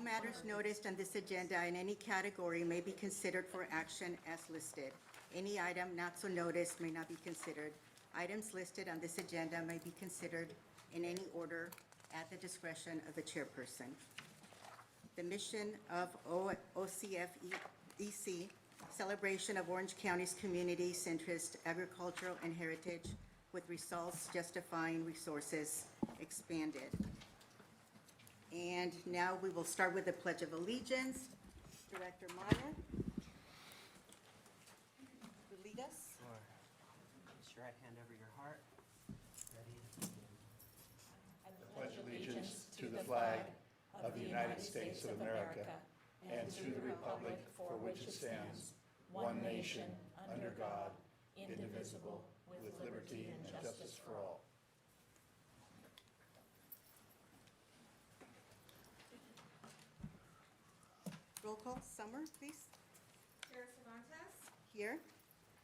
All matters noticed on this agenda in any category may be considered for action as listed. Any item not so noticed may not be considered. Items listed on this agenda may be considered in any order at the discretion of the chairperson. The mission of OCFEC, celebration of Orange County's community centrist, agricultural, and heritage with results justifying resources expanded. And now we will start with the Pledge of Allegiance. Director Maya, will lead us. Sure. Place your right hand over your heart. Ready? Begin. Pledge allegiance to the flag of the United States of America and to the republic for which it stands, one nation, under God, indivisible, with liberty and justice for all. Roll call, Summer, please. Chair Cervantes, Here.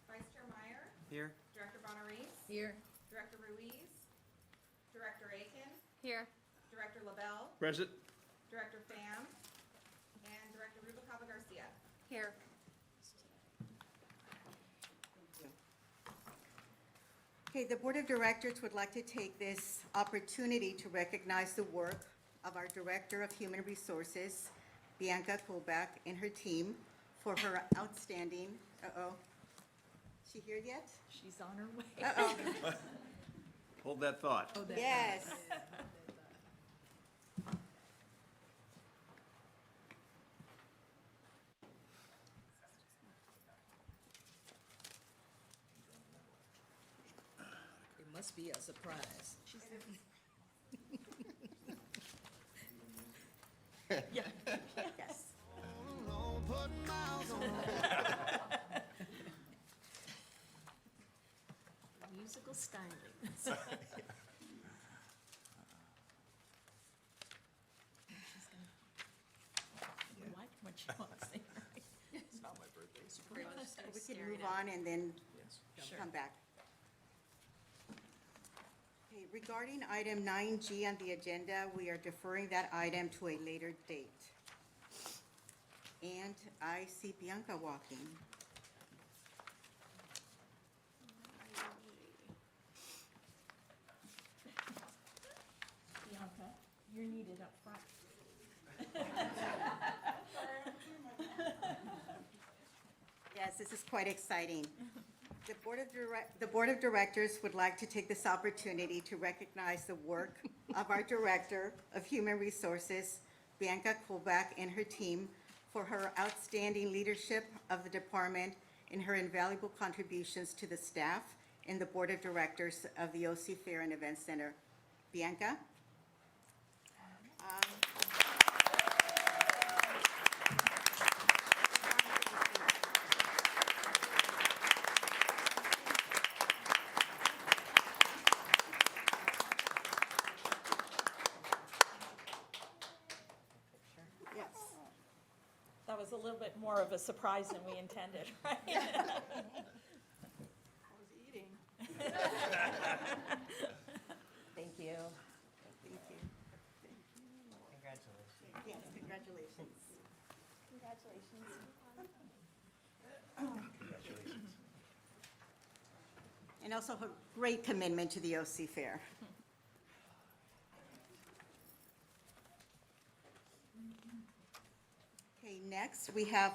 Vice Chair Meyer, Here. Director Bonaris, Here. Director Ruiz, Director Aiken, Here. Director LaBelle, Present. Director Pham, and Director Rubalcaba Garcia. Here. Okay, the Board of Directors would like to take this opportunity to recognize the work of our Director of Human Resources, Bianca Kulbach, and her team for her outstanding, is she here yet? She's on her way. Uh-oh, Hold that thought. yes. It must be a surprise. Yeah. Yes. Musical styling. You like what you want to say, right? It's not my birthday. We can move on and then Sure. come back. Okay, regarding item 9G on the agenda, we are deferring that item to a later date. And I see Bianca walking. Bianca, you're needed up front. Yes, this is quite exciting. The Board of Directors would like to take this opportunity to recognize the work of our Director of Human Resources, Bianca Kulbach, and her team for her outstanding leadership of the department and her invaluable contributions to the staff and the Board of Directors of the OC Fair and Event Center. Bianca? Yes. That was a little bit more of a surprise than we intended, right? I was eating. Thank you. Thank you. Congratulations. Yes, congratulations. Congratulations. And also her great commitment to the OC Fair. Okay, next we have,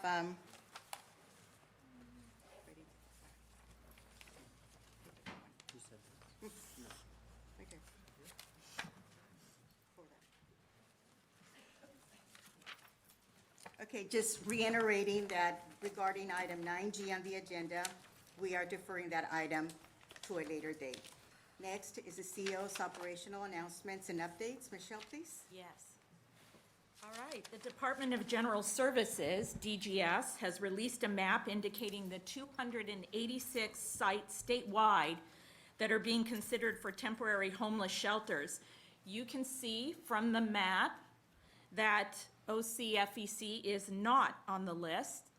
Who said this? right here. Hold on. Okay, just reiterating that regarding item 9G on the agenda, we are deferring that item to a later date. Next is the CEO's operational announcements and updates. Michelle, please. Yes. All right, the Department of General Services, DGS, has released a map indicating the 286 sites statewide that are being considered for temporary homeless shelters. You can see from the map that OCFEC is not on the list.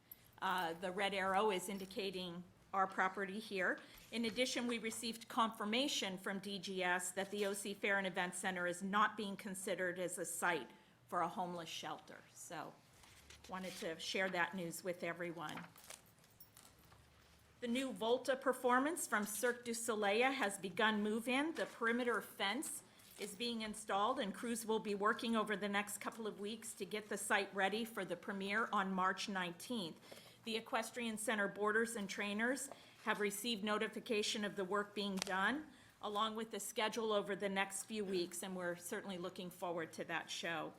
The red arrow is indicating our property here. In addition, we received confirmation from DGS that the OC Fair and Event Center is not being considered as a site for a homeless shelter. So wanted to share that news with everyone. The new Volta performance from Cirque du Soleil has begun move-in. The perimeter fence is being installed, and crews will be working over the next couple of weeks to get the site ready for the premiere on March 19th. The Equestrian Center boarders and trainers have received notification of the work being done, along with the schedule over the next few weeks, and we're certainly looking forward to that show.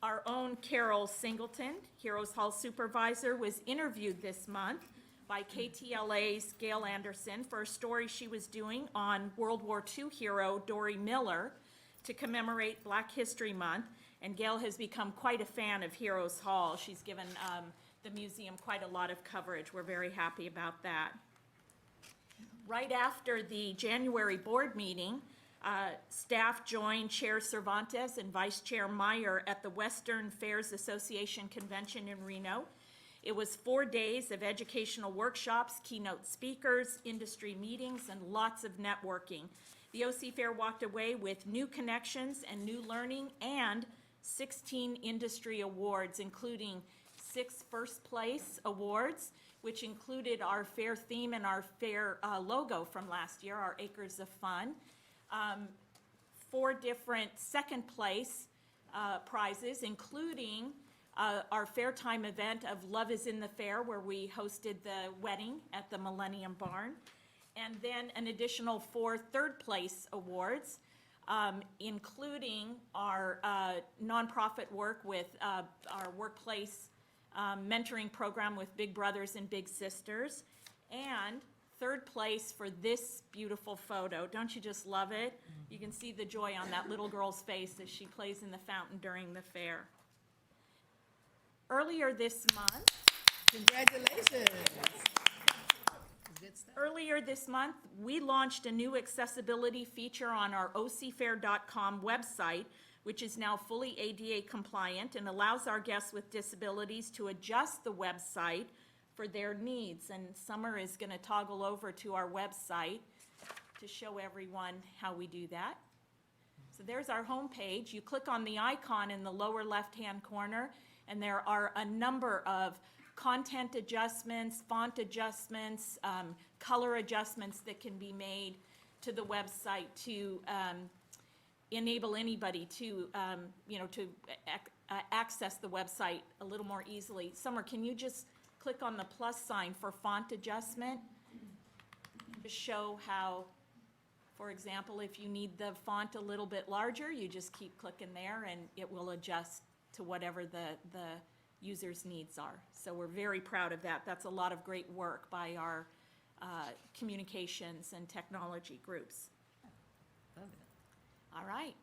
Our own Carol Singleton, Heroes Hall supervisor, was interviewed this month by KTLA's Gail Anderson for a story she was doing on World War II hero Dory Miller to commemorate Black History Month. And Gail has become quite a fan of Heroes Hall. She's given the museum quite a lot of coverage. We're very happy about that. Right after the January board meeting, staff joined Chair Cervantes and Vice Chair Meyer at the Western Fairs Association Convention in Reno. It was 4 days of educational workshops, keynote speakers, industry meetings, and lots of networking. The OC Fair walked away with new connections and new learning and 16 industry awards, including 6 first-place awards, which included our fair theme and our fair logo from last year, our Acres of Fun. 4 different second-place prizes, including our fair time event of Love is in the Fair, where we hosted the wedding at the Millennium Barn, and then an additional 4 third-place awards, including our nonprofit work with our workplace mentoring program with Big Brothers and Big Sisters, and 3rd place for this beautiful photo. Don't you just love it? You can see the joy on that little girl's face as she plays in the fountain during the fair. Earlier this month, Congratulations. Good stuff. Earlier this month, we launched a new accessibility feature on our ocfair.com website, which is now fully ADA compliant and allows our guests with disabilities to adjust the website for their needs. And Summer is going to toggle over to our website to show everyone how we do that. So there's our homepage. You click on the icon in the lower left-hand corner, and there are a number of content adjustments, font adjustments, color adjustments that can be made to the website to enable anybody to, access the website a little more easily. Summer, can you just click on the plus sign for font adjustment? To show how, for example, if you need the font a little bit larger, you just keep clicking there and it will adjust to whatever the user's needs are. So we're very proud of that. That's a lot of great work by our communications and technology groups. Love it. All right.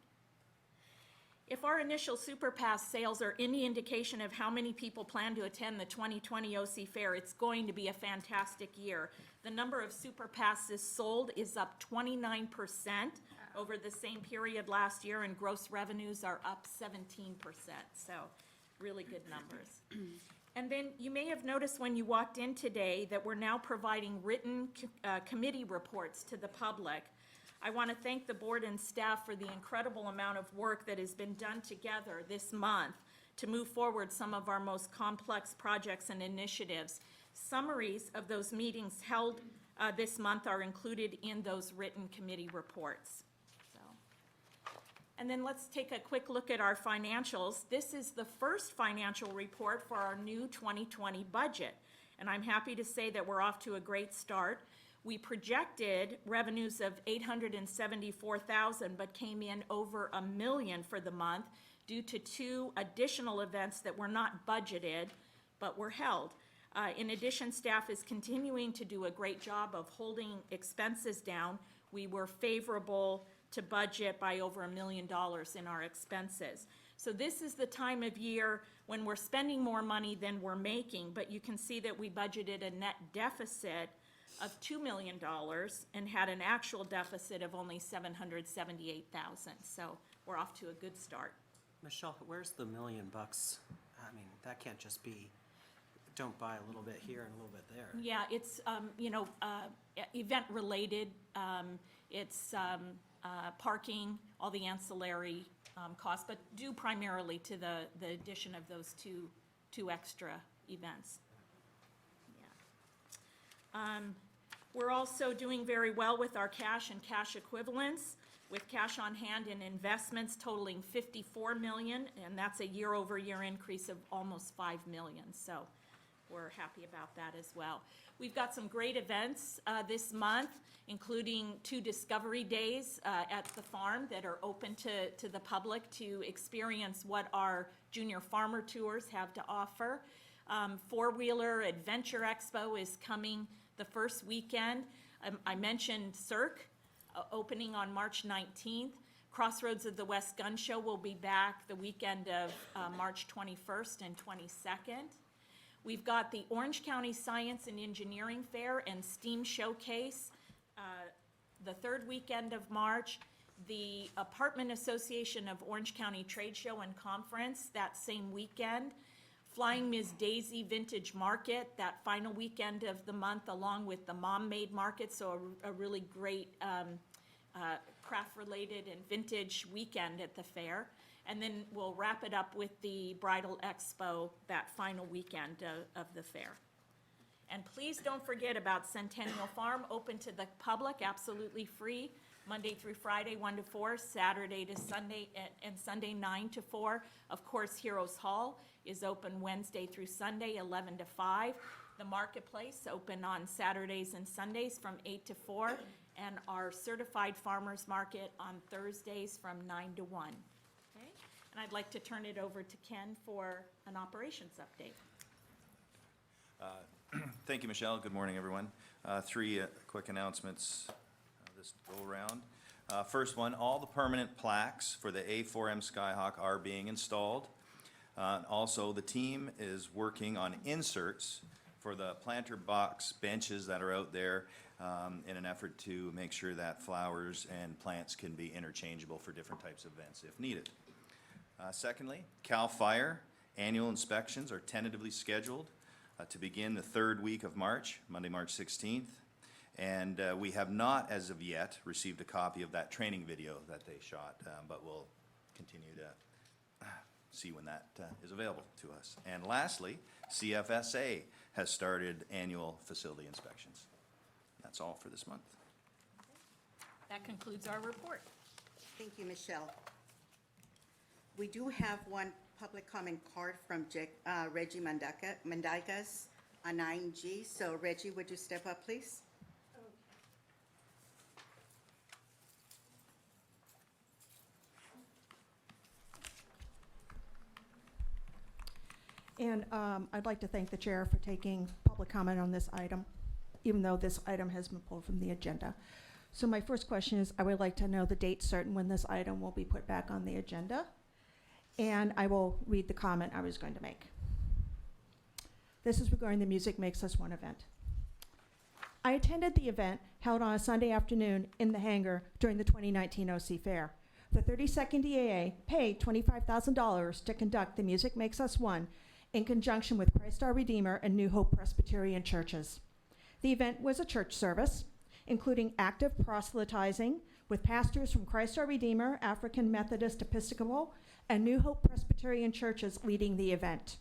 If our initial SuperPass sales are any indication of how many people plan to attend the 2020 OC Fair, it's going to be a fantastic year. The number of SuperPasses sold is up 29% over the same period last year, and gross revenues are up 17%. So really good numbers. And then you may have noticed when you walked in today that we're now providing written committee reports to the public. I want to thank the board and staff for the incredible amount of work that has been done together this month to move forward some of our most complex projects and initiatives. Summaries of those meetings held this month are included in those written committee reports. And then let's take a quick look at our financials. This is the first financial report for our new 2020 budget, and I'm happy to say that we're off to a great start. We projected revenues of $874,000, but came in over $1 million for the month due to 2 additional events that were not budgeted, but were held. In addition, staff is continuing to do a great job of holding expenses down. We were favorable to budget by over $1 million in our expenses. So this is the time of year when we're spending more money than we're making, but you can see that we budgeted a net deficit of $2 million and had an actual deficit of only $778,000. So we're off to a good start. Michelle, where's the $1 million? I mean, that can't just be, don't buy a little bit here and a little bit there. Yeah, it's, event related. It's parking, all the ancillary cost, but due primarily to the addition of those two extra events. Yeah. We're also doing very well with our cash and cash equivalents, with cash on hand and investments totaling $54 million, and that's a year-over-year increase of almost $5 million. So we're happy about that as well. We've got some great events this month, including 2 Discovery Days at the farm that are open to the public to experience what our junior farmer tours have to offer. Four-Wheeler Adventure Expo is coming the first weekend. I mentioned Cirque opening on March 19th. Crossroads of the West Gun Show will be back the weekend of March 21st and 22nd. We've got the Orange County Science and Engineering Fair and STEAM Showcase the third weekend of March. The Apartment Association of Orange County Trade Show and Conference that same weekend. Flying Ms. Daisy Vintage Market that final weekend of the month, along with the Mom Made Market, so a really great craft-related and vintage weekend at the fair. And then we'll wrap it up with the Bridal Expo that final weekend of the fair. And please don't forget about Centennial Farm, open to the public, absolutely free, Monday through Friday, 1 to 4, Saturday to Sunday, and Sunday, 9 to 4. Of course, Heroes Hall is open Wednesday through Sunday, 11 to 5. The Marketplace, open on Saturdays and Sundays from 8 to 4. And our Certified Farmers Market on Thursdays from 9 to 1. Okay? And I'd like to turn it over to Ken for an operations update. Thank you, Michelle. Good morning, everyone. 3 quick announcements this go around. First one, all the permanent plaques for the A4M Skyhawk are being installed. Also, the team is working on inserts for the planter box benches that are out there in an effort to make sure that flowers and plants can be interchangeable for different types of events if needed. Secondly, CAL FIRE annual inspections are tentatively scheduled to begin the 3rd week of March, Monday, March 16th. And we have not, as of yet, received a copy of that training video that they shot, but we'll continue to see when that is available to us. And lastly, CFSA has started annual facility inspections. That's all for this month. That concludes our report. Thank you, Michelle. We do have one public comment card from Reggie Mandicas on 9G. So Reggie, would you step up, please? And I'd like to thank the chair for taking public comment on this item, even though this item has been pulled from the agenda. So my first question is, I would like to know the date certain when this item will be put back on the agenda. And I will read the comment I was going to make. This is regarding the Music Makes Us One event. I attended the event held on a Sunday afternoon in the hangar during the 2019 OC Fair. The 32nd DAA paid $25,000 to conduct the Music Makes Us One in conjunction with Christ Our Redeemer and New Hope Presbyterian churches. The event was a church service, including active proselytizing with pastors from Christ Our Redeemer, African Methodist Episcopal, and New Hope Presbyterian churches leading the event.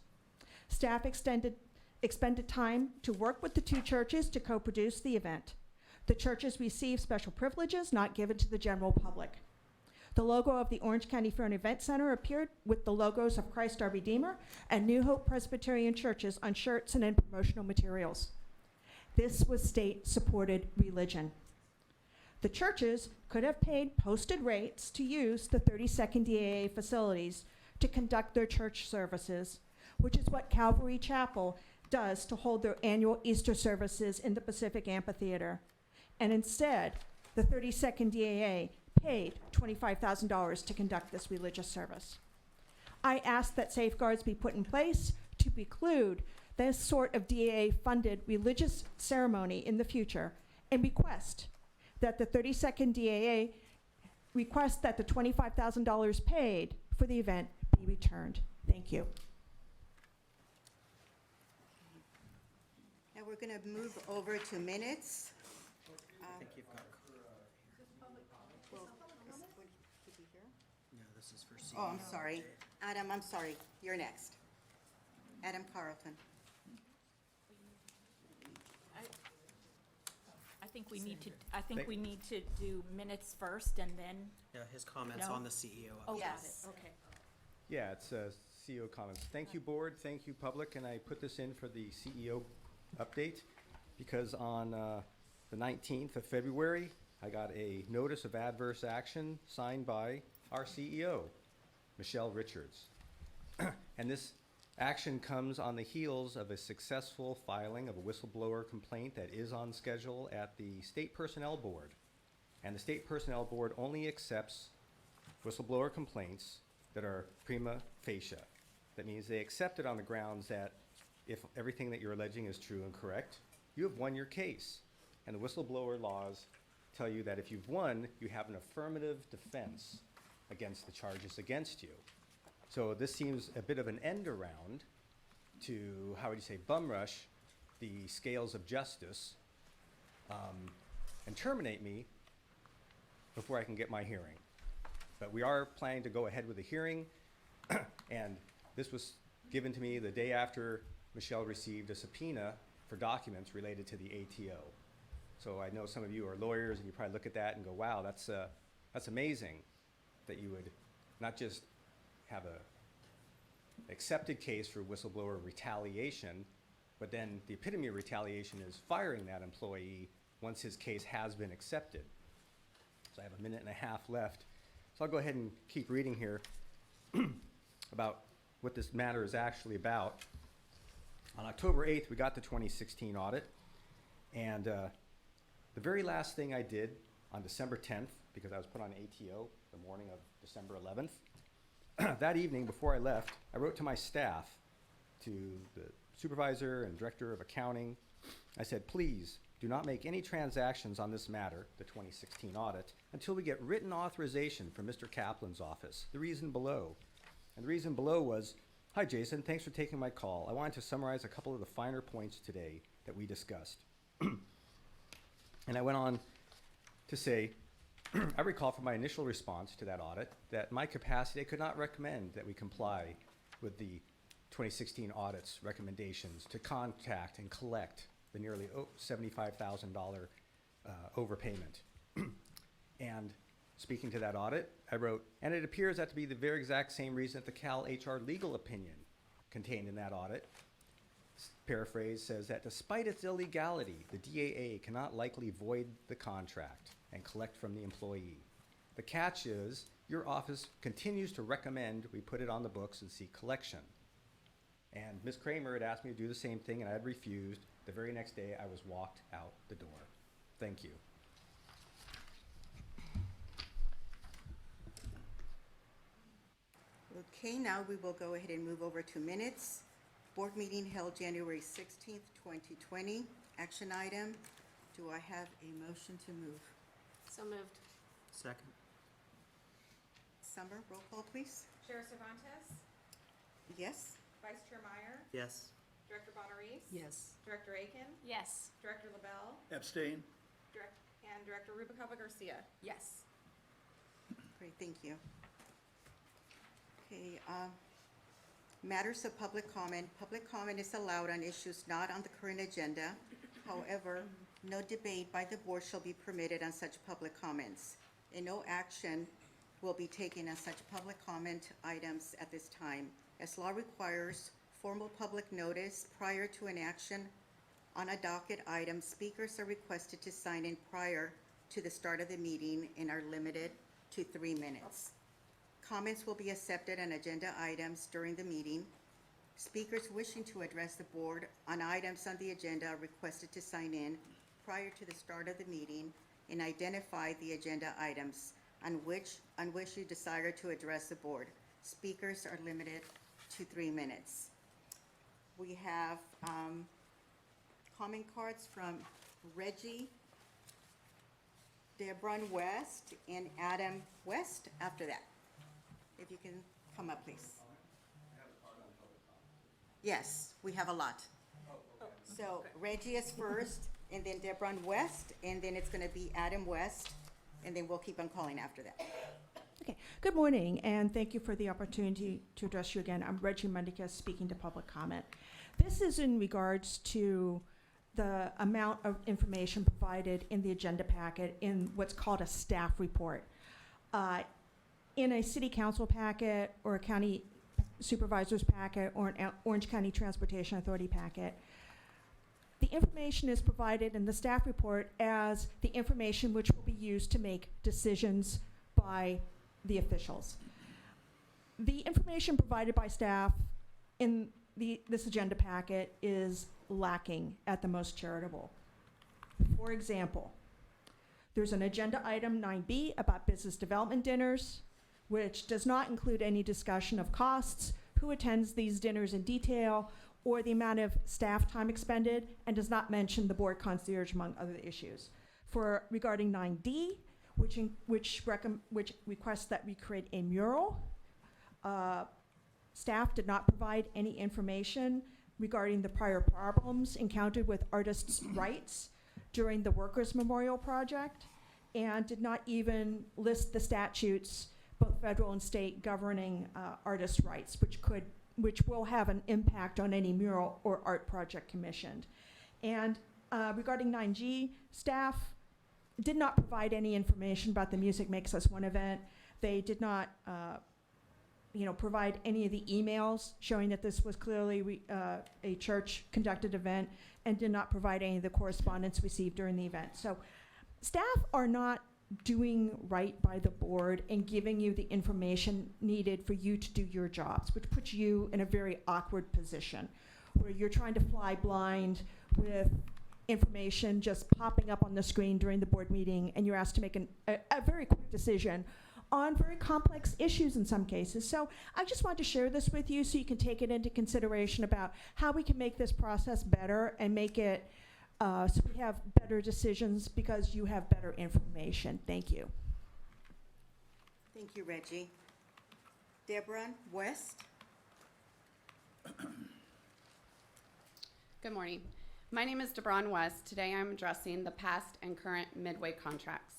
Staff expended time to work with the 2 churches to co-produce the event. The churches received special privileges not given to the general public. The logo of the Orange County Fair and Event Center appeared with the logos of Christ Our Redeemer and New Hope Presbyterian churches on shirts and in promotional materials. This was state-supported religion. The churches could have paid posted rates to use the 32nd DAA facilities to conduct their church services, which is what Calvary Chapel does to hold their annual Easter services in the Pacific Amphitheater. And instead, the 32nd DAA paid $25,000 to conduct this religious service. I ask that safeguards be put in place to preclude this sort of DAA-funded religious ceremony in the future, and request that the 32nd DAA request that the $25,000 paid for the event be returned. Thank you. Now we're going to move over to minutes. I think you've got, Well, could you hear? yeah, this is for CEO. Oh, I'm sorry. Adam, I'm sorry. You're next. Adam Carlton. I think we need to do minutes first and then, Yeah, his comments No. on the CEO. oh, got Yes. it, okay. Yeah, it's CEO comments. Thank you, board. Thank you, public. And I put this in for the CEO update because on the 19th of February, I got a notice of adverse action signed by our CEO, Michelle Richards. And this action comes on the heels of a successful filing of a whistleblower complaint that is on schedule at the State Personnel Board. And the State Personnel Board only accepts whistleblower complaints that are prima facie. That means they accept it on the grounds that if everything that you're alleging is true and correct, you have won your case. And the whistleblower laws tell you that if you've won, you have an affirmative defense against the charges against you. So this seems a bit of an end around to, how would you say, bum rush the scales of justice and terminate me before I can get my hearing. But we are planning to go ahead with the hearing, and this was given to me the day after Michelle received a subpoena for documents related to the ATO. So I know some of you are lawyers, and you probably look at that and go, wow, that's amazing that you would not just have a accepted case for whistleblower retaliation, but then the epitome of retaliation is firing that employee once his case has been accepted. So I have a minute and a half left. So I'll go ahead and keep reading here about what this matter is actually about. On October 8th, we got the 2016 audit, and the very last thing I did on December 10th, because I was put on ATO the morning of December 11th, that evening before I left, I wrote to my staff, to the supervisor and director of accounting. I said, please do not make any transactions on this matter, the 2016 audit, until we get written authorization from Mr. Kaplan's office. The reason below. And the reason below was, hi Jason, thanks for taking my call. I wanted to summarize a couple of the finer points today that we discussed. And I went on to say, I recall from my initial response to that audit that in my capacity, I could not recommend that we comply with the 2016 audit's recommendations to contact and collect the nearly $75,000 overpayment. And speaking to that audit, I wrote, and it appears that to be the very exact same reason that the Cal HR legal opinion contained in that audit, paraphrase, says that despite its illegality, the DAA cannot likely void the contract and collect from the employee. The catch is, your office continues to recommend we put it on the books and seek collection. And Ms. Kramer had asked me to do the same thing, and I had refused. The very next day, I was walked out the door. Thank you. Okay, now we will go ahead and move over to minutes. Board meeting held January 16th, 2020. Action item. Do I have a motion to move? So moved. Second. Summer, roll call, please. Chair Cervantes, Yes? Vice Chair Meyer, Yes. Director Bonneries. Yes. Director Aiken, Yes. Director LaBelle, Abstain. and Director Rubicava Garcia. Yes. Great, thank you. Okay, matters of public comment. Public comment is allowed on issues not on the current agenda. However, no debate by the board shall be permitted on such public comments, and no action will be taken on such public comment items at this time. As law requires formal public notice prior to an action on a docket item, speakers are requested to sign in prior to the start of the meeting and are limited to 3 minutes. Comments will be accepted on agenda items during the meeting. Speakers wishing to address the board on items on the agenda are requested to sign in prior to the start of the meeting and identify the agenda items on which you desire to address the board. Speakers are limited to 3 minutes. We have comment cards from Reggie, Debron West, and Adam West after that. If you can come up, please. Yes, we have a lot. So Reggie is first, and then Debron West, and then it's gonna be Adam West, and then we'll keep on calling after that. Okay, Good morning, and thank you for the opportunity to address you again. I'm Reggie Mendicus, speaking to public comment. This is in regards to the amount of information provided in the agenda packet in what's called a staff report. In a city council packet or a county supervisor's packet or an Orange County Transportation Authority packet, the information is provided in the staff report as the information which will be used to make decisions by the officials. The information provided by staff in this agenda packet is lacking at the most charitable. For example, there's an agenda item 9B about business development dinners, which does not include any discussion of costs, who attends these dinners in detail, or the amount of staff time expended, and does not mention the board concierge, among other issues. Regarding 9D, which requests that we create a mural, staff did not provide any information regarding the prior problems encountered with artists' rights during the Workers' Memorial Project, and did not even list the statutes, both federal and state, governing artists' rights, which will have an impact on any mural or art project commissioned. And regarding 9G, staff did not provide any information about the Music Makes Us One event. They did not provide any of the emails showing that this was clearly a church-conducted event, and did not provide any of the correspondence received during the event. So staff are not doing right by the board and giving you the information needed for you to do your jobs, which puts you in a very awkward position where you're trying to fly blind with information just popping up on the screen during the board meeting, and you're asked to make a very quick decision on very complex issues in some cases. So I just wanted to share this with you so you can take it into consideration about how we can make this process better and make it so we have better decisions because you have better information. Thank you. Thank you, Reggie. Deborah West? Good morning. My name is Debron West. Today I'm addressing the past and current Midway contracts.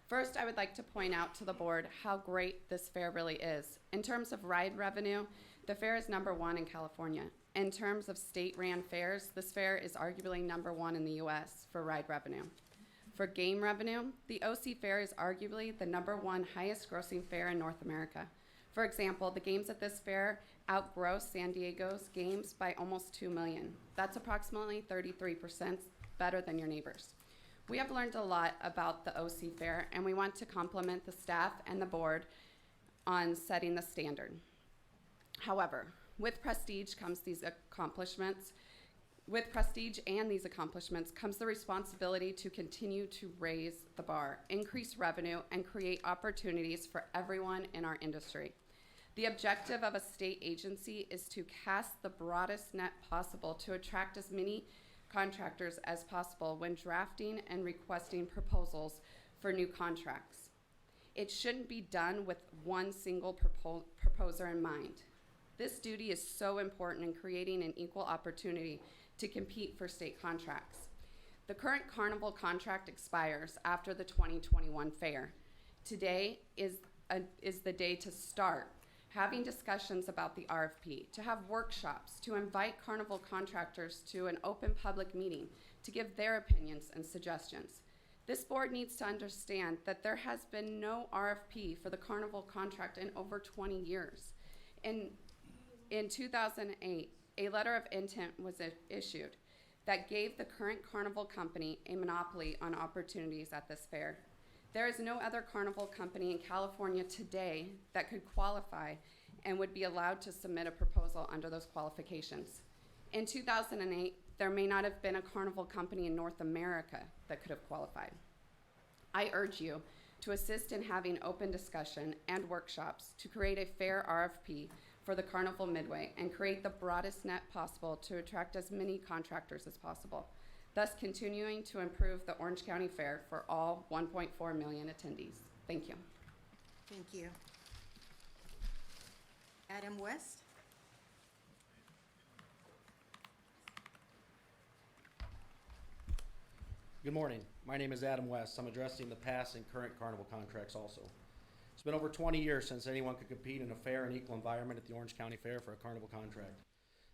First, I would like to point out to the board how great this fair really is. In terms of ride revenue, the fair is #1 in California. In terms of state-ran fairs, this fair is arguably #1 in the U.S. for ride revenue. For game revenue, the OC Fair is arguably the #1 highest-grossing fair in North America. For example, the games at this fair outgross San Diego's games by almost $2 million. That's approximately 33% better than your neighbors. We have learned a lot about the OC Fair, and we want to compliment the staff and the board on setting the standard. However, with prestige comes these accomplishments. With prestige and these accomplishments comes the responsibility to continue to raise the bar, increase revenue, and create opportunities for everyone in our industry. The objective of a state agency is to cast the broadest net possible to attract as many contractors as possible when drafting and requesting proposals for new contracts. It shouldn't be done with one single proposer in mind. This duty is so important in creating an equal opportunity to compete for state contracts. The current carnival contract expires after the 2021 fair. Today is the day to start having discussions about the RFP, to have workshops, to invite carnival contractors to an open public meeting to give their opinions and suggestions. This board needs to understand that there has been no RFP for the carnival contract in over 20 years. In 2008, a letter of intent was issued that gave the current carnival company a monopoly on opportunities at this fair. There is no other carnival company in California today that could qualify and would be allowed to submit a proposal under those qualifications. In 2008, there may not have been a carnival company in North America that could have qualified. I urge you to assist in having open discussion and workshops to create a fair RFP for the Carnival Midway and create the broadest net possible to attract as many contractors as possible, thus continuing to improve the Orange County Fair for all 1.4 million attendees. Thank you. Thank you. Adam West? Good morning. My name is Adam West. I'm addressing the past and current carnival contracts also. It's been over 20 years since anyone could compete in a fair and equal environment at the Orange County Fair for a carnival contract.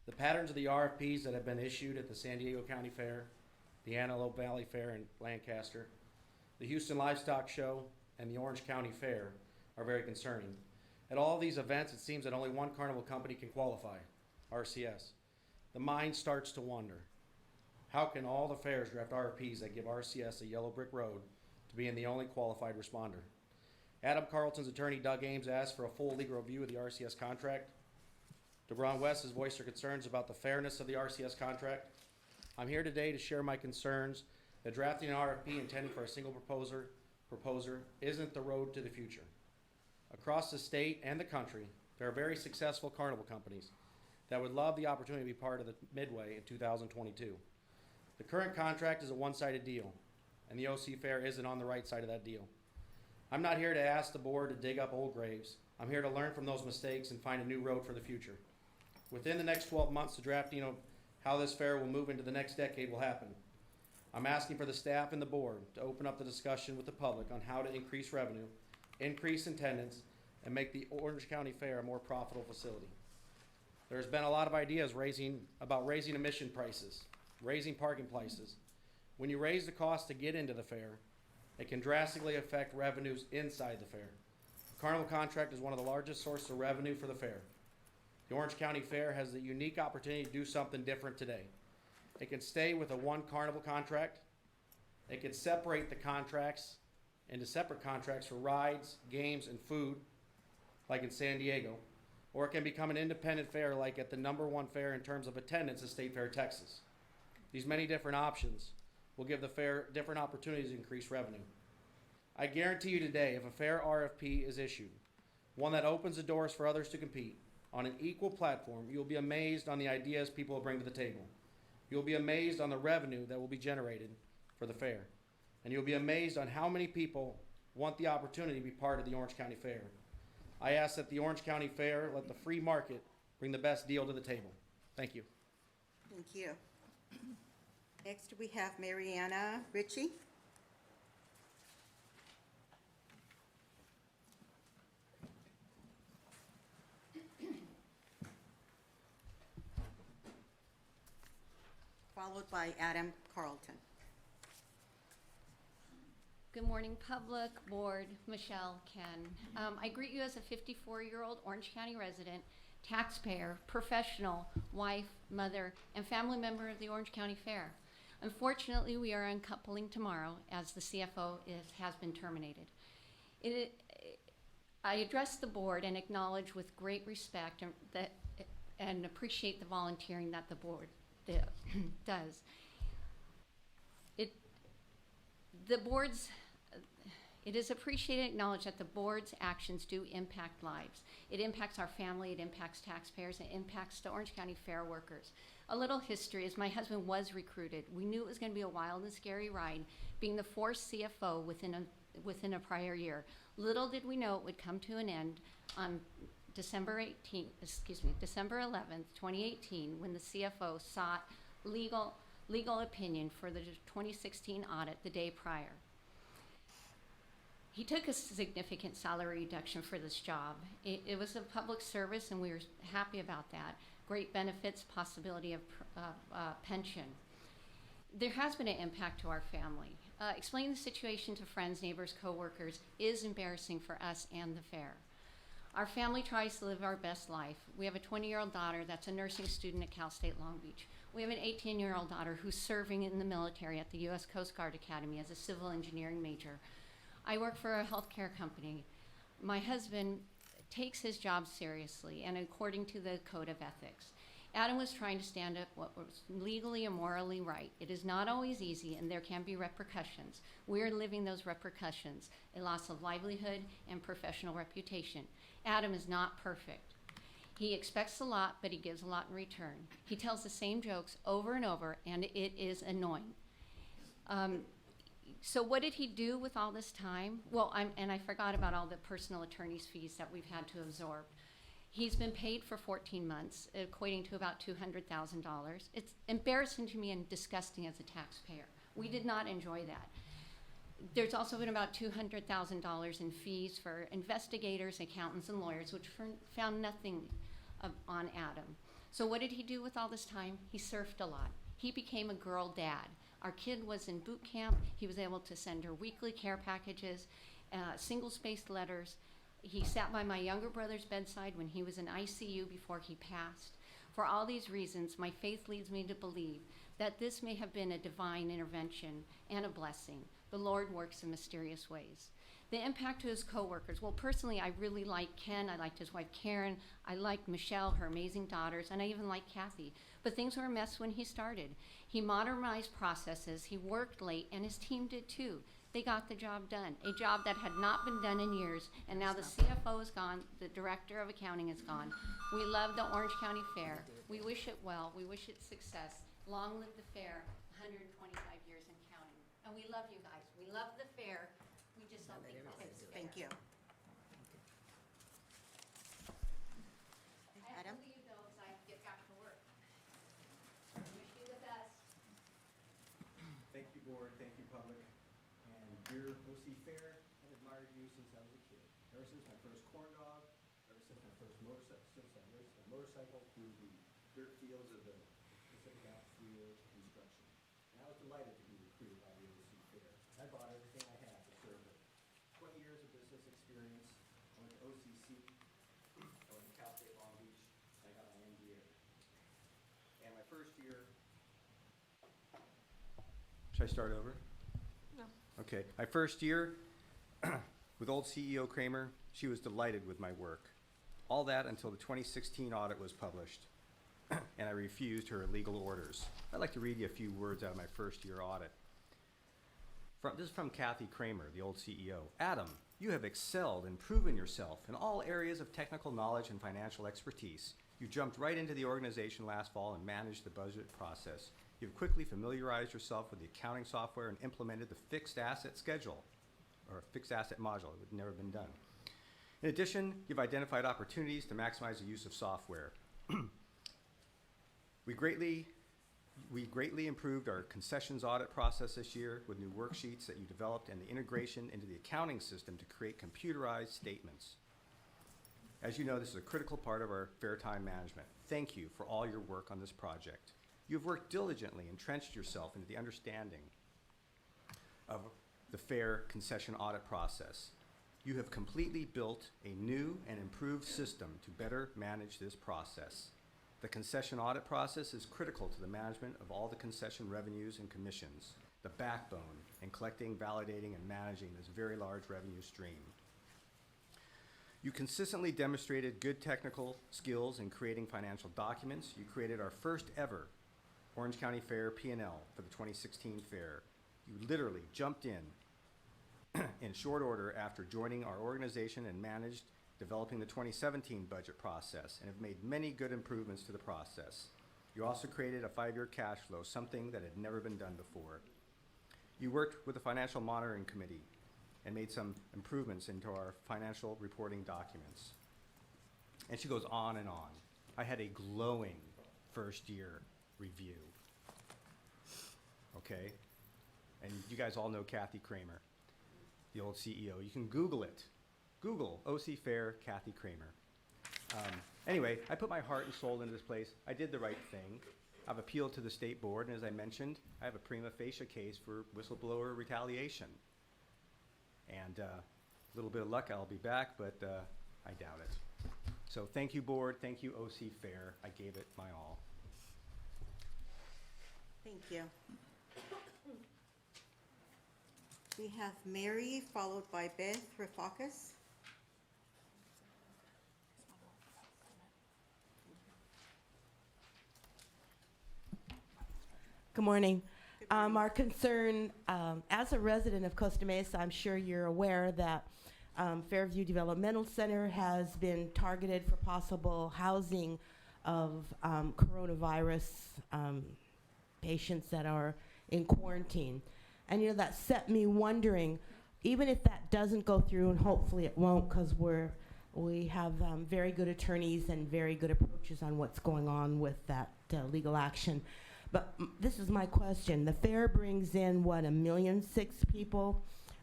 The patterns of the RFPs that have been issued at the San Diego County Fair, the Antelope Valley Fair in Lancaster, the Houston Livestock Show, and the Orange County Fair are very concerning. At all these events, it seems that only one carnival company can qualify, RCS. The mind starts to wonder, how can all the fairs draft RFPs that give RCS a yellow brick road to being the only qualified responder? Adam Carlton's attorney, Doug Ames, asked for a full legal review of the RCS contract. DeBron West has voiced their concerns about the fairness of the RCS contract. I'm here today to share my concerns that drafting an RFP intended for a single proposer isn't the road to the future. Across the state and the country, there are very successful carnival companies that would love the opportunity to be part of the Midway in 2022. The current contract is a one-sided deal, and the OC Fair isn't on the right side of that deal. I'm not here to ask the board to dig up old graves. I'm here to learn from those mistakes and find a new road for the future. Within the next 12 months, the drafting of how this fair will move into the next decade will happen. I'm asking for the staff and the board to open up the discussion with the public on how to increase revenue, increase attendance, and make the Orange County Fair a more profitable facility. There's been a lot of ideas about raising admission prices, raising parking prices. When you raise the cost to get into the fair, it can drastically affect revenues inside the fair. The carnival contract is one of the largest sources of revenue for the fair. The Orange County Fair has the unique opportunity to do something different today. It can stay with a one carnival contract. It can separate the contracts into separate contracts for rides, games, and food, like in San Diego, or it can become an independent fair like at the #1 fair in terms of attendance at State Fair, Texas. These many different options will give the fair different opportunities to increase revenue. I guarantee you today, if a fair RFP is issued, one that opens the doors for others to compete on an equal platform, you'll be amazed on the ideas people will bring to the table. You'll be amazed on the revenue that will be generated for the fair. And you'll be amazed on how many people want the opportunity to be part of the Orange County Fair. I ask that the Orange County Fair let the free market bring the best deal to the table. Thank you. Thank you. Next, we have Mariana Ritchie. Followed by Adam Carlton. Good morning, public, board, Michelle, Ken. I greet you as a 54-year-old Orange County resident, taxpayer, professional, wife, mother, and family member of the Orange County Fair. Unfortunately, we are uncoupling tomorrow as the CFO has been terminated. I address the board and acknowledge with great respect and appreciate the volunteering that the board does. It is appreciated and acknowledged that the board's actions do impact lives. It impacts our family, it impacts taxpayers, it impacts the Orange County Fair workers. A little history is my husband was recruited. We knew it was going to be a wild and scary ride, being the fourth CFO within a prior year. Little did we know it would come to an end on December 11th, 2018, when the CFO sought legal opinion for the 2016 audit the day prior. He took a significant salary reduction for this job. It was a public service, and we were happy about that. Great benefits, possibility of pension. There has been an impact to our family. Explaining the situation to friends, neighbors, coworkers is embarrassing for us and the fair. Our family tries to live our best life. We have a 20-year-old daughter that's a nursing student at Cal State Long Beach. We have an 18-year-old daughter who's serving in the military at the U.S. Coast Guard Academy as a civil engineering major. I work for a healthcare company. My husband takes his job seriously and according to the code of ethics. Adam was trying to stand up what was legally and morally right. It is not always easy, and there can be repercussions. We're living those repercussions, a loss of livelihood and professional reputation. Adam is not perfect. He expects a lot, but he gives a lot in return. He tells the same jokes over and over, and it is annoying. So what did he do with all this time? Well, I forgot about all the personal attorney's fees that we've had to absorb. He's been paid for 14 months, equating to about $200,000. It's embarrassing to me and disgusting as a taxpayer. We did not enjoy that. There's also been about $200,000 in fees for investigators, accountants, and lawyers, which found nothing on Adam. So what did he do with all this time? He surfed a lot. He became a girl dad. Our kid was in boot camp. He was able to send her weekly care packages, single-spaced letters. He sat by my younger brother's bedside when he was in ICU before he passed. For all these reasons, my faith leads me to believe that this may have been a divine intervention and a blessing. The Lord works in mysterious ways. The impact to his coworkers. Well, personally, I really like Ken. I liked his wife, Karen. I liked Michelle, her amazing daughters, and I even liked Kathy. But things were a mess when he started. He modernized processes. He worked late, and his team did too. They got the job done, a job that had not been done in years. And now the CFO is gone. The director of accounting is gone. We love the Orange County Fair. We wish it well. We wish it success. Long live the fair, 125 years and counting. And we love you guys. We love the fair. We just don't think that it's fair. Thank you. I have Adam? to leave though, because I have to get back to work. Wish you the best. Thank you, board, thank you, public, and dear OC Fair, I've admired you since I was a kid. Ever since my first corn dog, ever since my first motorcycle, since I raced my motorcycle through the dirt fields of the Pacific Alps Freeway construction. And I was delighted to be recruited by the OC Fair. I bought everything I had to serve it. 20 years of business experience. I went to OCC, I went to Cal State Long Beach, and I got my MBA. And my first year, should I start over? No. Okay. My first year with old CEO Kramer, she was delighted with my work. All that until the 2016 audit was published, and I refused her legal orders. I'd like to read you a few words out of my first year audit. This is from Kathy Kramer, the old CEO. Adam, you have excelled and proven yourself in all areas of technical knowledge and financial expertise. You jumped right into the organization last fall and managed the budget process. You've quickly familiarized yourself with the accounting software and implemented the fixed asset schedule, or fixed asset module. It had never been done. In addition, you've identified opportunities to maximize the use of software. We greatly improved our concessions audit process this year with new worksheets that you developed and the integration into the accounting system to create computerized statements. As you know, this is a critical part of our fair time management. Thank you for all your work on this project. You've worked diligently and entrenched yourself into the understanding of the fair concession audit process. You have completely built a new and improved system to better manage this process. The concession audit process is critical to the management of all the concession revenues and commissions, the backbone in collecting, validating, and managing this very large revenue stream. You consistently demonstrated good technical skills in creating financial documents. You created our first ever Orange County Fair P&L for the 2016 fair. You literally jumped in short order after joining our organization and managed developing the 2017 budget process and have made many good improvements to the process. You also created a 5-year cash flow, something that had never been done before. You worked with the Financial Monitoring Committee and made some improvements into our financial reporting documents. And she goes on and on. I had a glowing first year review. Okay? And you guys all know Kathy Kramer, the old CEO. You can Google it. Google OC Fair Kathy Kramer. Anyway, I put my heart and soul into this place. I did the right thing. I've appealed to the state board, and as I mentioned, I have a prima facie case for whistleblower retaliation. And a little bit of luck, I'll be back, but I doubt it. So thank you, board. Thank you, OC Fair. I gave it my all. Thank you. We have Mary, followed by Beth Rafakis. Good morning. Our concern, as a resident of Costa Mesa, I'm sure you're aware that Fairview Developmental Center has been targeted for possible housing of coronavirus patients that are in quarantine. And you know, that set me wondering, even if that doesn't go through, and hopefully it won't, because we have very good attorneys and very good approaches on what's going on with that legal action. But this is my question. The fair brings in, what, 1,000,006 people?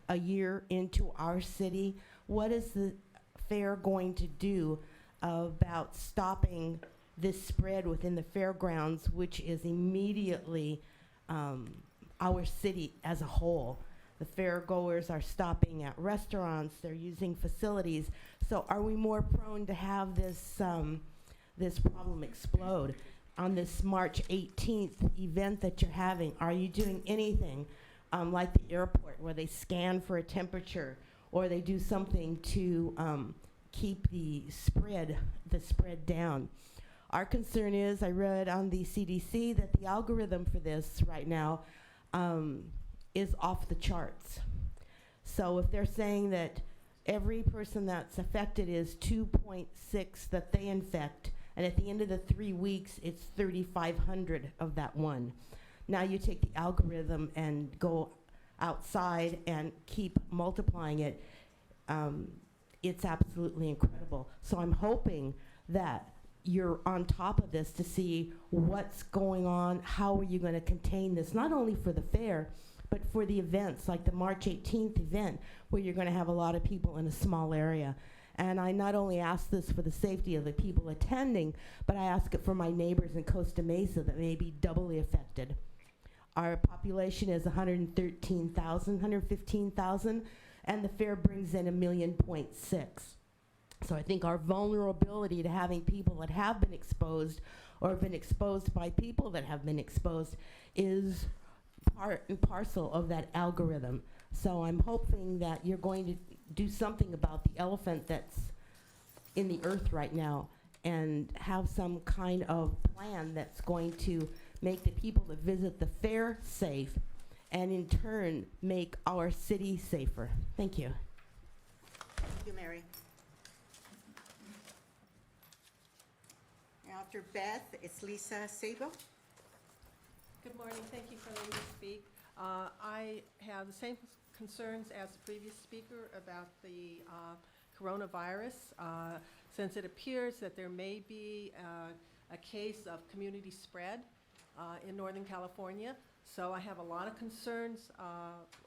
a year into our city. What is the fair going to do about stopping this spread within the fairgrounds, which is immediately our city as a whole? The fairgoers are stopping at restaurants, they're using facilities. So are we more prone to have this, this problem explode? On this March 18th event that you're having, are you doing anything like the airport where they scan for a temperature, or they do something to keep the spread down? Our concern is, I read on the CDC that the algorithm for this right now is off the charts. So if they're saying that every person that's affected is 2.6 that they infect, and at the end of the 3 weeks, it's 3,500 of that one. Now you take the algorithm and go outside and keep multiplying it. It's absolutely incredible. So I'm hoping that you're on top of this to see what's going on, how are you going to contain this, not only for the fair, but for the events, like the March 18th event, where you're going to have a lot of people in a small area. And I not only ask this for the safety of the people attending, but I ask it for my neighbors in Costa Mesa that may be doubly affected. Our population is 115,000, and the fair brings in 1.6 million. So I think our vulnerability to having people that have been exposed or have been exposed by people that have been exposed is part and parcel of that algorithm. So I'm hoping that you're going to do something about the elephant that's in the earth right now and have some kind of plan that's going to make the people that visit the fair safe and in turn make our city safer. Thank you. Thank you, Mary. Now after Beth, it's Lisa Sabo. Good morning. Thank you for letting me speak. I have the same concerns as the previous speaker about the coronavirus, since it appears that there may be a case of community spread in Northern California. So I have a lot of concerns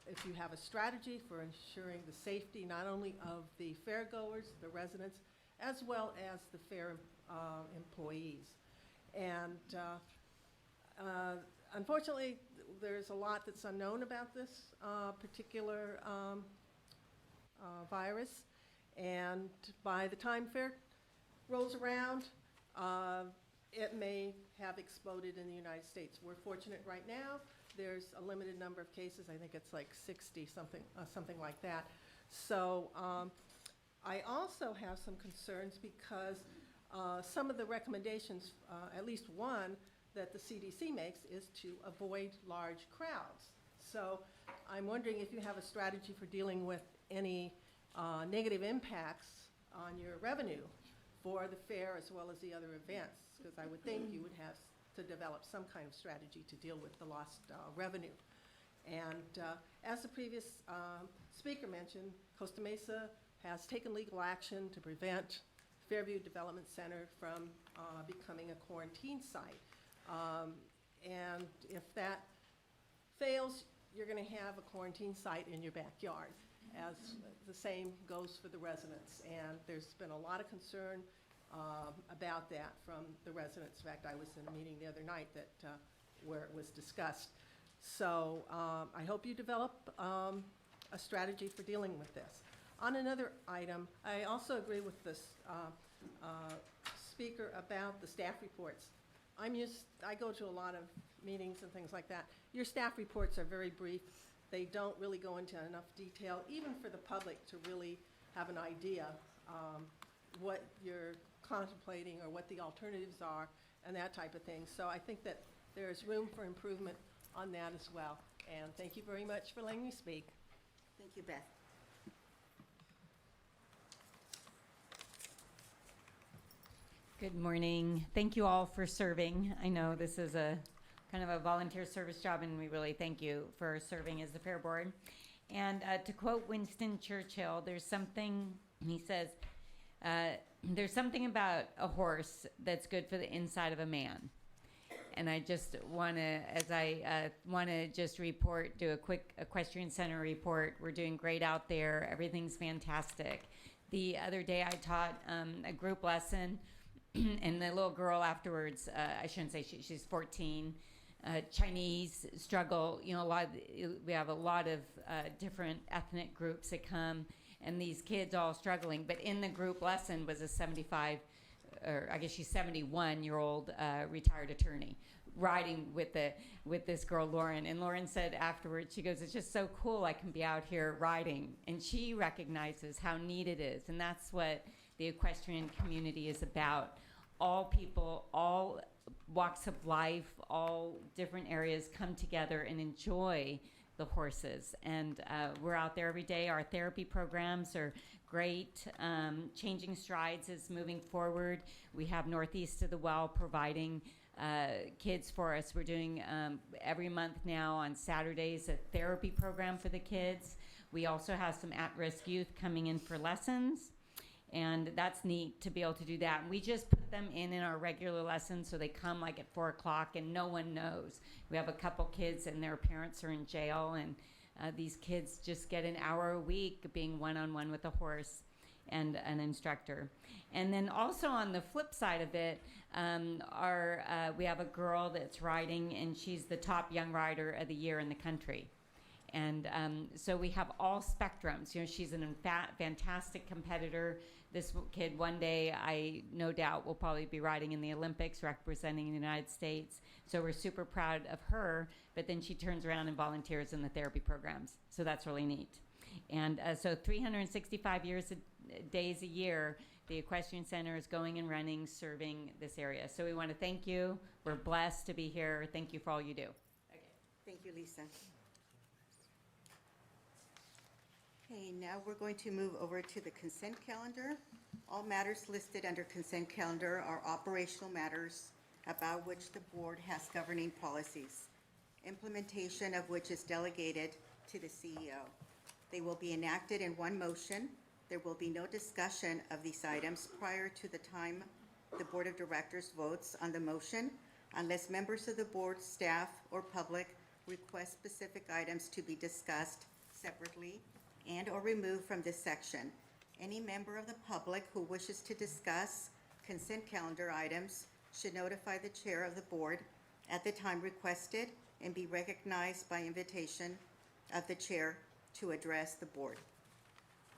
if you have a strategy for ensuring the safety not only of the fairgoers, the residents, as well as the fair employees. And unfortunately, there's a lot that's unknown about this particular virus. And by the time fair rolls around, it may have exploded in the United States. We're fortunate right now. There's a limited number of cases. I think it's like 60, something like that. So I also have some concerns because some of the recommendations, at least one, that the CDC makes is to avoid large crowds. So I'm wondering if you have a strategy for dealing with any negative impacts on your revenue for the fair as well as the other events, because I would think you would have to develop some kind of strategy to deal with the lost revenue. And as the previous speaker mentioned, Costa Mesa has taken legal action to prevent Fairview Development Center from becoming a quarantine site. And if that fails, you're going to have a quarantine site in your backyard, as the same goes for the residents. And there's been a lot of concern about that from the residents. In fact, I was in a meeting the other night that where it was discussed. So I hope you develop a strategy for dealing with this. On another item, I also agree with this speaker about the staff reports. I go to a lot of meetings and things like that. Your staff reports are very brief. They don't really go into enough detail, even for the public to really have an idea what you're contemplating or what the alternatives are and that type of thing. So I think that there's room for improvement on that as well. And thank you very much for letting me speak. Thank you, Beth. Good morning. Thank you all for serving. I know this is a kind of a volunteer service job, and we really thank you for serving as the Fair Board. And to quote Winston Churchill, there's something, he says, there's something about a horse that's good for the inside of a man. And I just want to, as I want to just report, do a quick equestrian center report. We're doing great out there. Everything's fantastic. The other day I taught a group lesson, and the little girl afterwards, I shouldn't say she's 14, Chinese struggle. You know, we have a lot of different ethnic groups that come, and these kids all struggling. But in the group lesson was a 75, or I guess she's 71-year-old retired attorney riding with this girl Lauren. And Lauren said afterwards, she goes, "It's just so cool I can be out here riding." And she recognizes how neat it is, and that's what the equestrian community is about. All people, all walks of life, all different areas come together and enjoy the horses. And we're out there every day. Our therapy programs are great. Changing Strides is moving forward. We have Northeast of the Well providing kids for us. We're doing every month now on Saturdays a therapy program for the kids. We also have some at-risk youth coming in for lessons. And that's neat to be able to do that. And we just put them in our regular lessons, so they come like at 4 o'clock and no one knows. We have a couple kids and their parents are in jail, and these kids just get an hour a week being one-on-one with a horse and an instructor. And then also on the flip side of it, we have a girl that's riding, and she's the top young rider of the year in the country. And so we have all spectrums. You know, she's a fantastic competitor. This kid one day, I no doubt will probably be riding in the Olympics representing the United States. So we're super proud of her, but then she turns around and volunteers in the therapy programs. So that's really neat. And so 365 days a year, the Equestrian Center is going and running, serving this area. So we want to thank you. We're blessed to be here. Thank you for all you do. Okay. Thank you, Lisa. Okay, now we're going to move over to the consent calendar. All matters listed under consent calendar are operational matters about which the board has governing policies, implementation of which is delegated to the CEO. They will be enacted in one motion. There will be no discussion of these items prior to the time the Board of Directors votes on the motion, unless members of the board, staff, or public request specific items to be discussed separately and or removed from this section. Any member of the public who wishes to discuss consent calendar items should notify the chair of the board at the time requested and be recognized by invitation of the chair to address the board.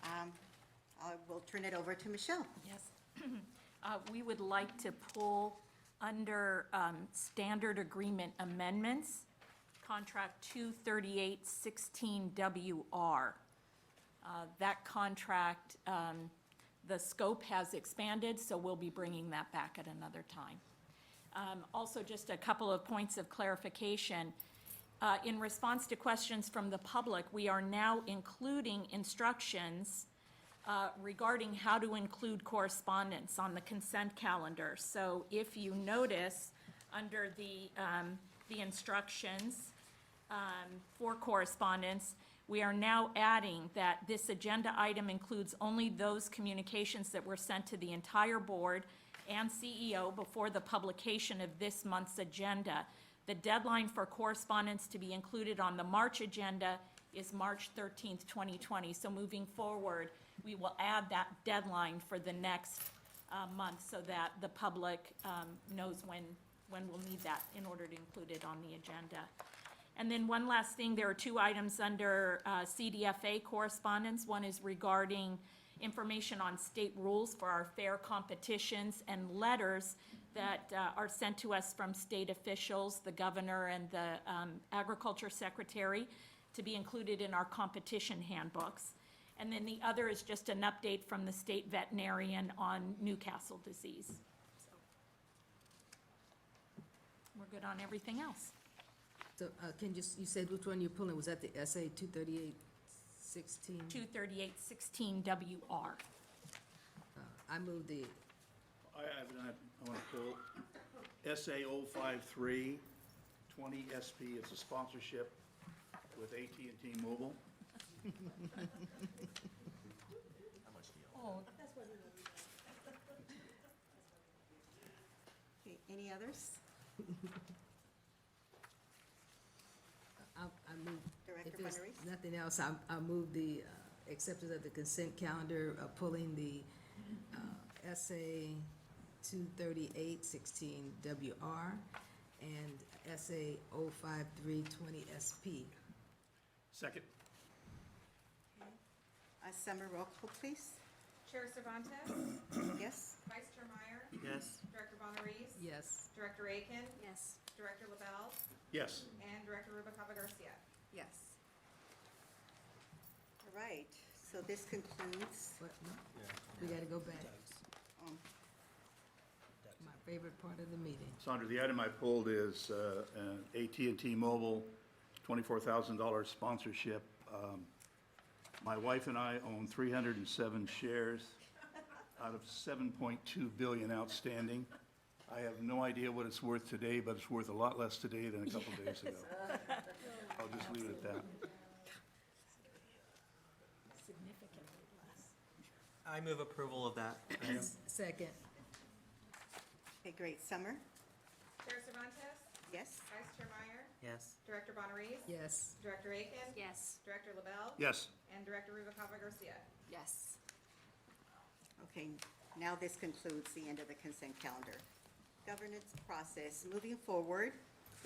I will turn it over to Michelle. Yes. We would like to pull under standard agreement amendments, contract 23816WR. That contract, the scope has expanded, so we'll be bringing that back at another time. Also, just a couple of points of clarification. In response to questions from the public, we are now including instructions regarding how to include correspondence on the consent calendar. So if you notice under the instructions for correspondence, we are now adding that this agenda item includes only those communications that were sent to the entire board and CEO before the publication of this month's agenda. The deadline for correspondence to be included on the March agenda is March 13th, 2020. So moving forward, we will add that deadline for the next month so that the public knows when we'll need that in order to include it on the agenda. And then one last thing, there are two items under CDFA correspondence. One is regarding information on state rules for our fair competitions and letters that are sent to us from state officials, the governor and the agriculture secretary, to be included in our competition handbooks. And then the other is just an update from the state veterinarian on Newcastle disease. So we're good on everything else. So, you said which one you're pulling? Was that the SA 23816? 23816WR. I moved the, I want to pull SA 053 20 SP. It's a sponsorship with AT&T Mobile. Oh, Okay, any others? move, Director if there's Bonneries? nothing else, I move the acceptance of the consent calendar, pulling the SA 23816 WR and SA 05320 SP. Second. Summer, roll call, please. Chair Cervantes, Yes? Vice Chair Meyer, Yes. Director Bonneries, Yes. Director Aiken, Yes. Director LaBelle, Yes. and Director Rubalcaba Garcia. Yes. All right, so this concludes, What, no? We gotta go back. um, My favorite part of the meeting. Sandra, the item I pulled is an AT&T Mobile $24,000 sponsorship. My wife and I own 307 shares out of 7.2 billion outstanding. I have no idea what it's worth today, but it's worth a lot less today than a couple days ago. I'll just leave it at that. Significantly less. I move approval of that item. Second. okay, great. Summer? Chair Cervantes, Yes? Vice Chair Meyer, Yes. Director Bonneries, Yes. Director Aiken, Yes. Director LaBelle, Yes. and Director Rubalcaba Garcia. Yes. Okay, now this concludes the end of the consent calendar. Governance process. Moving forward,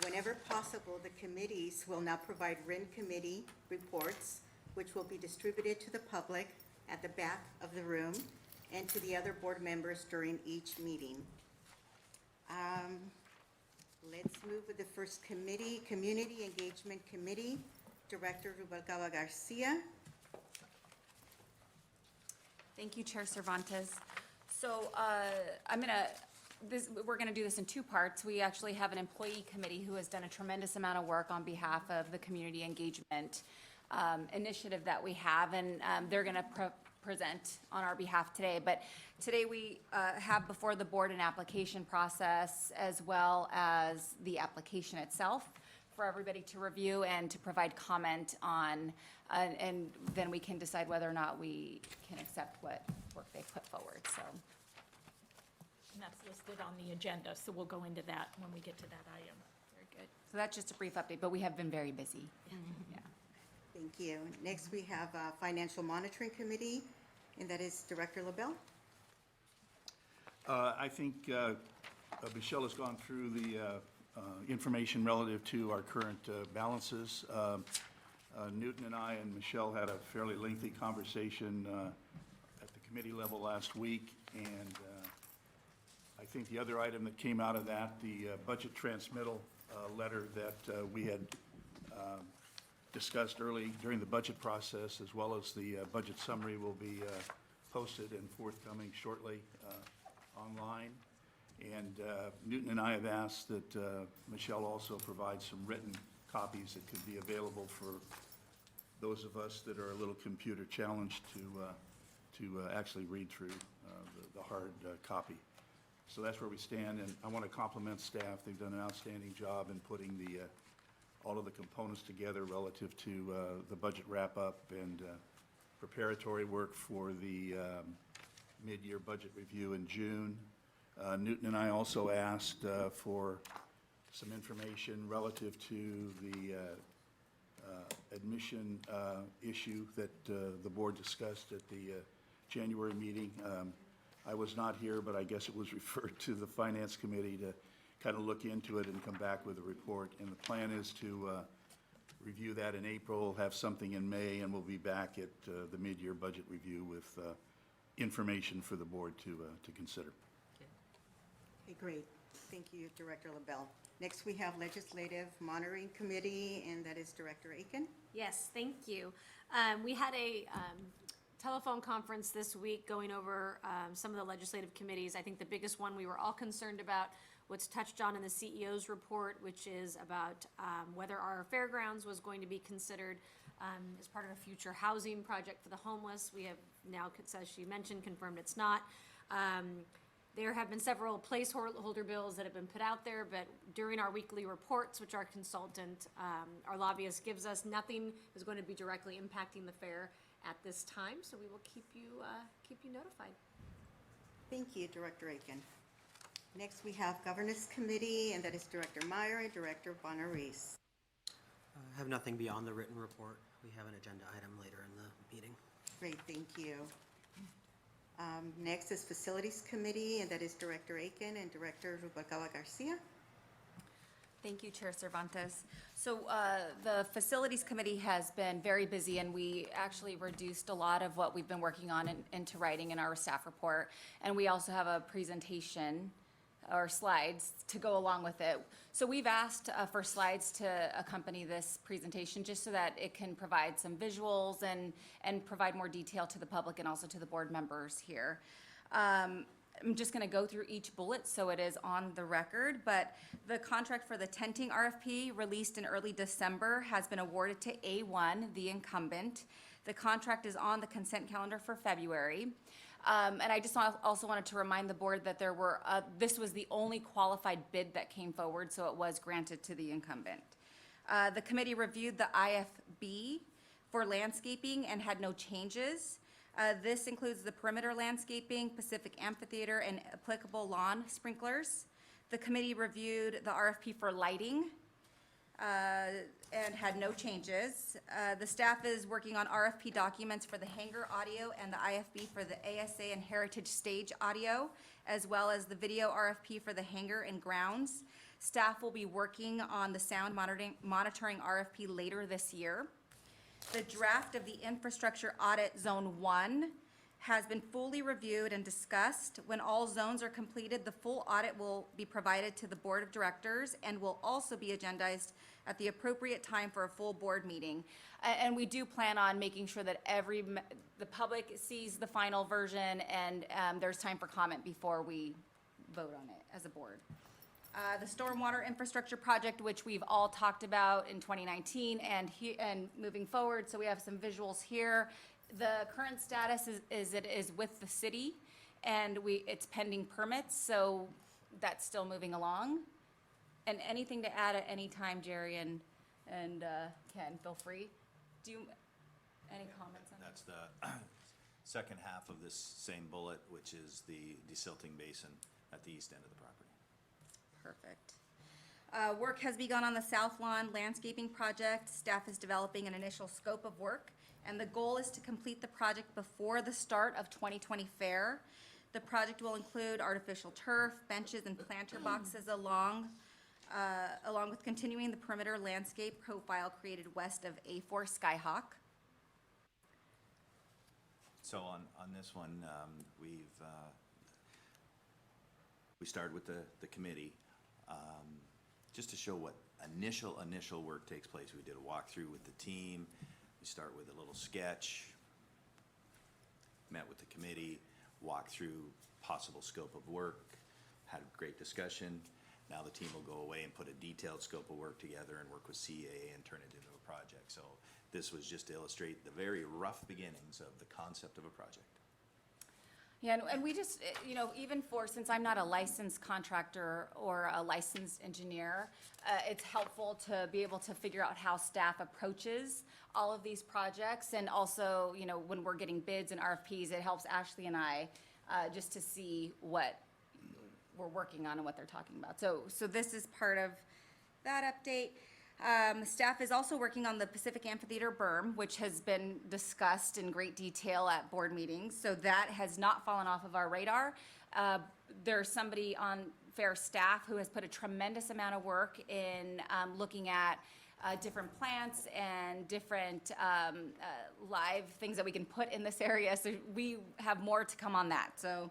whenever possible, the committees will now provide written committee reports, which will be distributed to the public at the back of the room and to the other board members during each meeting. Let's move with the first committee, Community Engagement Committee, Director Rubalcaba Garcia. Thank you, Chair Cervantes. So we're gonna do this in two parts. We actually have an employee committee who has done a tremendous amount of work on behalf of the community engagement initiative that we have, and they're gonna present on our behalf today. But today we have before the board an application process as well as the application itself for everybody to review and to provide comment on, and then we can decide whether or not we can accept what work they put forward, so. And that's listed on the agenda, so we'll go into that when we get to that item. Very good. So that's just a brief update, but we have been very busy. Yeah. Thank you. Next, we have Financial Monitoring Committee, and that is Director LaBelle. I think Michelle has gone through the information relative to our current balances. Newton and I and Michelle had a fairly lengthy conversation at the committee level last week, and I think the other item that came out of that, the budget transmittal letter that we had discussed early during the budget process, as well as the budget summary, will be posted and forthcoming shortly online. And Newton and I have asked that Michelle also provide some written copies that could be available for those of us that are a little computer challenged to actually read through the hard copy. So that's where we stand, and I want to compliment staff. They've done an outstanding job in putting all of the components together relative to the budget wrap-up and preparatory work for the mid-year budget review in June. Newton and I also asked for some information relative to the admission issue that the board discussed at the January meeting. I was not here, but I guess it was referred to the Finance Committee to kind of look into it and come back with a report. And the plan is to review that in April, have something in May, and we'll be back at the mid-year budget review with information for the board to consider. Okay, great. Thank you, Director LaBelle. Next, we have Legislative Monitoring Committee, and that is Director Aiken. Yes, thank you. We had a telephone conference this week going over some of the legislative committees. I think the biggest one we were all concerned about, what's touched on in the CEO's report, which is about whether our fairgrounds was going to be considered as part of a future housing project for the homeless. We have now, as she mentioned, confirmed it's not. There have been several placeholder bills that have been put out there, but during our weekly reports, which our consultant, our lobbyist gives us, nothing is going to be directly impacting the fair at this time, so we will keep you notified. Thank you, Director Aiken. Next, we have Governance Committee, and that is Director Meyer and Director Bonneries. I have nothing beyond the written report. We have an agenda item later in the meeting. Great, thank you. Next is Facilities Committee, and that is Director Aiken and Director Rubalcaba Garcia. Thank you, Chair Cervantes. So the Facilities Committee has been very busy, and we actually reduced a lot of what we've been working on into writing in our staff report. And we also have a presentation or slides to go along with it. So we've asked for slides to accompany this presentation just so that it can provide some visuals and provide more detail to the public and also to the board members here. I'm just going to go through each bullet so it is on the record, but the contract for the tenting RFP released in early December has been awarded to A1, the incumbent. The contract is on the consent calendar for February. And I just also wanted to remind the board that this was the only qualified bid that came forward, so it was granted to the incumbent. The committee reviewed the IFB for landscaping and had no changes. This includes the perimeter landscaping, Pacific Amphitheater, and applicable lawn sprinklers. The committee reviewed the RFP for lighting and had no changes. The staff is working on RFP documents for the hangar audio and the IFB for the ASA and Heritage Stage audio, as well as the video RFP for the hangar and grounds. Staff will be working on the sound monitoring RFP later this year. The draft of the Infrastructure Audit Zone 1 has been fully reviewed and discussed. When all zones are completed, the full audit will be provided to the Board of Directors and will also be agendized at the appropriate time for a full board meeting. And we do plan on making sure that the public sees the final version and there's time for comment before we vote on it as a board. The stormwater infrastructure project, which we've all talked about in 2019 and moving forward, so we have some visuals here. The current status is it is with the city, and it's pending permits, so that's still moving along. And anything to add at any time, Jerry and Ken, feel free. Any comments on that? That's the second half of this same bullet, which is the desilting basin at the east end of the property. Perfect. Work has begun on the South Lawn landscaping project. Staff is developing an initial scope of work, and the goal is to complete the project before the start of 2020 fair. The project will include artificial turf, benches, and planter boxes along with continuing the perimeter landscape profile created west of A4 Skyhawk. So on this one, we started with the committee just to show what initial work takes place. We did a walkthrough with the team. We start with a little sketch, met with the committee, walked through possible scope of work, had a great discussion. Now the team will go away and put a detailed scope of work together and work with CA and turn it into a project. So this was just to illustrate the very rough beginnings of the concept of a project. Yeah, and we just, even since I'm not a licensed contractor or a licensed engineer, it's helpful to be able to figure out how staff approaches all of these projects. And also, when we're getting bids and RFPs, it helps Ashley and I just to see what we're working on and what they're talking about. So this is part of that update. Staff is also working on the Pacific Amphitheater berm, which has been discussed in great detail at board meetings. So that has not fallen off of our radar. There's somebody on fair staff who has put a tremendous amount of work in looking at different plants and different live things that we can put in this area. So we have more to come on that. So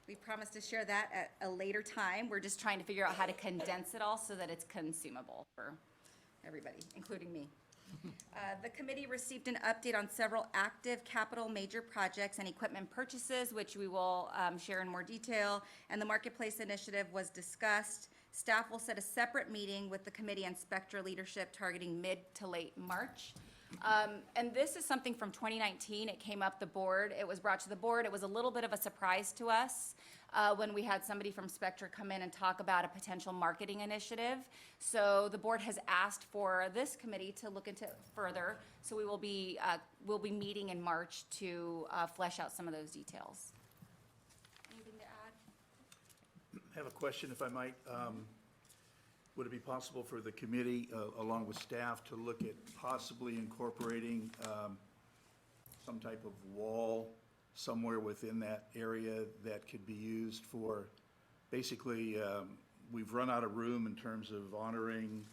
we promise to share that at a later time. We're just trying to figure out how to condense it all so that it's consumable for everybody, including me. The committee received an update on several active capital major projects and equipment purchases, which we will share in more detail, and the marketplace initiative was discussed. Staff will set a separate meeting with the committee and Spectra leadership targeting mid to late March. And this is something from 2019. It came up the board. It was brought to the board. It was a little bit of a surprise to us when we had somebody from Spectra come in and talk about a potential marketing initiative. So the board has asked for this committee to look into it further. So we'll be meeting in March to flesh out some of those details. Anything to add? I have a question, if I might. would it be possible for the committee, along with staff, to look at possibly incorporating some type of wall somewhere within that area that could be used for, basically, we've run out of room in terms of honoring,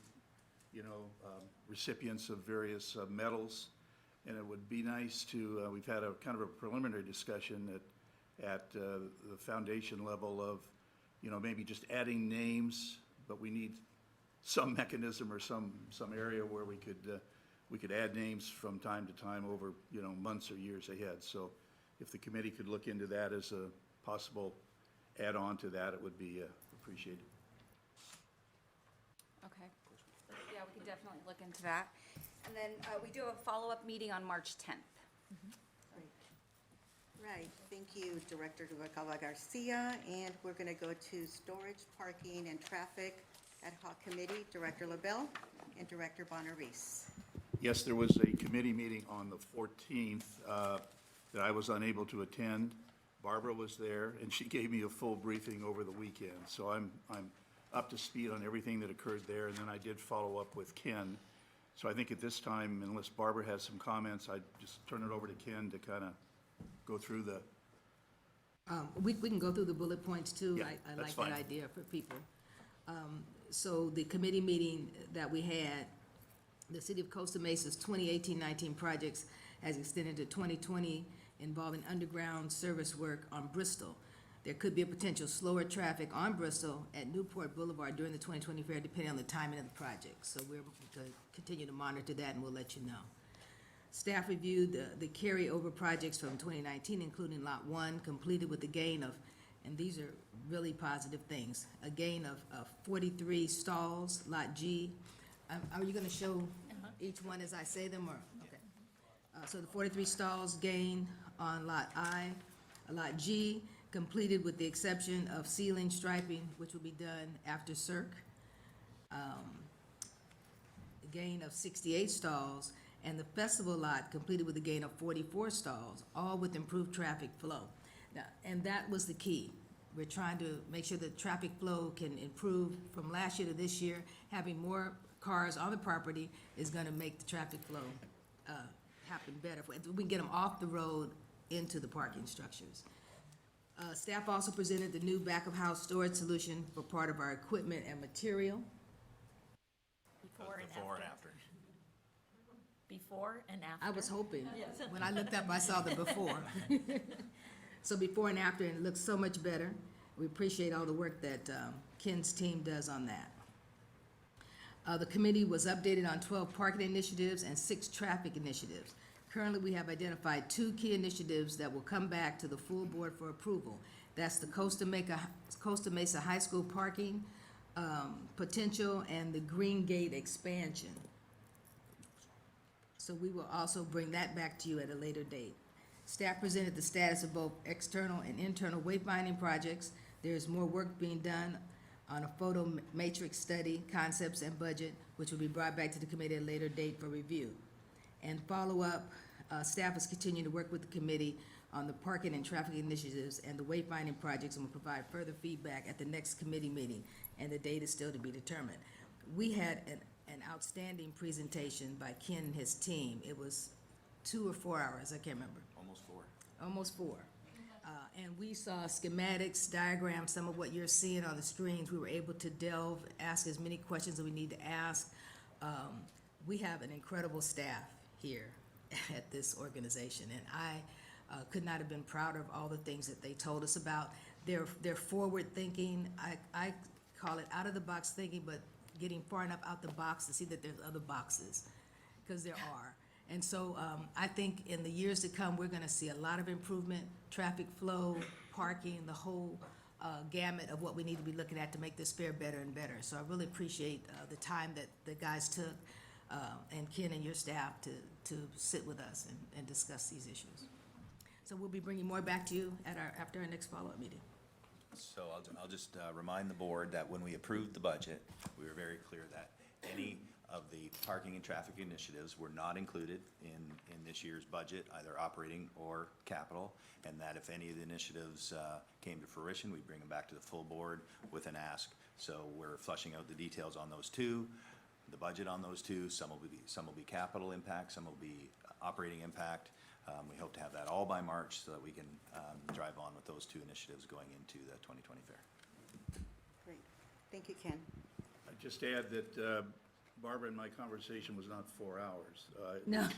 recipients of various medals, and it would be nice to, we've had a kind of a preliminary discussion at the foundation level of, maybe just adding names, but we need some mechanism or some area where we could add names from time to time over, months or years ahead. So if the committee could look into that as a possible add-on to that, it would be appreciated. Okay. Yeah, we can definitely look into that. And then we do have a follow-up meeting on March 10th. Right, thank you, Director Rubalcaba Garcia, and we're going to go to Storage, Parking, and Traffic Ad Hoc Committee, Director LaBelle and Director Bonner-Reese. Yes, there was a committee meeting on the 14th that I was unable to attend. Barbara was there, and she gave me a full briefing over the weekend. So I'm up to speed on everything that occurred there, and then I did follow up with Ken. So I think at this time, unless Barbara has some comments, I'd just turn it over to Ken to kind of go through the. We can go through the bullet points too. Yeah, I that's like fine. that idea for people. So the committee meeting that we had, the City of Costa Mesa's 2018-19 projects has extended to 2020, involving underground service work on Bristol. There could be a potential slower traffic on Bristol at Newport Boulevard during the 2020 fair, depending on the timing of the project. So we're going to continue to monitor that, and we'll let you know. Staff reviewed the carryover projects from 2019, including Lot 1, completed with a gain of, and these are really positive things, a gain of 43 stalls, Lot G. Are you going to show each one as I say them, or? Okay. So the 43 stalls gain on Lot I. Lot G, completed with the exception of ceiling striping, which will be done after circ. A gain of 68 stalls, and the festival lot completed with a gain of 44 stalls, all with improved traffic flow. Now, and that was the key. We're trying to make sure that traffic flow can improve from last year to this year. Having more cars on the property is gonna make the traffic flow happen better. If we can get them off the road into the parking structures. Staff also presented the new back-of-house storage solution for part of our equipment and material. Before and after. Before and after. I was hoping. Yes. When I looked up, I saw the before. So before and after, and it looks so much better. We appreciate all the work that Ken's team does on that. The committee was updated on 12 parking initiatives and 6 traffic initiatives. Currently, we have identified 2 key initiatives that will come back to the full board for approval. That's the Costa Mesa High School parking potential and the Green Gate expansion. So we will also bring that back to you at a later date. Staff presented the status of both external and internal wayfinding projects. There is more work being done on a photo matrix study, concepts, and budget, which will be brought back to the committee at a later date for review. And follow-up, staff is continuing to work with the committee on the parking and traffic initiatives and the wayfinding projects, and will provide further feedback at the next committee meeting, and the date is still to be determined. We had an outstanding presentation by Ken and his team. It was 2 or 4 hours, I can't remember. Almost four. And we saw schematics, diagrams, some of what you're seeing on the screens. We were able to delve, ask as many questions as we need to ask. We have an incredible staff here at this organization, and I could not have been prouder of all the things that they told us about. They're forward thinking. I call it out of the box thinking, but getting far enough out the box to see that there's other boxes, because there are. And so I think in the years to come, we're gonna see a lot of improvement, traffic flow, parking, the whole gamut of what we need to be looking at to make this fair better and better. So I really appreciate the time that the guys took, and Ken and your staff to sit with us and discuss these issues. So we'll be bringing more back to you after our next follow-up meeting. So I'll just remind the board that when we approved the budget, we were very clear that any of the parking and traffic initiatives were not included in this year's budget, either operating or capital, and that if any of the initiatives came to fruition, we'd bring them back to the full board with an ask. So we're flushing out the details on those two, the budget on those two. Some will be capital impact, some will be operating impact. We hope to have that all by March so that we can drive on with those two initiatives going into the 2020 fair. Great. Thank you, Ken. I'd just add that Barbara and my conversation was not 4 hours. It No. was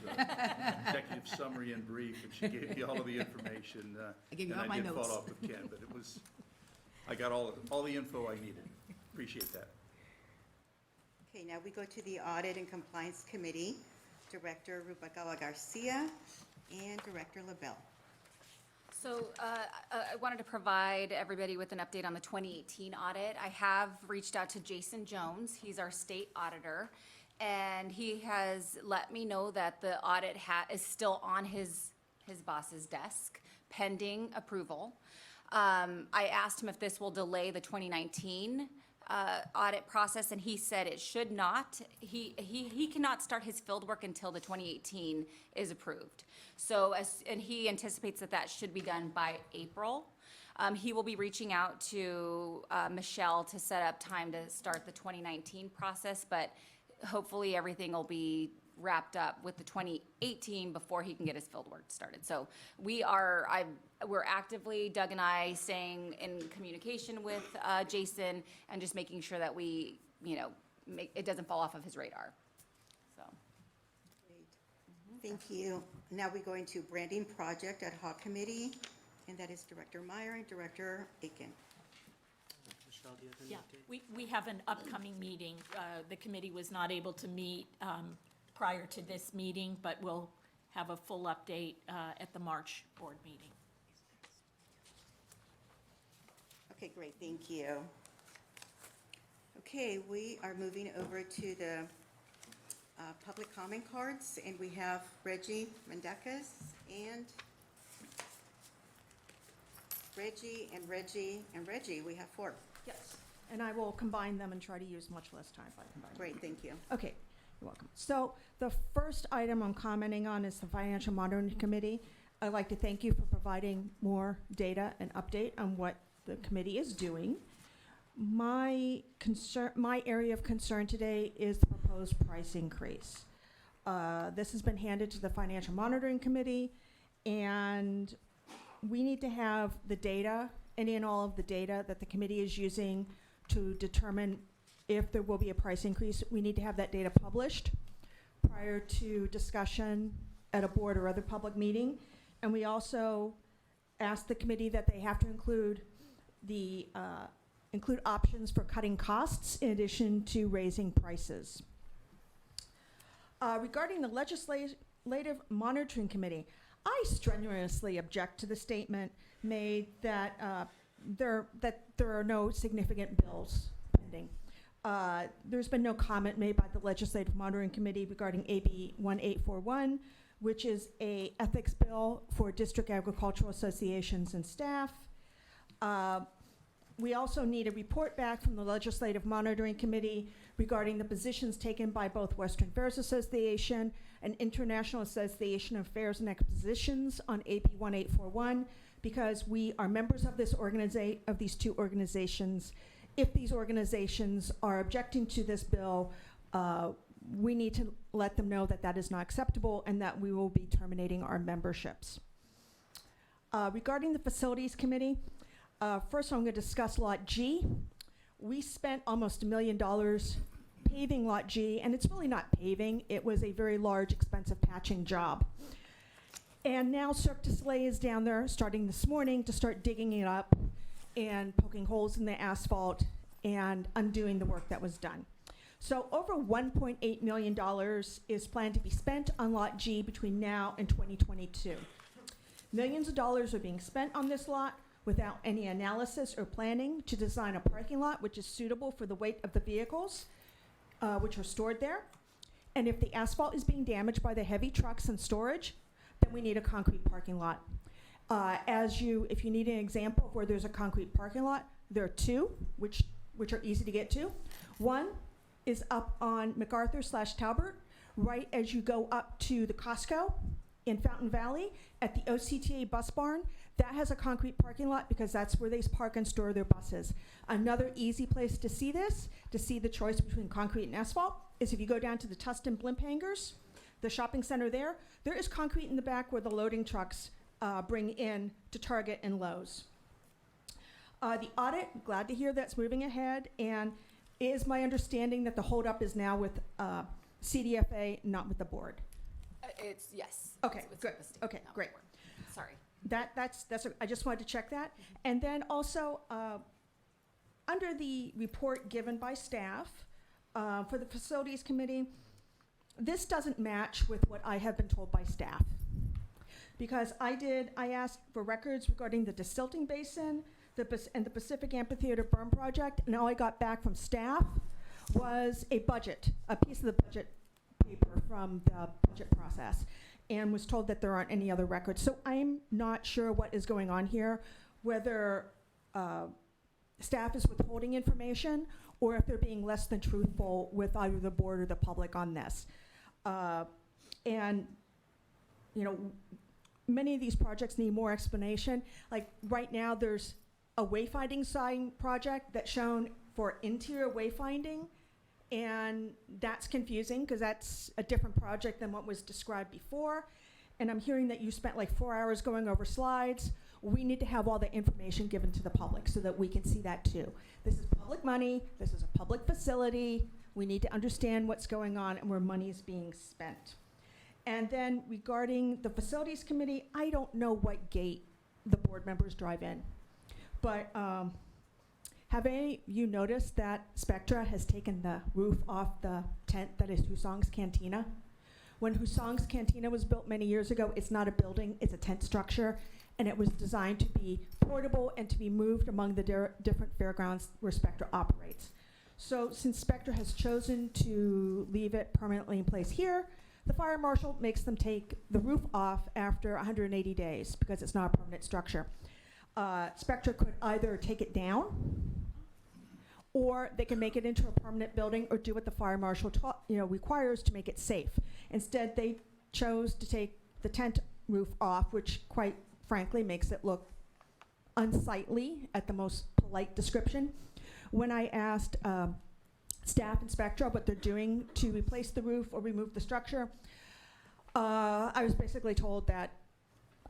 executive summary and brief, and she gave me all of the information. I gave you and all my I did notes. follow up with Ken, but I got all the info I needed. Appreciate that. Okay, now we go to the Audit and Compliance Committee, Director Rubalcaba Garcia and Director LaBelle. So I wanted to provide everybody with an update on the 2018 audit. I have reached out to Jason Jones. He's our state auditor, and he has let me know that the audit is still on his boss's desk pending approval. I asked him if this will delay the 2019 audit process, and he said it should not. He cannot start his field work until the 2018 is approved. So, and he anticipates that should be done by April. He will be reaching out to Michelle to set up time to start the 2019 process, but hopefully everything will be wrapped up with the 2018 before he can get his field work started. So we're actively, Doug and I, staying in communication with Jason and just making sure that we, it doesn't fall off of his radar. So. Great. Thank you. Now we go into Branding Project Ad Hoc Committee, and that is Director Meyer and Director Aiken. Michelle, do you have any Yeah, update? we have an upcoming meeting. The committee was not able to meet prior to this meeting, but we'll have a full update at the March board meeting. Okay, great, thank you. Okay, we are moving over to the public comment cards, and we have Reggie Mendacas and Reggie. We have 4. Yes. And I will combine them and try to use much less time by combining. Great, thank you. Okay, you're welcome. So the first item I'm commenting on is the Financial Monitoring Committee. I'd like to thank you for providing more data and update on what the committee is doing. My area of concern today is the proposed price increase. This has been handed to the Financial Monitoring Committee, and we need to have the data, any and all of the data that the committee is using to determine if there will be a price increase. We need to have that data published prior to discussion at a board or other public meeting. And we also asked the committee that they have to include options for cutting costs in addition to raising prices. Regarding the Legislative Monitoring Committee, I strenuously object to the statement made that there are no significant bills pending. There's been no comment made by the Legislative Monitoring Committee regarding AB 1841, which is a ethics bill for district agricultural associations and staff. We also need a report back from the Legislative Monitoring Committee regarding the positions taken by both Western Fairs Association and International Association of Fairs and Expositions on AB 1841, because we are members of these two organizations. If these organizations are objecting to this bill, we need to let them know that that is not acceptable and that we will be terminating our memberships. Regarding the Facilities Committee, first I'm going to discuss Lot G. We spent almost $1 million paving Lot G, and it's really not paving. It was a very large, expensive patching job. And now Cirque du Soleil is down there, starting this morning, to start digging it up and poking holes in the asphalt and undoing the work that was done. So over $1.8 million is planned to be spent on Lot G between now and 2022. Millions of dollars are being spent on this lot without any analysis or planning to design a parking lot which is suitable for the weight of the vehicles which are stored there. And if the asphalt is being damaged by the heavy trucks and storage, then we need a concrete parking lot. If you need an example of where there's a concrete parking lot, there are two which are easy to get to. One is up on MacArthur/Talbert, right as you go up to the Costco in Fountain Valley at the OCTA bus barn. That has a concrete parking lot because that's where they park and store their buses. Another easy place to see this, to see the choice between concrete and asphalt, is if you go down to the Tustin Blimp Hangers, the shopping center there is concrete in the back where the loading trucks bring in to Target and Lowe's. The audit, glad to hear that's moving ahead, and it is my understanding that the holdup is now with CDFA, not with the board. It's, yes. Okay, it's good. with the state, Okay, not great. the board. Sorry. I just wanted to check that. And then also, under the report given by staff for the facilities committee, this doesn't match with what I have been told by staff. Because I asked for records regarding the desilting basin and the Pacific Amphitheater Berm project, and all I got back from staff was a piece of the budget paper from the budget process, and was told that there aren't any other records. So I'm not sure what is going on here, whether staff is withholding information or if they're being less than truthful with either the board or the public on this. And, you know, many of these projects need more explanation. Like right now, there's a wayfinding sign project that's shown for interior wayfinding, and that's confusing because that's a different project than what was described before. And I'm hearing that you spent like 4 hours going over slides. We need to have all the information given to the public so that we can see that too. This is public money, this is a public facility. We need to understand what's going on and where money is being spent. And then regarding the facilities committee, I don't know what gate the board members drive in. But have any of you noticed that Spectra has taken the roof off the tent that is Husong's Cantina? When Husong's Cantina was built many years ago, it's not a building, it's a tent structure, and it was designed to be portable and to be moved among the different fairgrounds where Spectra operates. So since Spectra has chosen to leave it permanently in place here, the fire marshal makes them take the roof off after 180 days because it's not a permanent structure. Spectra could either take it down, or they can make it into a permanent building, or do what the fire marshal requires to make it safe. Instead, they chose to take the tent roof off, which quite frankly makes it look unsightly at the most polite description. When I asked staff and Spectra what they're doing to replace the roof or remove the structure, I was basically told that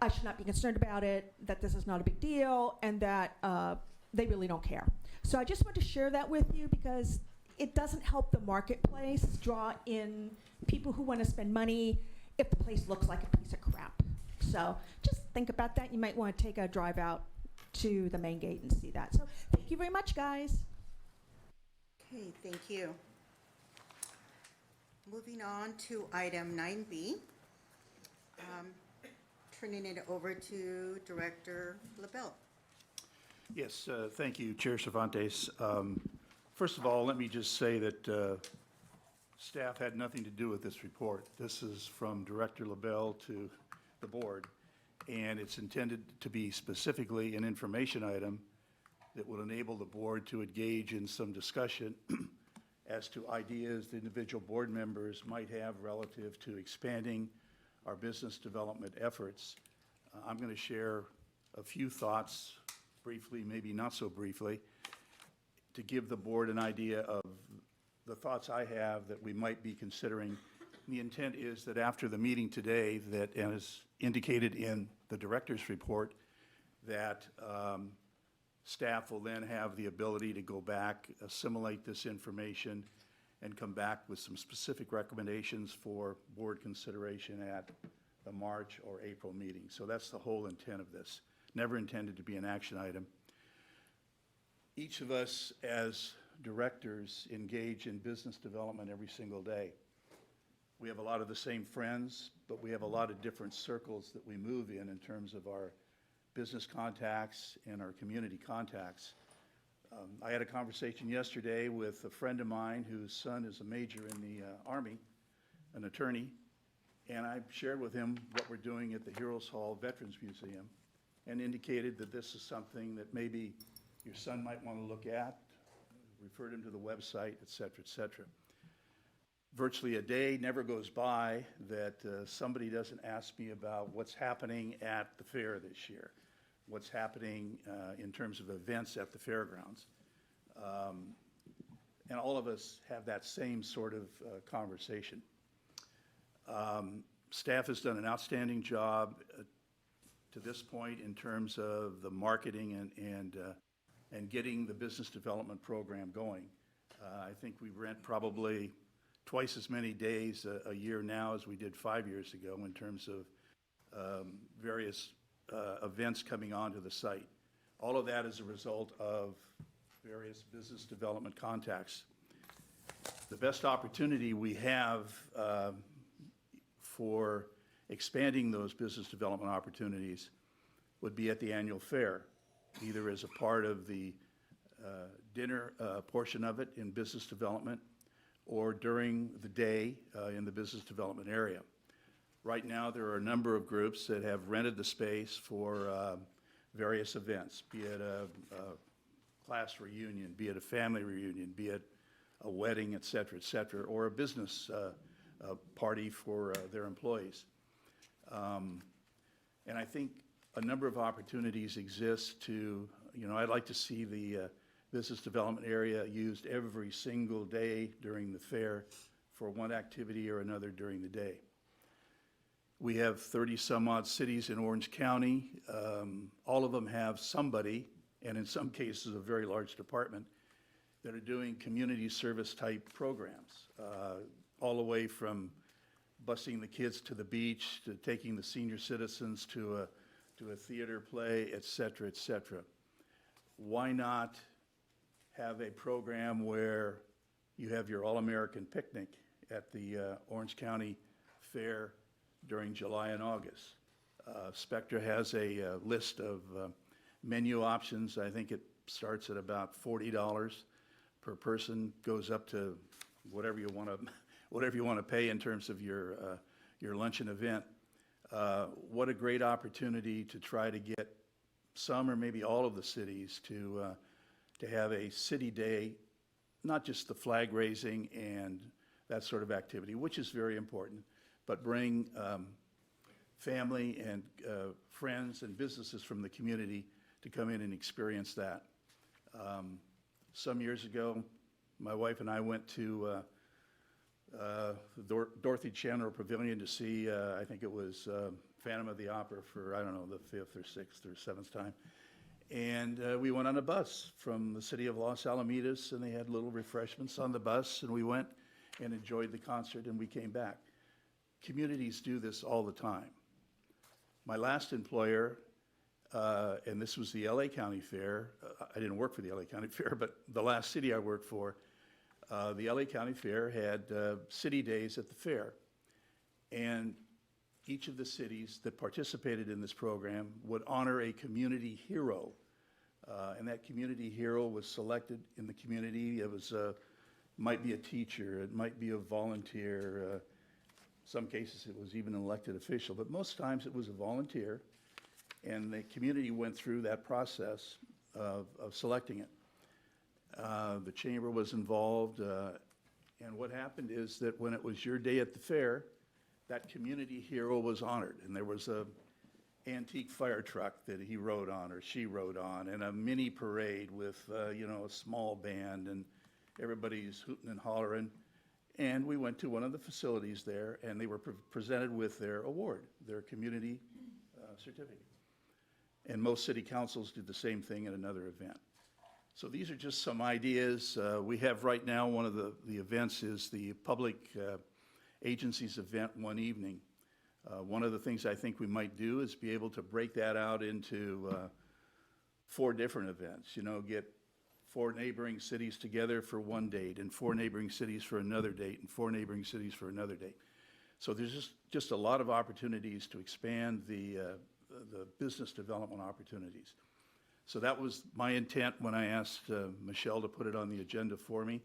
I should not be concerned about it, that this is not a big deal, and that they really don't care. So I just want to share that with you because it doesn't help the marketplace draw in people who want to spend money if the place looks like a piece of crap. So just think about that. You might want to take a drive out to the main gate and see that. So thank you very much, guys. Okay, thank you. Moving on to item 9B. Turning it over to Director LaBelle. Yes, thank you, Chair Cervantes. First of all, let me just say that staff had nothing to do with this report. This is from Director LaBelle to the board, and it's intended to be specifically an information item that will enable the board to engage in some discussion as to ideas the individual board members might have relative to expanding our business development efforts. I'm going to share a few thoughts, briefly, maybe not so briefly, to give the board an idea of the thoughts I have that we might be considering. The intent is that after the meeting today, that, and as indicated in the director's report, that staff will then have the ability to go back, assimilate this information, and come back with some specific recommendations for board consideration at the March or April meeting. So that's the whole intent of this. Never intended to be an action item. Each of us as directors engage in business development every single day. We have a lot of the same friends, but we have a lot of different circles that we move in terms of our business contacts and our community contacts. I had a conversation yesterday with a friend of mine whose son is a major in the Army, an attorney, and I shared with him what we're doing at the Heroes Hall Veterans Museum and indicated that this is something that maybe your son might want to look at, referred him to the website, et cetera, et cetera. virtually a day never goes by that somebody doesn't ask me about what's happening at the fair this year, what's happening in terms of events at the fairgrounds. And all of us have that same sort of conversation. Staff has done an outstanding job to this point in terms of the marketing and getting the business development program going. I think we rent probably twice as many days a year now as we did 5 years ago in terms of various events coming onto the site. All of that is a result of various business development contacts. The best opportunity we have for expanding those business development opportunities would be at the annual fair, either as a part of the dinner portion of it in business development or during the day in the business development area. Right now, there are a number of groups that have rented the space for various events, be it a class reunion, be it a family reunion, be it a wedding, et cetera, or a business party for their employees. And I think a number of opportunities exist to, I'd like to see the business development area used every single day during the fair for one activity or another during the day. We have 30-some-odd cities in Orange County. All of them have somebody, and in some cases a very large department, that are doing community service type programs, all the way from busing the kids to the beach, to taking the senior citizens to a theater play, et cetera, et cetera. Why not have a program where you have your All-American picnic at the Orange County Fair during July and August? Spectra has a list of menu options. I think it starts at about $40 per person, goes up to whatever you want to pay in terms of your luncheon event. What a great opportunity to try to get some or maybe all of the cities to have a city day, not just the flag raising and that sort of activity, which is very important, but bring family and friends and businesses from the community to come in and experience that. Some years ago, my wife and I went to the Dorothy Chandler Pavilion to see, I think it was Phantom of the Opera for, I don't know, the 5th or 6th or 7th time. And we went on a bus from the city of Los Alamitos, and they had little refreshments on the bus, and we went and enjoyed the concert, and we came back. Communities do this all the time. My last employer, and this was the LA County Fair. I didn't work for the LA County Fair, but the last city I worked for, the LA County Fair had city days at the fair. And each of the cities that participated in this program would honor a community hero. And that community hero was selected in the community. It was, might be a teacher, it might be a volunteer. Some cases it was even an elected official, but most times it was a volunteer. And the community went through that process of selecting it. The chamber was involved, and what happened is that when it was your day at the fair, that community hero was honored, and there was a antique fire truck that he rode on or she rode on, and a mini parade with, a small band, and everybody's hooting and hollering. And we went to one of the facilities there, and they were presented with their award, their community certificate. And most city councils did the same thing at another event. So these are just some ideas. We have right now, one of the events is the public agencies event one evening. One of the things I think we might do is be able to break that out into 4 different events. Get 4 neighboring cities together for one date, and 4 neighboring cities for another date, and 4 neighboring cities for another date. So there's just a lot of opportunities to expand the business development opportunities. So that was my intent when I asked Michelle to put it on the agenda for me.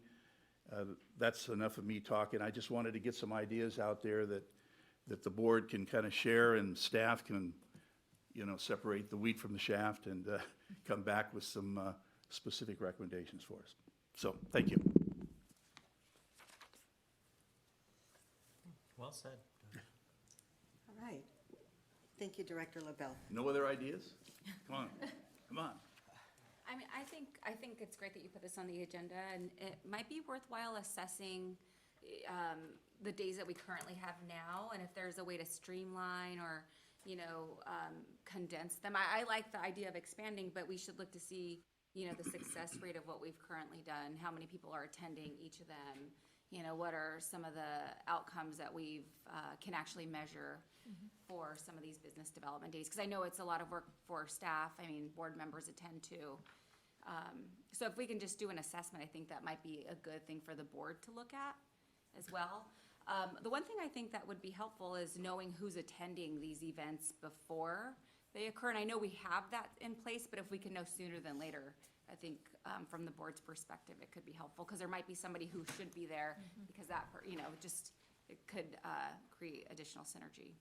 That's enough of me talking. I just wanted to get some ideas out there that the board can kind of share, and staff can, separate the wheat from the shaft and come back with some specific recommendations for us. So, thank you. Well said. All right. Thank you, Director LaBelle. No other ideas? Come on, come on. I mean, I think it's great that you put this on the agenda, and it might be worthwhile assessing the days that we currently have now, and if there's a way to streamline or, condense them. I like the idea of expanding, but we should look to see, the success rate of what we've currently done, how many people are attending each of them, what are some of the outcomes that we've can actually measure for some of these business development days, because I know it's a lot of work for staff. I mean, board members attend too. So if we can just do an assessment, I think that might be a good thing for the board to look at as well. The one thing I think that would be helpful is knowing who's attending these events before they occur. And I know we have that in place, but if we can know sooner than later, I think from the board's perspective, it could be helpful, because there might be somebody who should be there because that, it could create additional synergy.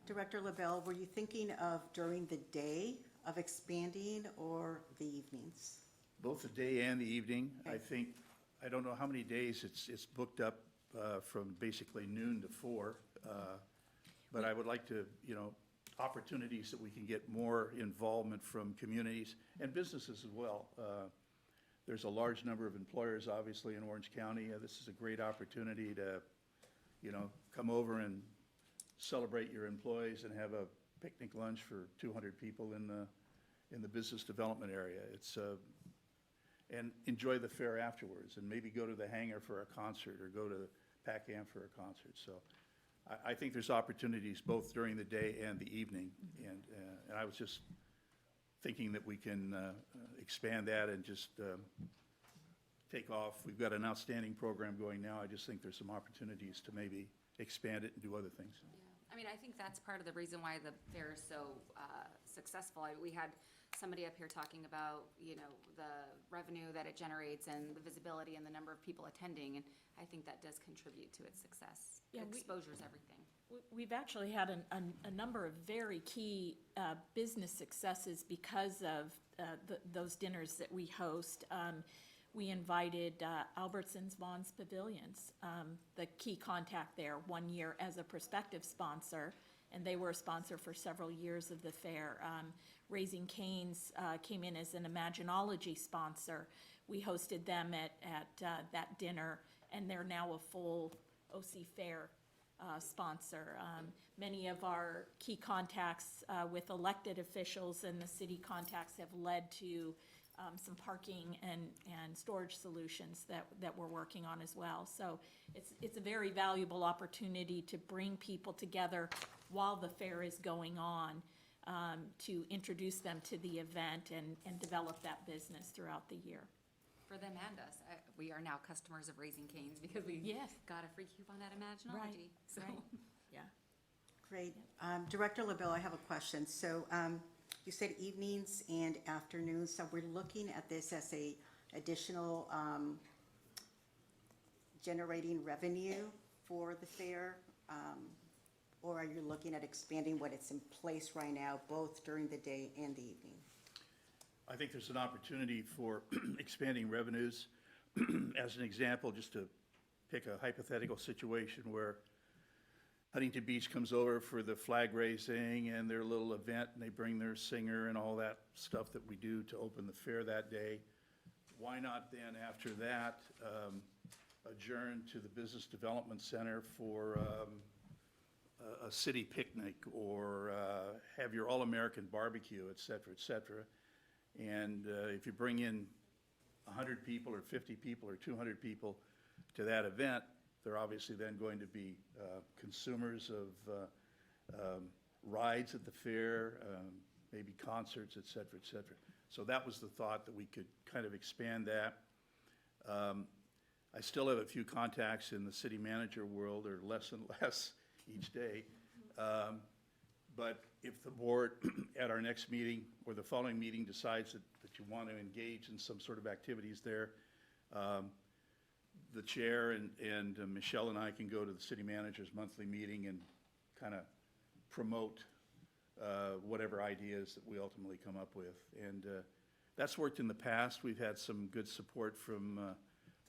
Director LaBelle, were you thinking of during the day of expanding or the evenings? Both the day and the evening. Okay. I think, I don't know how many days it's booked up from basically noon to 4. But I would like to, opportunities that we can get more involvement from communities and businesses as well. There's a large number of employers, obviously, in Orange County. This is a great opportunity to, come over and celebrate your employees and have a picnic lunch for 200 people in the business development area. It's and enjoy the fair afterwards, and maybe go to the hangar for a concert or go to PAC-AM for a concert. So I think there's opportunities both during the day and the evening, and I was just thinking that we can expand that and just take off. We've got an outstanding program going now. I just think there's some opportunities to maybe expand it and do other things. Yeah. I mean, I think that's part of the reason why the fair is so successful. We had somebody up here talking about, the revenue that it generates and the visibility and the number of people attending, and I think that does contribute to its success. Yeah, Exposure's everything. We've actually had a number of very key business successes because of those dinners that we host. We invited Albertsons Vaughn's Pavilions, the key contact there, 1 year as a prospective sponsor, and they were a sponsor for several years of the fair. Raising Cane's came in as an Imaginology sponsor. We hosted them at that dinner, and they're now a full OC Fair sponsor. Many of our key contacts with elected officials and the city contacts have led to some parking and storage solutions that we're working on as well. So it's a very valuable opportunity to bring people together while the fair is going on, to introduce them to the event and develop that business throughout the year. For them and us, we are now customers of Raising Cane's because we got a free coupon at Imaginology. Right, So. right. Yeah. Great. Director LaBelle, I have a question. So you said evenings and afternoons, so we're looking at this as a additional generating revenue for the fair? Or are you looking at expanding what is in place right now, both during the day and the evening? I think there's an opportunity for expanding revenues. As an example, just to pick a hypothetical situation where Huntington Beach comes over for the flag raising and their little event, and they bring their singer and all that stuff that we do to open the fair that day. Why not then, after that, adjourn to the Business Development Center for a city picnic, or have your all-American barbecue, et cetera, et cetera. And if you bring in 100 people or 50 people or 200 people to that event, they're obviously then going to be consumers of rides at the fair, maybe concerts, et cetera, et cetera. So that was the thought, that we could kind of expand that. I still have a few contacts in the city manager world, or less and less each day. But if the board at our next meeting or the following meeting decides that you want to engage in some sort of activities there, the chair and Michelle and I can go to the city manager's monthly meeting and kind of promote whatever ideas that we ultimately come up with. And that's worked in the past. We've had some good support from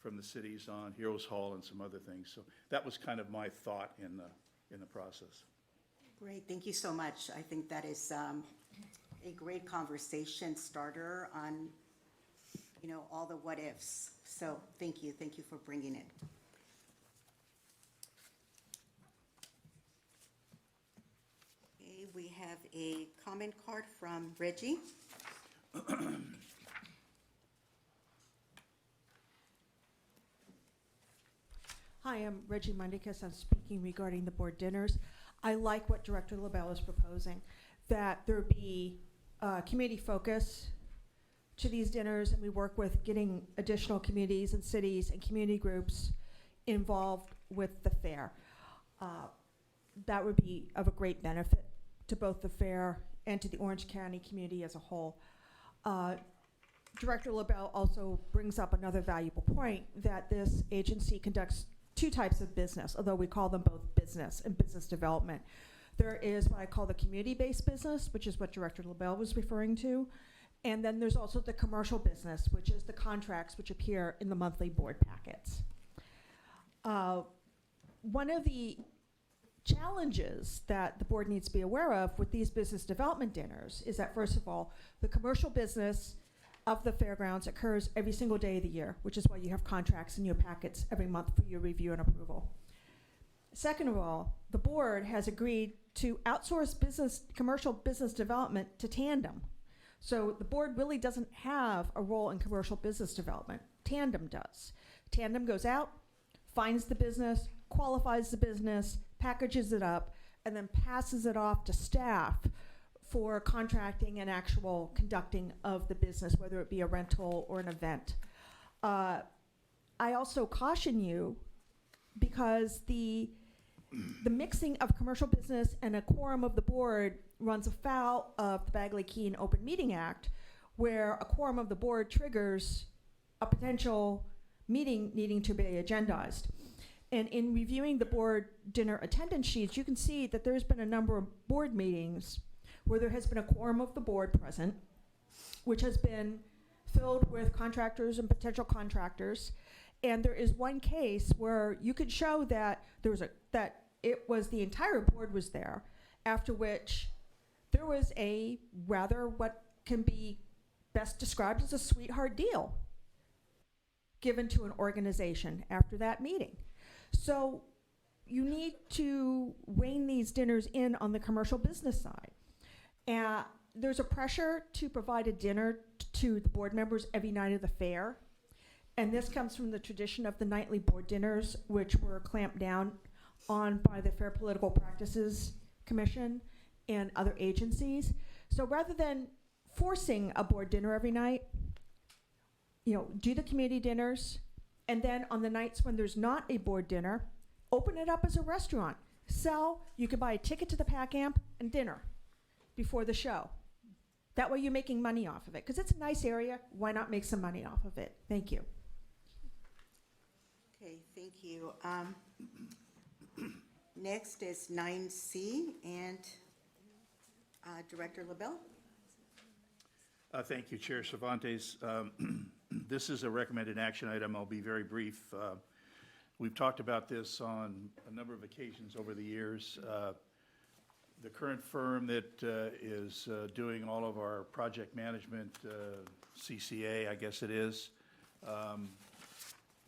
from the cities on Heroes Hall and some other things. So that was kind of my thought in the process. Great, thank you so much. I think that is a great conversation starter on, all the what ifs. So thank you for bringing it. Okay, we have a comment card from Reggie. Hi, I'm Reggie Mundicus. I'm speaking regarding the board dinners. I like what Director LaBelle is proposing, that there be community focus to these dinners, and we work with getting additional communities and cities and community groups involved with the fair. That would be of a great benefit to both the fair and to the Orange County community as a whole. Director LaBelle also brings up another valuable point, that this agency conducts two types of business, although we call them both business and business development. There is what I call the community-based business, which is what Director LaBelle was referring to. And then there's also the commercial business, which is the contracts which appear in the monthly board packets. One of the challenges that the board needs to be aware of with these business development dinners is that, first of all, the commercial business of the fairgrounds occurs every single day of the year, which is why you have contracts in your packets every month for your review and approval. Second of all, the board has agreed to outsource commercial business development to Tandem. So the board really doesn't have a role in commercial business development. Tandem does. Tandem goes out, finds the business, qualifies the business, packages it up, and then passes it off to staff for contracting and actual conducting of the business, whether it be a rental or an event. I also caution you, because the mixing of commercial business and a quorum of the board runs afoul of the Bagley-Keene Open Meeting Act, where a quorum of the board triggers a potential meeting needing to be agendized. And in reviewing the board dinner attendance sheets, you can see that there's been a number of board meetings where there has been a quorum of the board present, which has been filled with contractors and potential contractors. And there is one case where you could show that that it was the entire board was there, after which there was a rather what can be best described as a sweetheart deal given to an organization after that meeting. So you need to rein these dinners in on the commercial business side. There's a pressure to provide a dinner to the board members every night of the fair. And this comes from the tradition of the nightly board dinners, which were clamped down on by the Fair Political Practices Commission and other agencies. So rather than forcing a board dinner every night, do the community dinners, and then on the nights when there's not a board dinner, open it up as a restaurant. You can buy a ticket to the PAC Amp and dinner before the show. That way you're making money off of it. Because it's a nice area, why not make some money off of it? Thank you. Okay, thank you. Next is 9C, and Director LaBelle. Thank you, Chair Cervantes. This is a recommended action item. I'll be very brief. We've talked about this on a number of occasions over the years. The current firm that is doing all of our project management, CCA, I guess it is,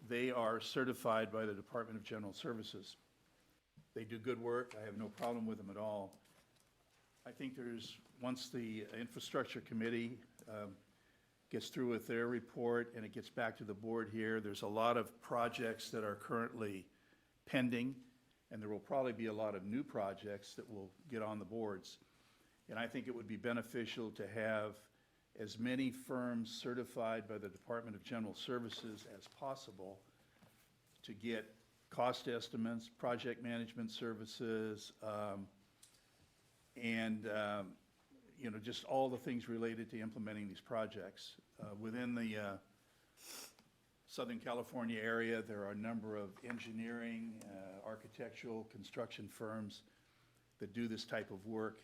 they are certified by the Department of General Services. They do good work. I have no problem with them at all. I think once the Infrastructure Committee gets through with their report and it gets back to the board here, there's a lot of projects that are currently pending, and there will probably be a lot of new projects that will get on the boards. And I think it would be beneficial to have as many firms certified by the Department of General Services as possible to get cost estimates, project management services, and just all the things related to implementing these projects. Within the Southern California area, there are a number of engineering, architectural, construction firms that do this type of work,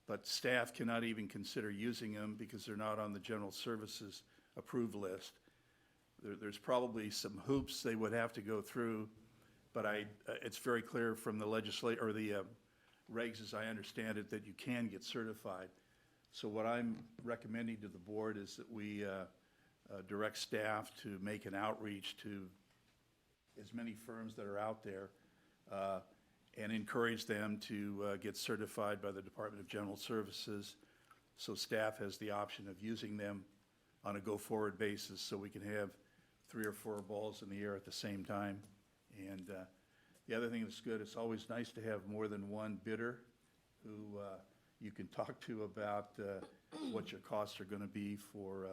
but staff cannot even consider using them because they're not on the General Services approved list. there's probably some hoops they would have to go through, but it's very clear from the or the regs, as I understand it, that you can get certified. So what I'm recommending to the board is that we direct staff to make an outreach to as many firms that are out there and encourage them to get certified by the Department of General Services, so staff has the option of using them on a go-forward basis, so we can have 3 or 4 balls in the air at the same time. And the other thing that's good, it's always nice to have more than one bidder who you can talk to about what your costs are going to be for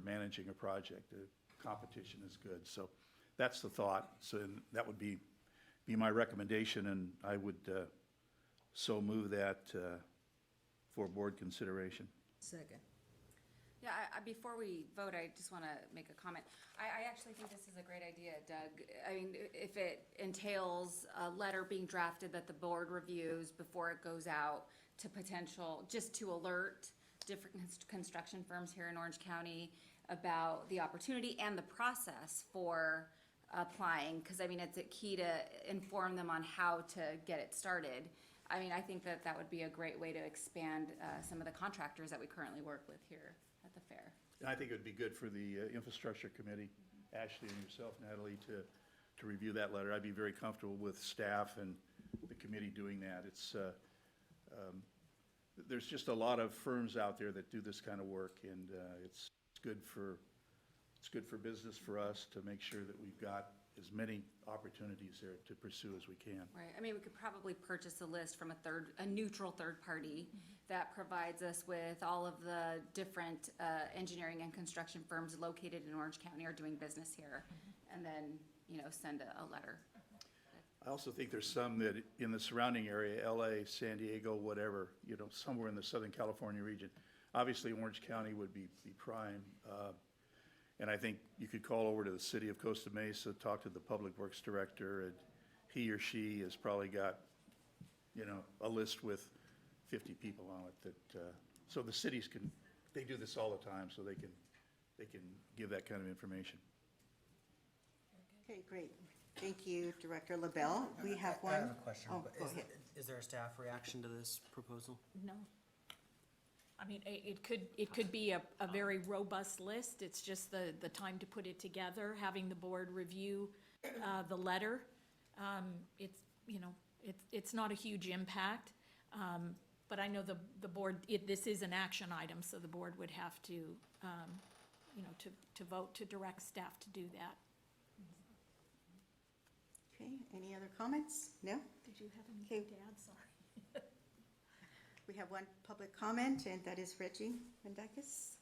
managing a project. The competition is good. So that's the thought. So that would be my recommendation, and I would so move that for board consideration. Second. Yeah, before we vote, I just want to make a comment. I actually think this is a great idea, Doug. I mean, if it entails a letter being drafted that the board reviews before it goes out to potential, just to alert different construction firms here in Orange County about the opportunity and the process for applying, because I mean, it's a key to inform them on how to get it started. I mean, I think that that would be a great way to expand some of the contractors that we currently work with here at the fair. And I think it would be good for the Infrastructure Committee, Ashley and yourself, Natalie, to review that letter. I'd be very comfortable with staff and the committee doing that. It's there's just a lot of firms out there that do this kind of work, and it's good for business for us to make sure that we've got as many opportunities there to pursue as we can. Right. I mean, we could probably purchase a list from a neutral third party that provides us with all of the different engineering and construction firms located in Orange County or doing business here, and then, send a letter. I also think there's some that in the surrounding area, LA, San Diego, whatever, somewhere in the Southern California region. Obviously, Orange County would be prime. And I think you could call over to the city of Costa Mesa, talk to the Public Works Director, and he or she has probably got, a list with 50 people on it that, so the cities they do this all the time, so they can give that kind of information. Okay, great. Thank you, Director LaBelle. We have one. I have a question. Oh, go ahead. Is there a staff reaction to this proposal? No. I mean, it could be a very robust list. It's just the time to put it together, having the board review the letter. It's not a huge impact, but I know the board, this is an action item, so the board would have to, to vote to direct staff to do that. Okay, any other comments? No? Did you have anything to add? Sorry. We have one public comment, and that is Reggie Mendakis.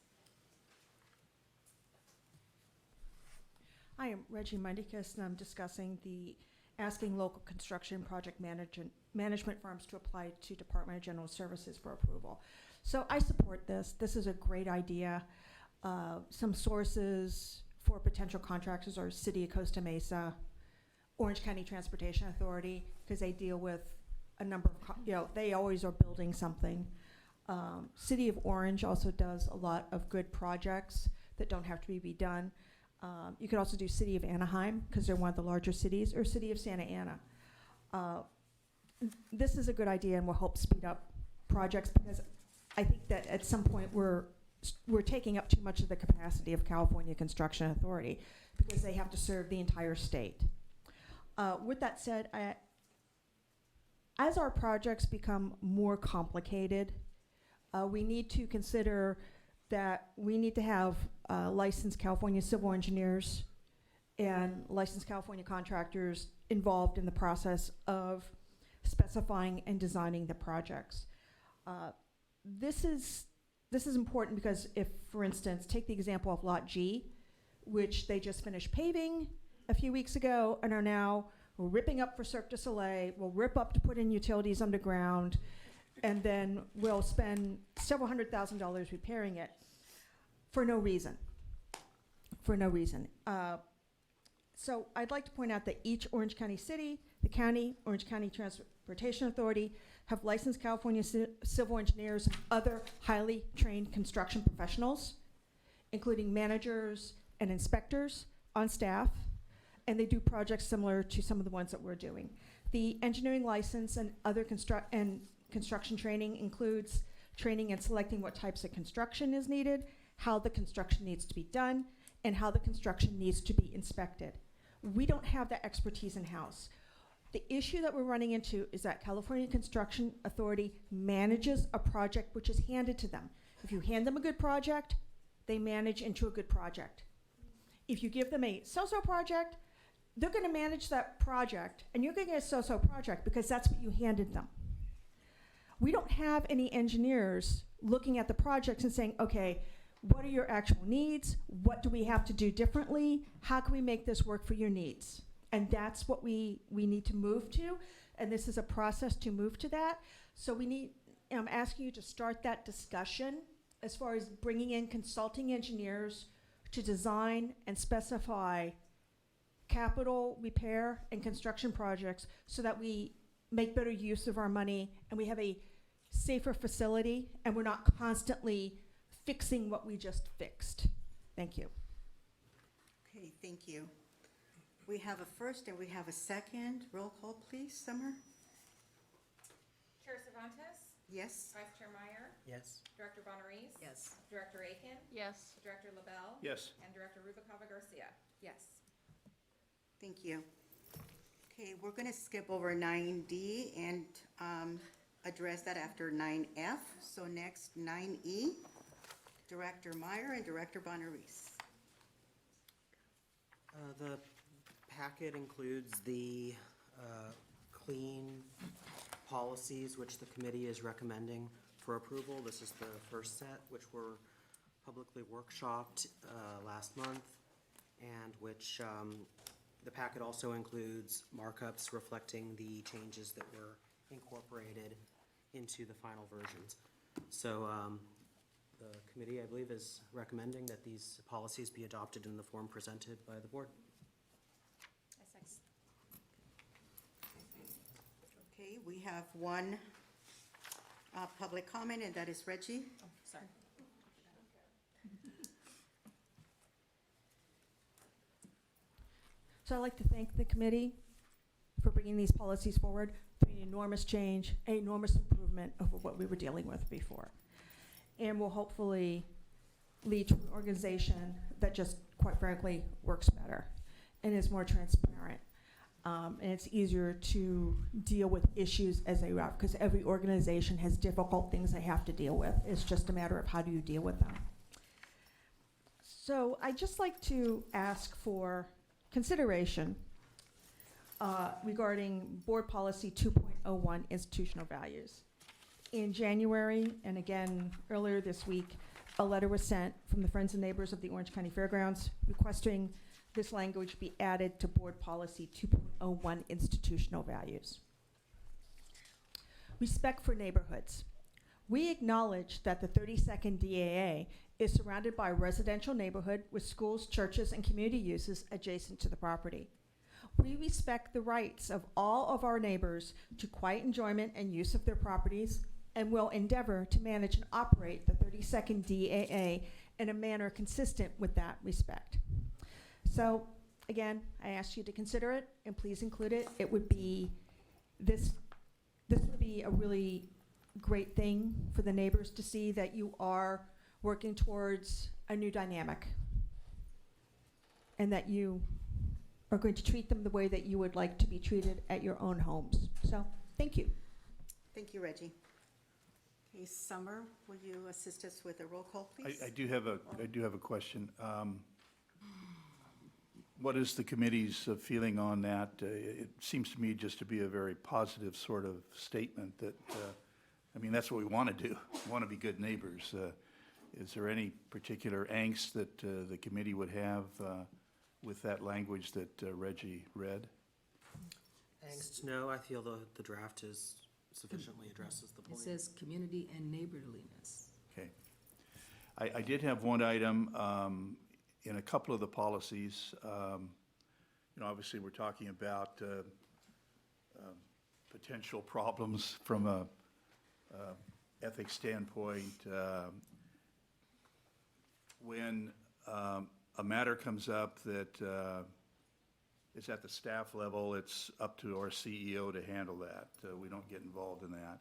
I am Reggie Mendakis, and I'm discussing asking local construction project management firms to apply to Department of General Services for approval. So I support this. This is a great idea. Some sources for potential contractors are City of Costa Mesa, Orange County Transportation Authority, because they deal with a number of, they always are building something. City of Orange also does a lot of good projects that don't have to be done. You could also do City of Anaheim, because they're one of the larger cities, or City of Santa Ana. This is a good idea and will help speed up projects, because I think that at some point we're taking up too much of the capacity of California Construction Authority, because they have to serve the entire state. With that said, as our projects become more complicated, we need to consider that we need to have licensed California civil engineers and licensed California contractors involved in the process of specifying and designing the projects. This is important because if, for instance, take the example of Lot G, which they just finished paving a few weeks ago and are now ripping up for Cirque du Soleil, will rip up to put in utilities underground, and then we'll spend several $100,000 repairing it for no reason. So I'd like to point out that each Orange County city, the county, Orange County Transportation Authority have licensed California civil engineers and other highly trained construction professionals, including managers and inspectors, on staff, and they do projects similar to some of the ones that we're doing. The engineering license and other construction training includes training in selecting what types of construction is needed, how the construction needs to be done, and how the construction needs to be inspected. We don't have that expertise in-house. The issue that we're running into is that California Construction Authority manages a project which is handed to them. If you hand them a good project, they manage into a good project. If you give them a so-so project, they're gonna manage that project, and you're gonna get a so-so project because that's what you handed them. We don't have any engineers looking at the projects and saying, okay, what are your actual needs? What do we have to do differently? How can we make this work for your needs? And that's what we need to move to, and this is a process to move to that. So I'm asking you to start that discussion as far as bringing in consulting engineers to design and specify capital repair and construction projects so that we make better use of our money and we have a safer facility and we're not constantly fixing what we just fixed. Thank you. Okay, thank you. We have a first and we have a second. Roll call, please, Summer? Chair Cervantes? Yes? Vice Chair Meyer? Yes. Director Bonarese? Yes. Director Aiken? Yes. Director LaBelle? Yes. And Director Rubicava Garcia? Yes. Thank you. Okay, we're gonna skip over 9D and address that after 9F. So next, 9E, Director Meyer and Director Bonarese. The packet includes the clean policies which the committee is recommending for approval. This is the first set, which were publicly workshopped last month, and which the packet also includes markups reflecting the changes that were incorporated into the final versions. So the committee, I believe, is recommending that these policies be adopted in the form presented by the board. Okay, we have one public comment, and that is Reggie. Oh, sorry. So I'd like to thank the committee for bringing these policies forward, for an enormous change, an enormous improvement over what we were dealing with before. And will hopefully lead to an organization that just, quite frankly, works better and is more transparent. And it's easier to deal with issues as they are, because every organization has difficult things they have to deal with. It's just a matter of how do you deal with them. So I'd just like to ask for consideration regarding Board Policy 2.01, institutional values. In January, and again earlier this week, a letter was sent from the Friends and Neighbors of the Orange County Fairgrounds requesting this language be added to Board Policy 2.01, institutional values. Respect for neighborhoods. We acknowledge that the 32nd DAA is surrounded by a residential neighborhood with schools, churches, and community uses adjacent to the property. We respect the rights of all of our neighbors to quiet enjoyment and use of their properties, and will endeavor to manage and operate the 32nd DAA in a manner consistent with that respect. So, again, I ask you to consider it, and please include it. It would be, this would be a really great thing for the neighbors to see that you are working towards a new dynamic, and that you are going to treat them the way that you would like to be treated at your own homes. So, thank you. Thank you, Reggie. Okay, Summer, will you assist us with a roll call, please? I do have a question. What is the committee's feeling on that? It seems to me just to be a very positive sort of statement that, I mean, that's what we want to do. We want to be good neighbors. Is there any particular angst that the committee would have with that language that Reggie read? Angst, no. I feel the draft is sufficiently addresses the It point. says community and neighborliness. Okay. I did have one item in a couple of the policies. You know, obviously, we're talking about potential problems from a ethics standpoint when a matter comes up that is at the staff level, it's up to our CEO to handle that. We don't get involved in that.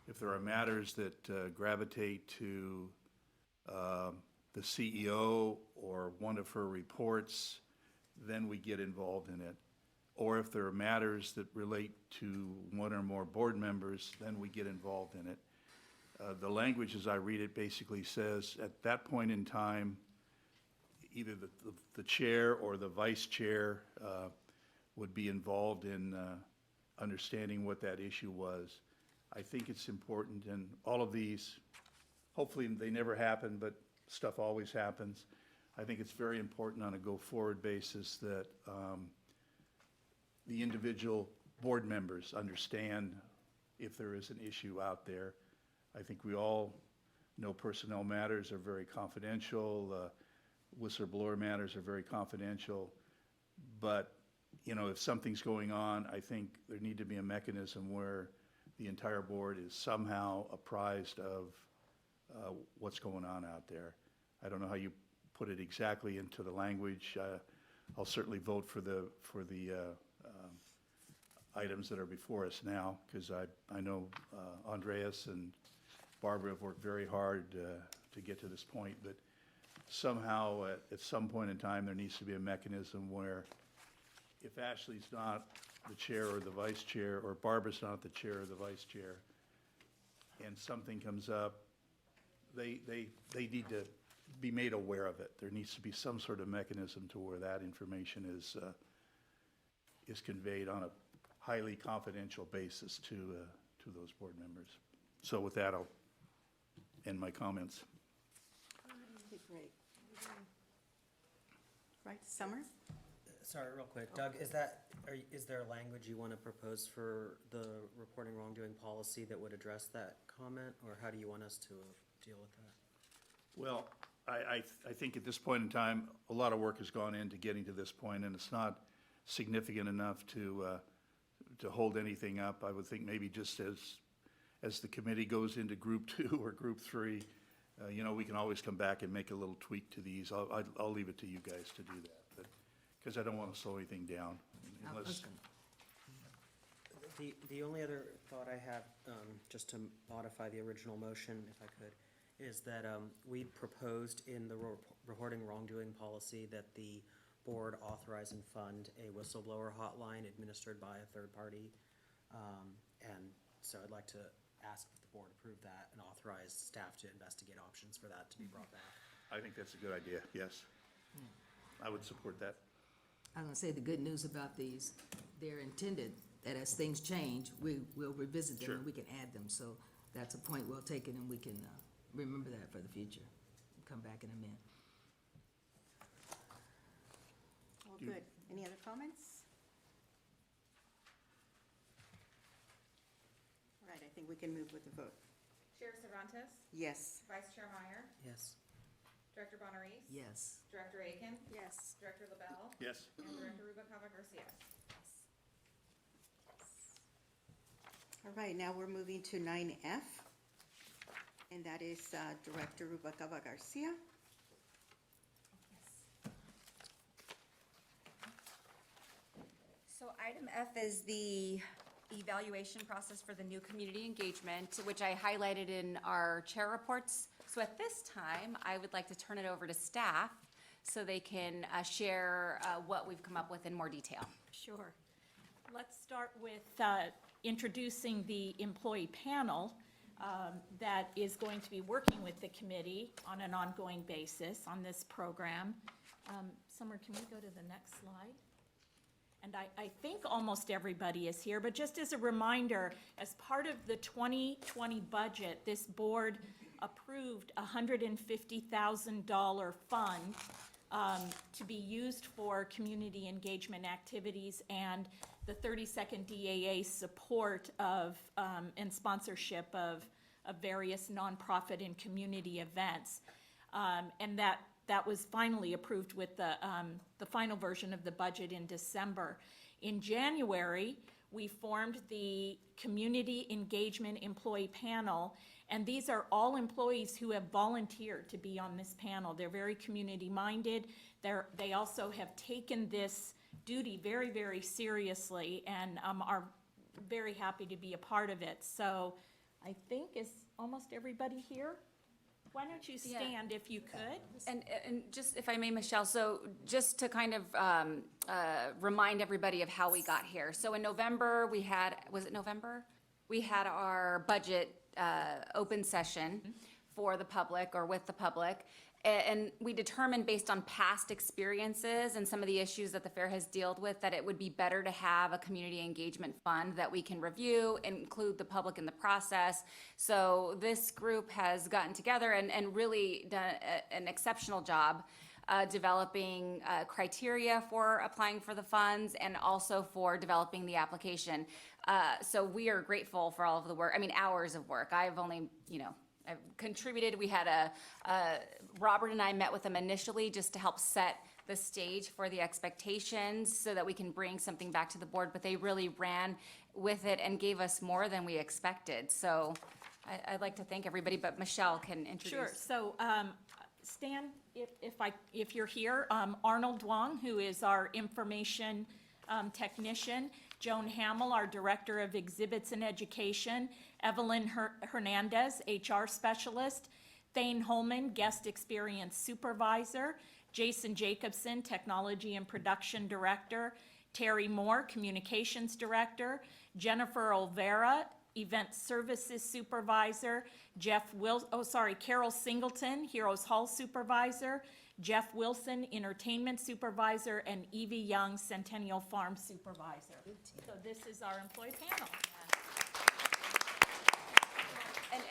If there are matters that gravitate to the CEO or one of her reports, then we get involved in it. Or if there are matters that relate to one or more board members, then we get involved in it. The language, as I read it, basically says, at that point in time, either the chair or the vice chair would be involved in understanding what that issue was. I think it's important, and all of these, hopefully they never happen, but stuff always happens. I think it's very important on a go-forward basis that the individual board members understand if there is an issue out there. I think we all know personnel matters are very confidential, whistleblower matters are very confidential, but, you know, if something's going on, I think there need to be a mechanism where the entire board is somehow apprised of what's going on out there. I don't know how you put it exactly into the language. I'll certainly vote for the items that are before us now, because I know Andreas and Barbara have worked very hard to get to this point, but somehow at some point in time there needs to be a mechanism where if Ashley's not the chair or the vice chair, or Barbara's not the chair or the vice chair, and something comes up, they need to be made aware of it. There needs to be some sort of mechanism to where that information is conveyed on a highly confidential basis to those board members. So with that, I'll end my comments. Okay, great. Right, Summer? Sorry, real quick, Doug, is there a language you want to propose for the reporting wrongdoing policy that would address that comment, or how do you want us to deal with that? Well, I think at this point in time, a lot of work has gone into getting to this point, and it's not significant enough to hold anything up. I would think maybe just as the committee goes into group 2 or group 3, you know, we can always come back and make a little tweak to these. I'll leave it to you guys to do that, but, because I don't want to slow anything down unless. The only other thought I have, just to modify the original motion, if I could, is that we proposed in the reporting wrongdoing policy that the board authorize and fund a whistleblower hotline administered by a third party. And so I'd like to ask if the board approve that and authorize staff to investigate options for that to be brought back. I think that's a good idea, yes. I would support that. I was gonna say the good news about these, they're intended that as things change, we'll revisit them Sure. and we can add them. So that's a point well taken, and we can remember that for the future. Come back and amend. All good. Any other comments? All right, I think we can move with the vote. Chair Cervantes, Yes. Vice Chair Meyer, Yes. Director Bonarese, Yes. Director Aiken, Yes. Director LaBelle, Yes. and Director Rubalcaba Garcia. All right, now we're moving to 9F, and that is Director Rubalcaba Garcia. So item F is the evaluation process for the new community engagement, which I highlighted in our chair reports. So at this time, I would like to turn it over to staff so they can share what we've come up with in more detail. Sure. Let's start with introducing the employee panel that is going to be working with the committee on an ongoing basis on this program. Summer, can we go to the next slide? And I think almost everybody is here, but just as a reminder, as part of the 2020 budget, this board approved a $150,000 fund to be used for community engagement activities and the 32nd DAA support of and sponsorship of various nonprofit and community events. And that was finally approved with the final version of the budget in December. In January, we formed the Community Engagement Employee Panel, and these are all employees who have volunteered to be on this panel. They're very community-minded. They also have taken this duty very, very seriously and are very happy to be a part of it. So I think, is almost everybody here? Why don't you Yeah. stand if you could? And just, if I may, Michelle, so just to kind of remind everybody of how we got here. So in November, we had, was it November? We had our budget open session for the public or with the public. And we determined based on past experiences and some of the issues that the fair has dealt with, that it would be better to have a community engagement fund that we can review, include the public in the process. So this group has gotten together and really done an exceptional job developing criteria for applying for the funds and also for developing the application. So we are grateful for all of the work, I mean, hours of work. I've only, I've contributed. We had Robert and I met with them initially just to help set the stage for the expectations so that we can bring something back to the board, but they really ran with it and gave us more than we expected. So I'd like to thank everybody, but Michelle can introduce. Sure. So, Stan, if you're here, Arnold Wong, who is our information technician, Joan Hamill, our Director of Exhibits and Education, Evelyn Hernandez, HR Specialist, Thane Holman, Guest Experience Supervisor, Jason Jacobson, Technology and Production Director, Terry Moore, Communications Director, Jennifer Olvera, Event Services Supervisor, Carol Singleton, Heroes Hall Supervisor, Jeff Wilson, Entertainment Supervisor, and Evie Young, Centennial Farm Supervisor. So this is our employee panel.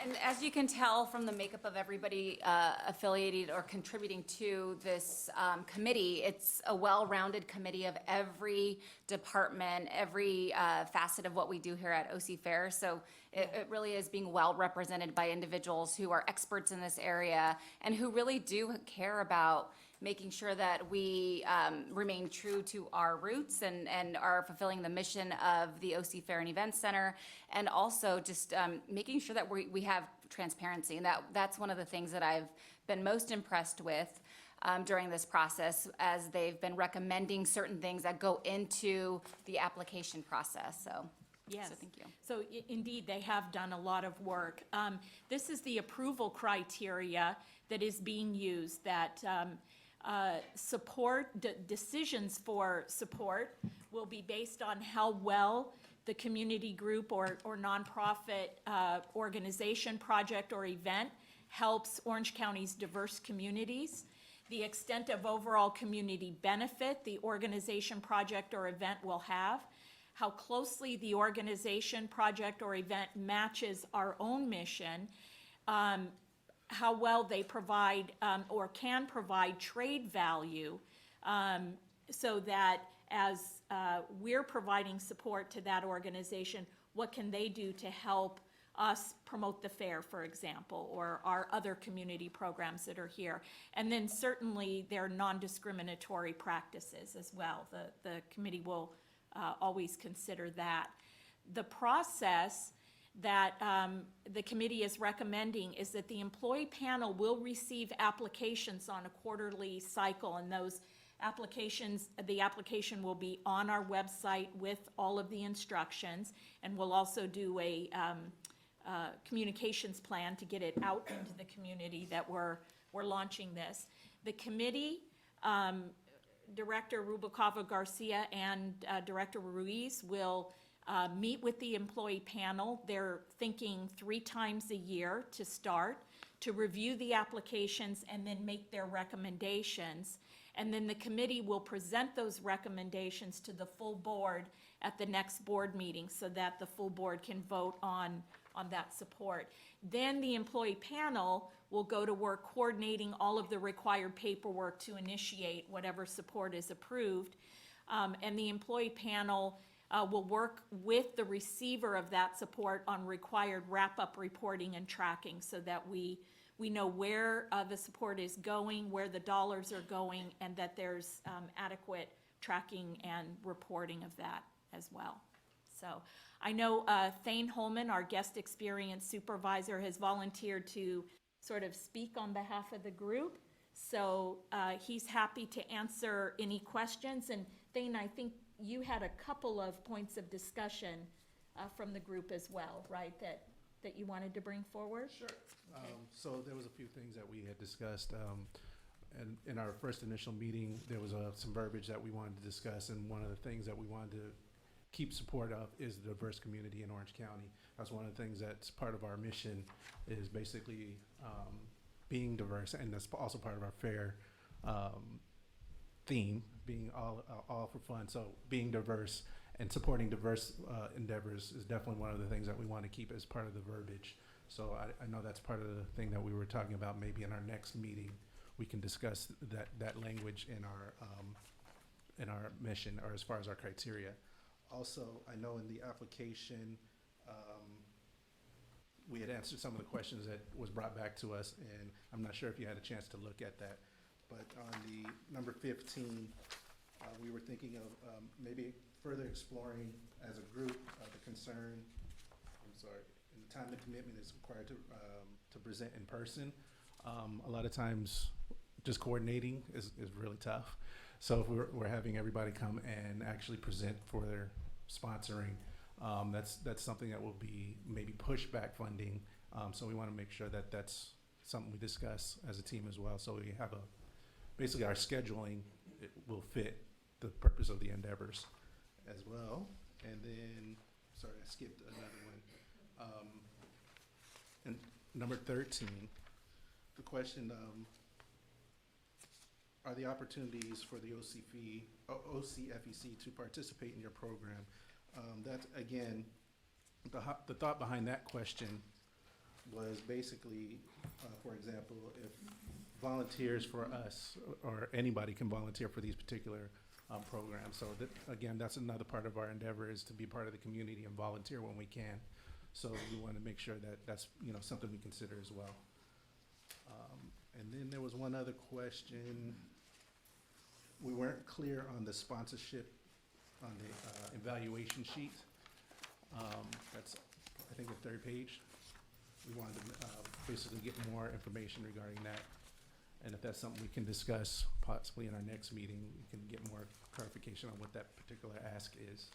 And as you can tell from the makeup of everybody affiliated or contributing to this committee, it's a well-rounded committee of every department, every facet of what we do here at OC Fair. So it really is being well represented by individuals who are experts in this area and who really do care about making sure that we remain true to our roots and are fulfilling the mission of the OC Fair and Event Center, and also just making sure that we have transparency. And that's one of the things that I've been most impressed with during this process, as they've been recommending certain things that go into the application process. So. Yes. So thank you. So indeed, they have done a lot of work. This is the approval criteria that is being used, that decisions for support will be based on how well the community group or nonprofit organization, project, or event helps Orange County's diverse communities, the extent of overall community benefit the organization, project, or event will have, how closely the organization, project, or event matches our own mission, how well they provide or can provide trade value, so that as we're providing support to that organization, what can they do to help us promote the fair, for example, or our other community programs that are here. And then certainly their non-discriminatory practices as well. The committee will always consider that. The process that the committee is recommending is that the employee panel will receive applications on a quarterly cycle, and those applications, the application will be on our website with all of the instructions, and we'll also do a communications plan to get it out into the community that we're launching this. The committee, Director Rubalcava Garcia and Director Ruiz will meet with the employee panel. They're thinking 3 times a year to start, to review the applications and then make their recommendations. And then the committee will present those recommendations to the full board at the next board meeting so that the full board can vote on that support. Then the employee panel will go to work coordinating all of the required paperwork to initiate whatever support is approved. And the employee panel will work with the receiver of that support on required wrap-up reporting and tracking so that we know where the support is going, where the dollars are going, and that there's adequate tracking and reporting of that as well. So I know Thane Holman, our guest experience supervisor, has volunteered to sort of speak on behalf of the group. So he's happy to answer any questions. And Thane, I think you had a couple of points of discussion from the group as well, right, that you wanted to bring forward? Sure. So there was a few things that we had discussed. And in our first initial meeting, there was some verbiage that we wanted to discuss. And one of the things that we wanted to keep support of is the diverse community in Orange County. That's one of the things that's part of our mission, is basically being diverse, and that's also part of our fair theme, being all for fun. So being diverse and supporting diverse endeavors is definitely one of the things that we want to keep as part of the verbiage. So I know that's part of the thing that we were talking about. Maybe in our next meeting, we can discuss that language in our mission, or as far as our criteria. Also, I know in the application, we had answered some of the questions that was brought back to us, and I'm not sure if you had a chance to look at that. But on the number 15, we were thinking of maybe further exploring as a group the concern, and the time and commitment is required to present in person. A lot of times, just coordinating is really tough. So if we're having everybody come and actually present for their sponsoring, that's something that will be maybe pushback funding. So we want to make sure that that's something we discuss as a team as well. So we have basically our scheduling will fit the purpose of the endeavors as well. And then, sorry, I skipped another one. And number 13, the question, are the opportunities for the OCFEC to participate in your program? That's, again, the thought behind that question was basically, for example, if volunteers for us, or anybody can volunteer for these particular programs. So again, that's another part of our endeavor, is to be part of the community and volunteer when we can. So we want to make sure that that's something we consider as well. And then there was one other question. We weren't clear on the sponsorship on the evaluation sheet. That's, I think, the third page. We wanted to basically get more information regarding that. And if that's something we can discuss possibly in our next meeting, we can get more clarification on what that particular ask is.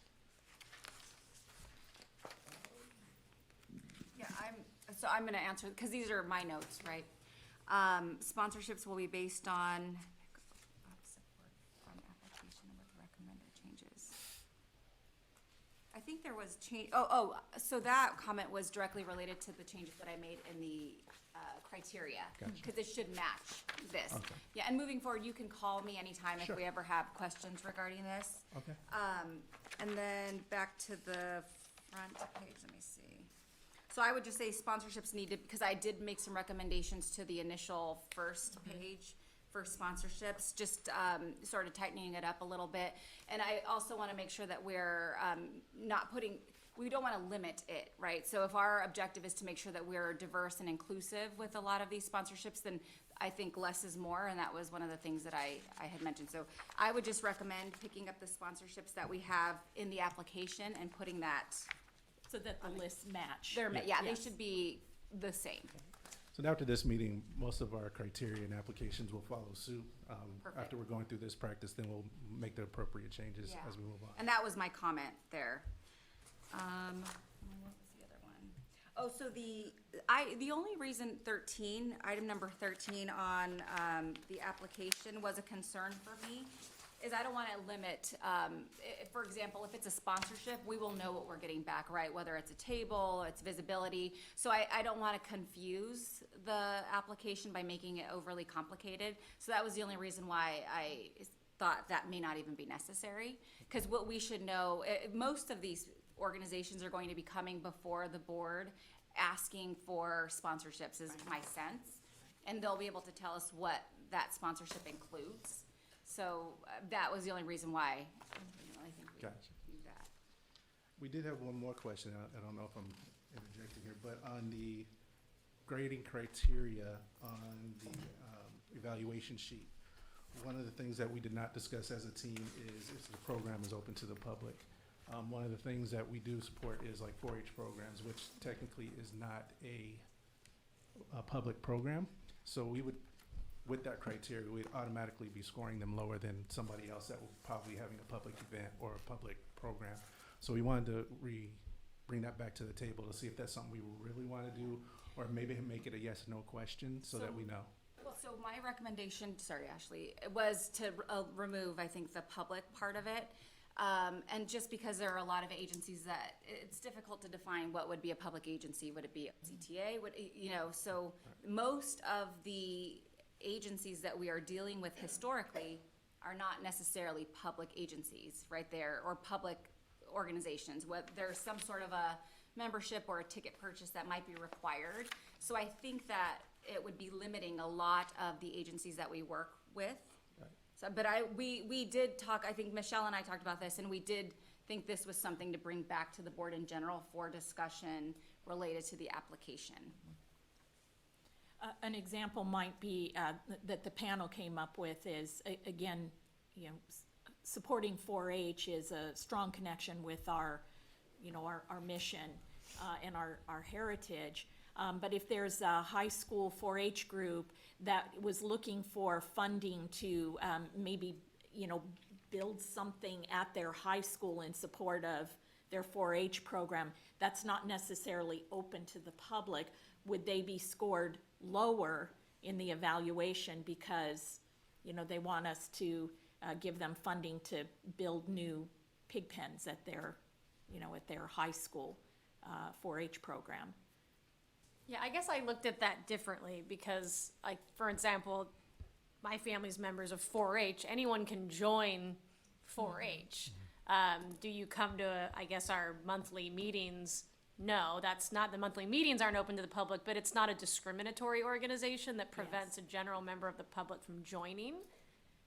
Yeah, I'm going to answer, because these are my notes, right? Sponsorships will be based on application with recommended changes. I think there was change, so that comment was directly related to the changes that I made in the criteria, because it should match this. Okay. Yeah, and moving forward, you can call me anytime Sure. if we ever have questions regarding this. Okay. And then back to the front page, let me see. So I would just say sponsorships need to, because I did make some recommendations to the initial first page for sponsorships, just sort of tightening it up a little bit. And I also want to make sure that we're not putting, we don't want to limit it, right? So if our objective is to make sure that we're diverse and inclusive with a lot of these sponsorships, then I think less is more, and that was one of the things that I had mentioned. So I would just recommend picking up the sponsorships that we have in the application and putting that. So that the lists match. Yeah, they Yes. should be the same. So after this meeting, most of our criteria and applications will follow suit. Perfect. After we're going through this practice, then we'll make the appropriate changes Yeah. as we move on. And that was my comment there. What was the other one? Oh, so the only reason item number 13 on the application was a concern for me is I don't want to limit, for example, if it's a sponsorship, we will know what we're getting back, right? Whether it's a table, it's visibility. So I don't want to confuse the application by making it overly complicated. So that was the only reason why I thought that may not even be necessary. Because what we should know, most of these organizations are going to be coming before the board asking for sponsorships, is my sense. And they'll be able to tell us what that sponsorship includes. So that was the only reason why I think we Gotcha. do that. We did have one more question. I don't know if I'm interjecting here, but on the grading criteria on the evaluation sheet, one of the things that we did not discuss as a team is if the program is open to the public. One of the things that we do support is like 4-H programs, which technically is not a public program. So we would with that criteria, we'd automatically be scoring them lower than somebody else that will probably having a public event or a public program. So we wanted to bring that back to the table to see if that's something we really want to do, or maybe make it a yes or no question so that we know. Well, so my recommendation, sorry, Ashley, was to remove, I think, the public part of it. And just because there are a lot of agencies that, it's difficult to define what would be a public agency. Would it be CTA? So most of the agencies that we are dealing with historically are not necessarily public agencies, right there, or public organizations. There's some sort of a membership or a ticket purchase that might be required. So I think that it would be limiting a lot of the agencies that we work with. So, but we did talk, I think Michelle and I talked about this, and we did think this was something to bring back to the board in general for discussion related to the application. An example might be that the panel came up with is, again, supporting 4-H is a strong connection with our mission and our heritage. But if there's a high school 4-H group that was looking for funding to maybe, build something at their high school in support of their 4-H program, that's not necessarily open to the public. Would they be scored lower in the evaluation because, they want us to give them funding to build new pig pens at their, at their high school 4-H program? Yeah, I guess I looked at that differently because, like, for example, my family's members of 4-H. Anyone can join 4-H. Do you come to, I guess, our monthly meetings? No, that's not, the monthly meetings aren't open to the public, but it's not a discriminatory organization that prevents a general member of the public from joining,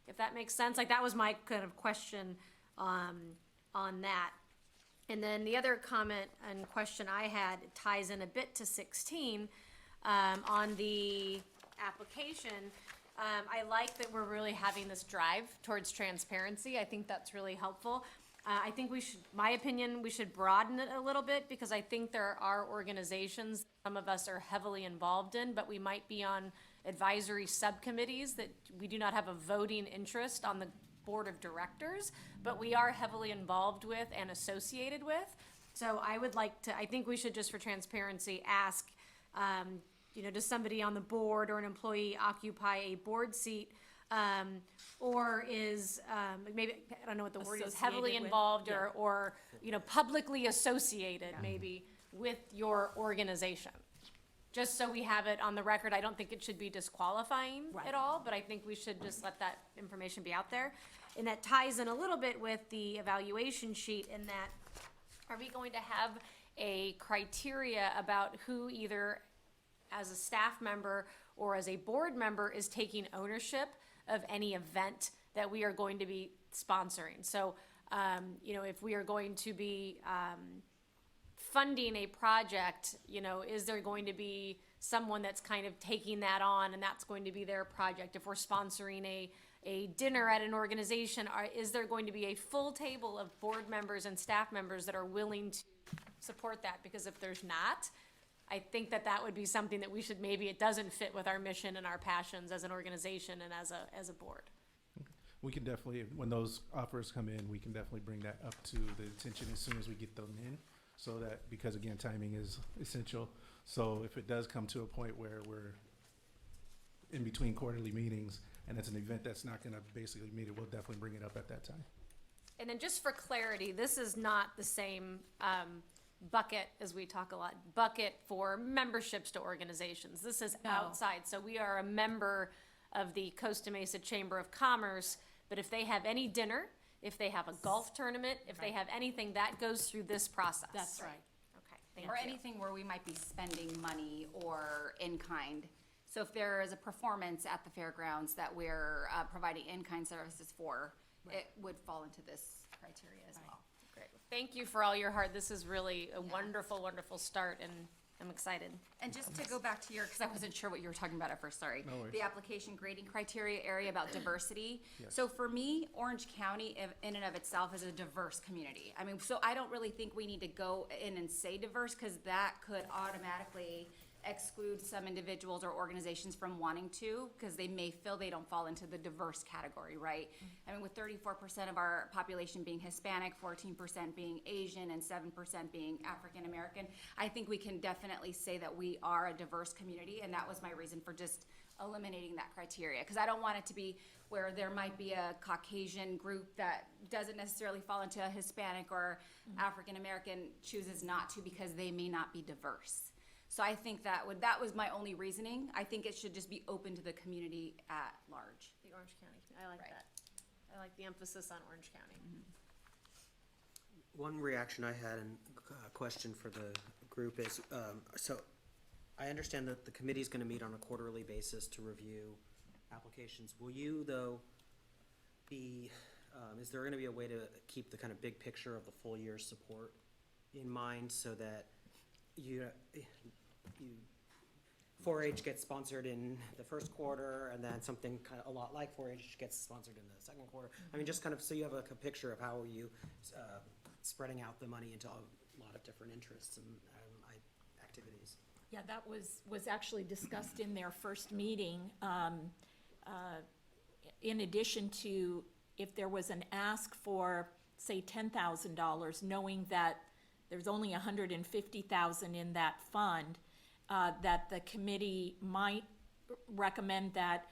if that makes sense. Like, that was my kind of question on that. And then the other comment and question I had ties in a bit to 16 on the application. I like that we're really having this drive towards transparency. I think that's really helpful. I think we should, my opinion, we should broaden it a little bit because I think there are organizations some of us are heavily involved in, but we might be on advisory subcommittees that we do not have a voting interest on the board of directors, but we are heavily involved with and associated with. So I would like to, I think we should just for transparency ask, does somebody on the board or an employee occupy a board seat? Or is, maybe, I don't know what the word is, heavily Associated with, involved yeah. or, publicly associated maybe with your organization. Just so we have it on the record, I don't think it should be disqualifying at all, but I think we should just let that information be out there. And that ties in a little bit with the evaluation sheet in that, are we going to have a criteria about who either as a staff member or as a board member is taking ownership of any event that we are going to be sponsoring? So, if we are going to be funding a project, is there going to be someone that's kind of taking that on and that's going to be their project? If we're sponsoring a dinner at an organization, is there going to be a full table of board members and staff members that are willing to support that? Because if there's not, I think that would be something that we should, maybe it doesn't fit with our mission and our passions as an organization and as a board. We can definitely, when those offers come in, we can definitely bring that up to the attention as soon as we get them in. So that, because again, timing is essential. So if it does come to a point where we're in between quarterly meetings and it's an event that's not gonna basically meet it, we'll definitely bring it up at that time. And then just for clarity, this is not the same bucket, as we talk a lot, bucket for memberships to organizations. This is outside. So we are a member of the Costa Mesa Chamber of Commerce, but if they have any dinner, if they have a golf tournament, if they have anything, that goes through this process. That's right. Okay, thank Or you. anything where we might be spending money or in kind. So if there is a performance at the fairgrounds that we're providing in-kind services for, it would fall into this criteria as well. Great. Thank you for all your hard. This is really a wonderful, wonderful start, and I'm excited. And just to go back to your, because I wasn't sure what you were talking about at first, sorry. No worries. The application grading criteria area about diversity. Yes. So for me, Orange County in and of itself is a diverse community. I mean, so I don't really think we need to go in and say diverse because that could automatically exclude some individuals or organizations from wanting to, because they may feel they don't fall into the diverse category, right? I mean, with 34% of our population being Hispanic, 14% being Asian, and 7% being African American, I think we can definitely say that we are a diverse community, and that was my reason for just eliminating that criteria, because I don't want it to be where there might be a Caucasian group that doesn't necessarily fall into a Hispanic or African American chooses not to because they may not be diverse. So I think that was my only reasoning. I think it should just be open to the community at large. The Orange County, I like that. I like the emphasis on Orange County. One reaction I had and a question for the group is, so I understand that the committee's gonna meet on a quarterly basis to review applications. Will you, though, is there gonna be a way to keep the kind of big picture of the full year's support in mind so that you 4-H gets sponsored in the first quarter, and then something kind of a lot like 4-H gets sponsored in the second quarter? I mean, just kind of so you have a picture of how you spreading out the money into a lot of different interests and activities. Yeah, that was actually discussed in their first meeting. In addition to if there was an ask for, say, $10,000, knowing that there's only $150,000 in that fund, that the committee might recommend that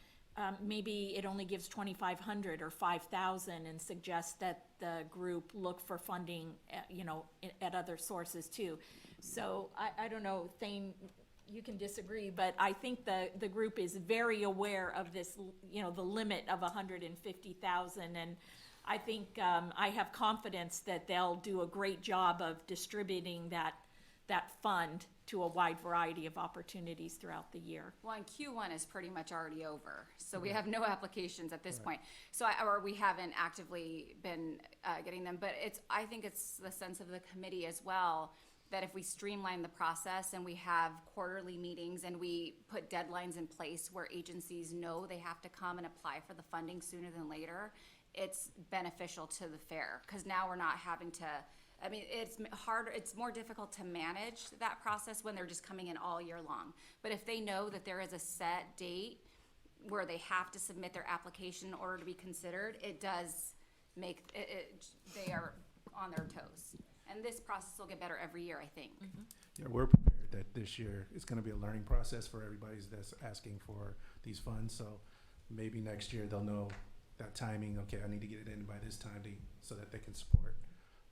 maybe it only gives $2,500 or $5,000 and suggest that the group look for funding, at other sources too. So I don't know, Thane, you can disagree, but I think the group is very aware of this, the limit of $150,000, and I think I have confidence that they'll do a great job of distributing that fund to a wide variety of opportunities throughout the year. Well, and Q1 is pretty much already over, so we have no applications at this point. So, or we haven't actively been getting them, but I think it's the sense of the committee as well, that if we streamline the process and we have quarterly meetings and we put deadlines in place where agencies know they have to come and apply for the funding sooner than later, it's beneficial to the fair, because now we're not having to, I mean, it's harder, it's more difficult to manage that process when they're just coming in all year long. But if they know that there is a set date where they have to submit their application in order to be considered, it does make, they are on their toes. And this process will get better every year, I think. Yeah, we're prepared that this year it's gonna be a learning process for everybody that's asking for these funds, so maybe next year they'll know that timing, okay, I need to get it in by this time so that they can support,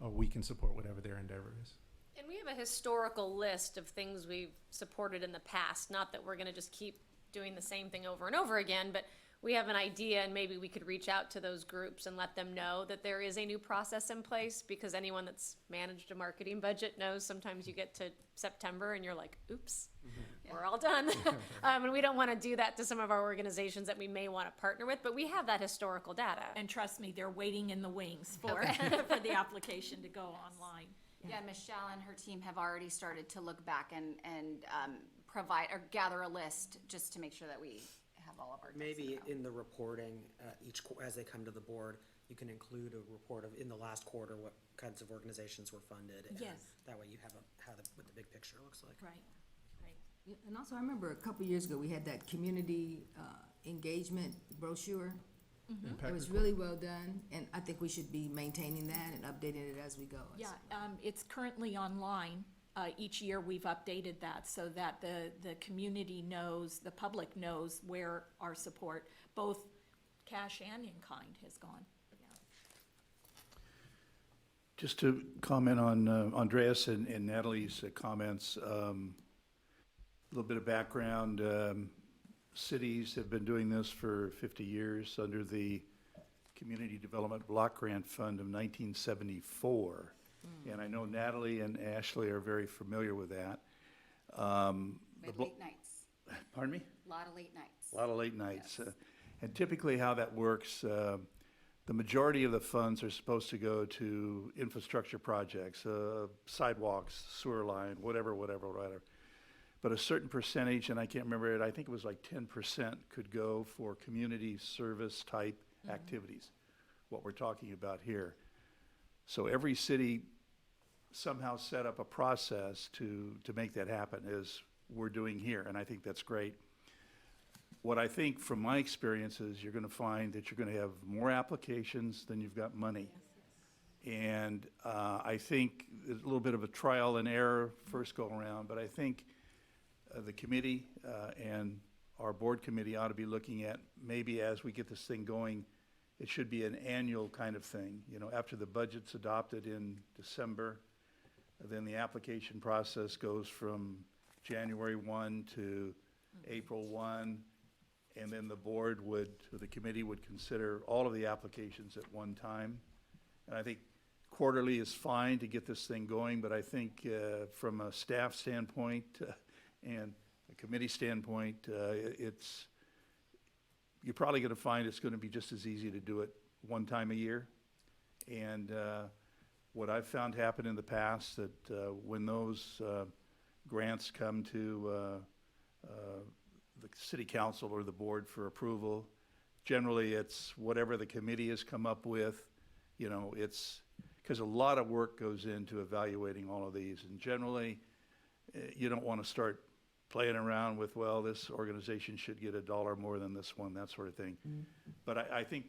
or we can support whatever their endeavor is. And we have a historical list of things we've supported in the past, not that we're gonna just keep doing the same thing over and over again, but we have an idea, and maybe we could reach out to those groups and let them know that there is a new process in place, because anyone that's managed a marketing budget knows sometimes you get to September and you're like, oops, we're all done. And we don't want to do that to some of our organizations that we may want to partner with, but we have that historical data. And trust me, they're waiting in the wings for the application to go online. Yeah, Michelle and her team have already started to look back and provide or gather a list just to make sure that we have all of our. Maybe in the reporting, as they come to the board, you can include a report of, in the last quarter, what kinds of organizations were funded. And Yes. that way you have what the big picture looks like. Right. Yeah, and also, I remember a couple years ago, we had that community engagement brochure. It was really well done, and I think we should be maintaining that and updating it as we go. Yeah, it's currently online. Each year we've updated that so that the community knows, the public knows where our support, both cash and in kind, has gone. Just to comment on Andreas and Natalie's comments, a little bit of background. Cities have been doing this for 50 years under the Community Development Block Grant Fund of 1974. And I know Natalie and Ashley are very familiar with that. We have late nights. Pardon me? A lot of late nights. A lot of late nights. Yes. And typically how that works, the majority of the funds are supposed to go to infrastructure projects, sidewalks, sewer line, whatever. But a certain percentage, and I can't remember it, I think it was like 10% could go for community service type activities, what we're talking about here. So every city somehow set up a process to make that happen, is we're doing here, and I think that's great. What I think from my experience is you're going to find that you're going to have more applications than you've got money. And I think a little bit of a trial and error first go around, but I think the committee and our board committee ought to be looking at, maybe as we get this thing going, it should be an annual kind of thing. You know, after the budget's adopted in December, then the application process goes from January 1 to April 1, and then the board would, or the committee would consider all of the applications at one time. And I think quarterly is fine to get this thing going, but I think from a staff standpoint and a committee standpoint, you're probably going to find it's going to be just as easy to do it one time a year. And what I've found happen in the past, that when those grants come to the city council or the board for approval, generally it's whatever the committee has come up with. You know, it's because a lot of work goes into evaluating all of these, and generally you don't want to start playing around with, well, this organization should get $1 more than this one, that sort of thing. But I think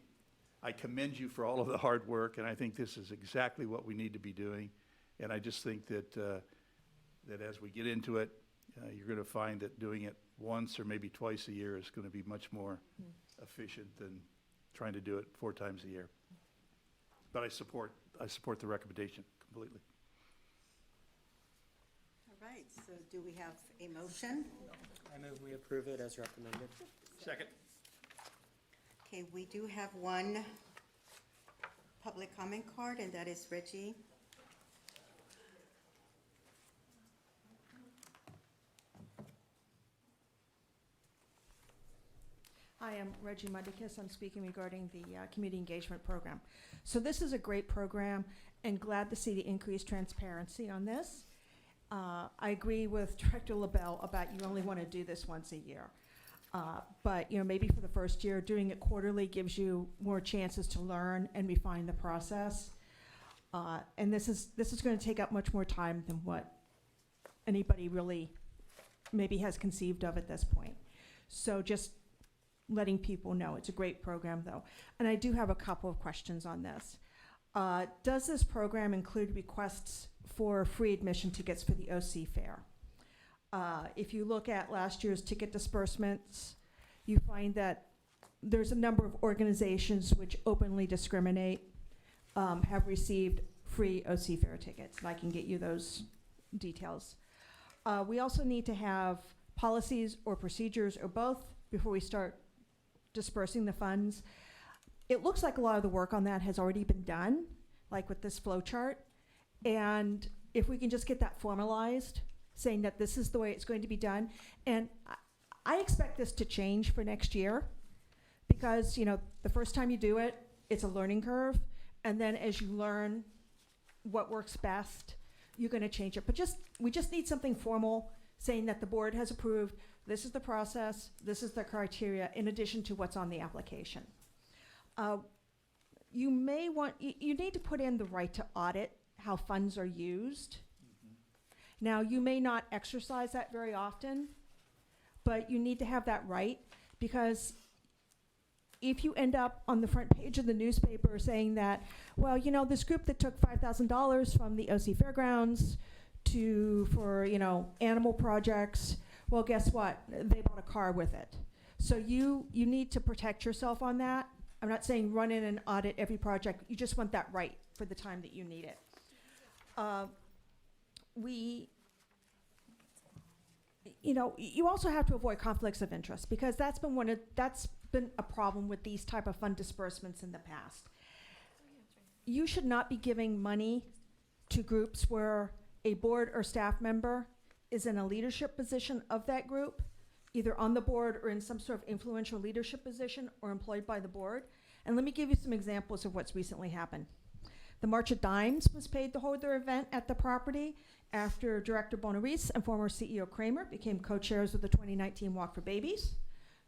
I commend you for all of the hard work, and I think this is exactly what we need to be doing. And I just think that that as we get into it, you're going to find that doing it once or maybe twice a year is going to be much more efficient than trying to do it 4 times a year. But I support the recommendation completely. All right, so do we have a motion? I move we approve it as recommended. Second. Okay, we do have one public comment card, and that is Reggie. Hi, I'm Reggie Mundicus. I'm speaking regarding the Community Engagement Program. So this is a great program, and glad to see the increased transparency on this. I agree with Director LaBelle about you only want to do this once a year. But you know, maybe for the first year, doing it quarterly gives you more chances to learn and refine the process. And this is going to take up much more time than what anybody really maybe has conceived of at this point. So just letting people know. It's a great program, though. And I do have a couple of questions on this. Does this program include requests for free admission tickets for the OC Fair? If you look at last year's ticket disbursements, you find that there's a number of organizations which openly discriminate, have received free OC Fair tickets, and I can get you those details. We also need to have policies or procedures or both before we start dispersing the funds. It looks like a lot of the work on that has already been done, like with this flow chart. And if we can just get that formalized, saying that this is the way it's going to be done. And I expect this to change for next year, because you know, the first time you do it, it's a learning curve. And then as you learn what works best, you're going to change it. But we just need something formal saying that the board has approved, this is the process, this is the criteria, in addition to what's on the application. You need to put in the right to audit how funds are used. Now, you may not exercise that very often, but you need to have that right, because if you end up on the front page of the newspaper saying that, well, you know, this group that took $5,000 from the OC Fairgrounds for you know, animal projects, well, guess what? They bought a car with it. So you need to protect yourself on that. I'm not saying run in and audit every project. You just want that right for the time that you need it. You know, you also have to avoid conflicts of interest, because that's been a problem with these type of fund disbursements in the past. You should not be giving money to groups where a board or staff member is in a leadership position of that group, either on the board or in some sort of influential leadership position or employed by the board. And let me give you some examples of what's recently happened. The March of Dimes was paid to hold their event at the property after Director Bonaris and former CEO Kramer became co-chairs of the 2019 Walk for Babies.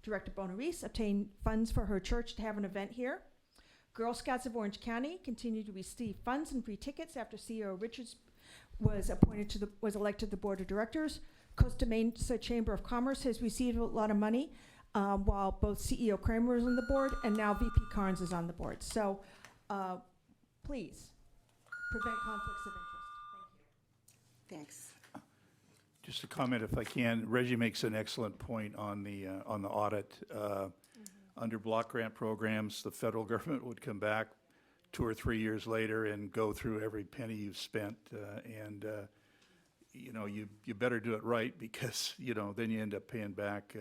Director Bonaris obtained funds for her church to have an event here. Girl Scouts of Orange County continued to receive funds and free tickets after CEO Richards was elected to the board of directors. Costa Mesa Chamber of Commerce has received a lot of money, while both CEO Kramer is on the board and now VP Carnes is on the board. So please prevent conflicts of interest. Thanks. Just a comment, if I can. Reggie makes an excellent point on the audit. Under block grant programs, the federal government would come back 2 or 3 years later and go through every penny you've spent. You better do it right, because, then you end up paying back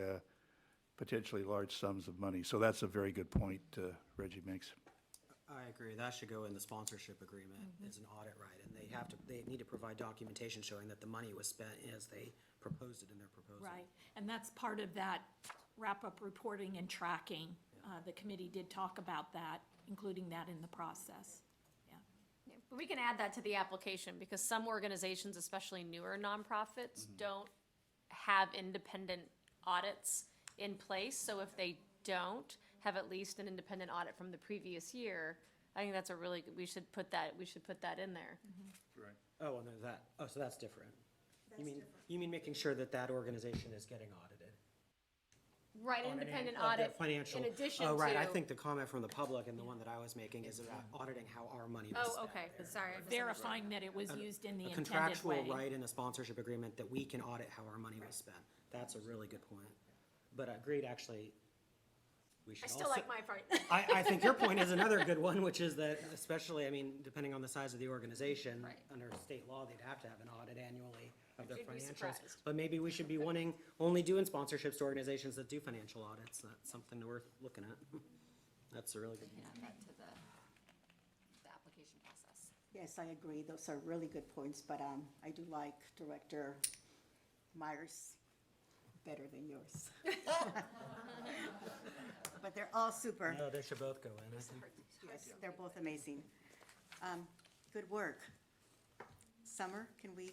potentially large sums of money. So that's a very good point Reggie makes. I agree. That should go in the sponsorship agreement as an audit right, and they need to provide documentation showing that the money was spent as they proposed it in their proposal. Right, and that's part of that wrap-up reporting and tracking. The committee did talk about that, including that in the process. Yeah, but we can add that to the application, because some organizations, especially newer nonprofits, don't have independent audits in place. So if they don't have at least an independent audit from the previous year, I think that's a really good, we should put that in there. Right. Oh, and there's that. Oh, so that's different. You mean making sure that that organization is getting audited? Right, On an independent of their audit financial. in addition to. Oh, right. I think the comment from the public and the one that I was making is about auditing how our money was spent. Oh, okay, sorry. I misunderstood. Verifying that it was used in the A intended contractual way. right in a sponsorship agreement that we can audit how our money was spent. That's a really good point. But agreed, actually, we should I also. still like my part. I think your point is another good one, which is that especially, depending on the size of the organization, Right. under state law, they'd have to have an audit annually of their You'd be financials. surprised. But maybe we should be only doing sponsorships to organizations that do financial audits. That's something worth looking at. That's a really good point. Add that to the application process. Yes, I agree. Those are really good points, but I do like Director Myers better than yours. But they're all super. No, they should both go in, I think. Yes, they're both amazing. Good work. Summer, can we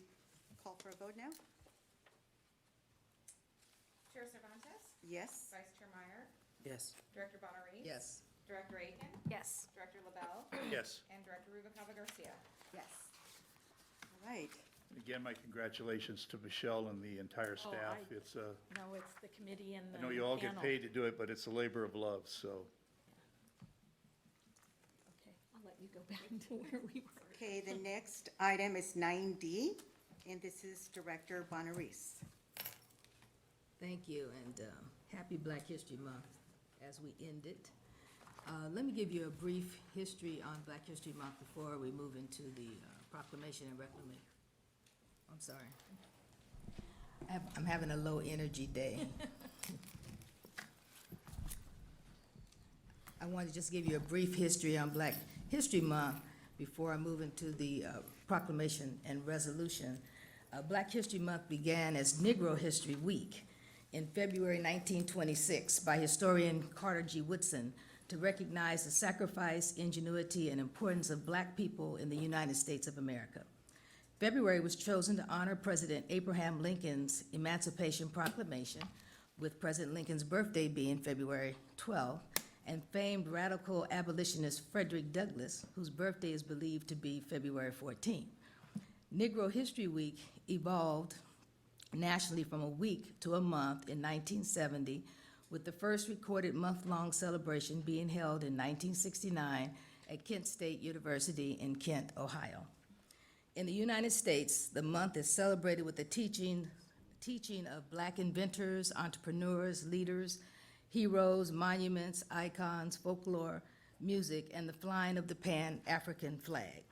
call for a vote now? Chair Cervantes? Yes? Vice Chair Meyer? Yes. Director Bonner-Reed? Yes. Director Aiken? Yes. Director LaBelle? Yes. And Director Rubalcaba Garcia? Yes. All right. Again, my congratulations to Michelle and the entire staff. I- It's No, it's the committee and the I know you all get panel. paid to do it, but it's a labor of love, so. Okay, I'll let you go back to where we were. Okay, the next item is 9D, and this is Director Bonaris. Thank you, and happy Black History Month as we end it. Let me give you a brief history on Black History Month before we move into the proclamation and reclamation. I'm sorry. I'm having a low energy day. I want to just give you a brief history on Black History Month before I move into the proclamation and resolution. Black History Month began as Negro History Week in February 1926 by historian Carter G. Woodson to recognize the sacrifice, ingenuity, and importance of Black people in the United States of America. February was chosen to honor President Abraham Lincoln's Emancipation Proclamation, with President Lincoln's birthday being February 12th, and famed radical abolitionist Frederick Douglass, whose birthday is believed to be February 14th. Negro History Week evolved nationally from a week to a month in 1970, with the first recorded month-long celebration being held in 1969 at Kent State University in Kent, Ohio. In the United States, the month is celebrated with the teaching of Black inventors, entrepreneurs, leaders, heroes, monuments, icons, folklore, music, and the flying of the Pan-African flag.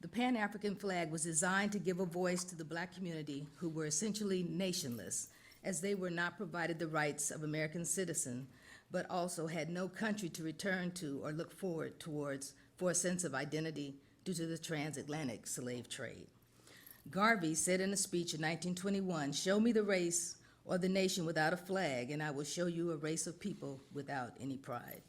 The Pan-African flag was designed to give a voice to the Black community who were essentially nationless, as they were not provided the rights of American citizens, but also had no country to return to or look forward towards for a sense of identity due to the transatlantic slave trade. Garvey said in a speech in 1921, "Show me the race or the nation without a flag, and I will show you a race of people without any pride."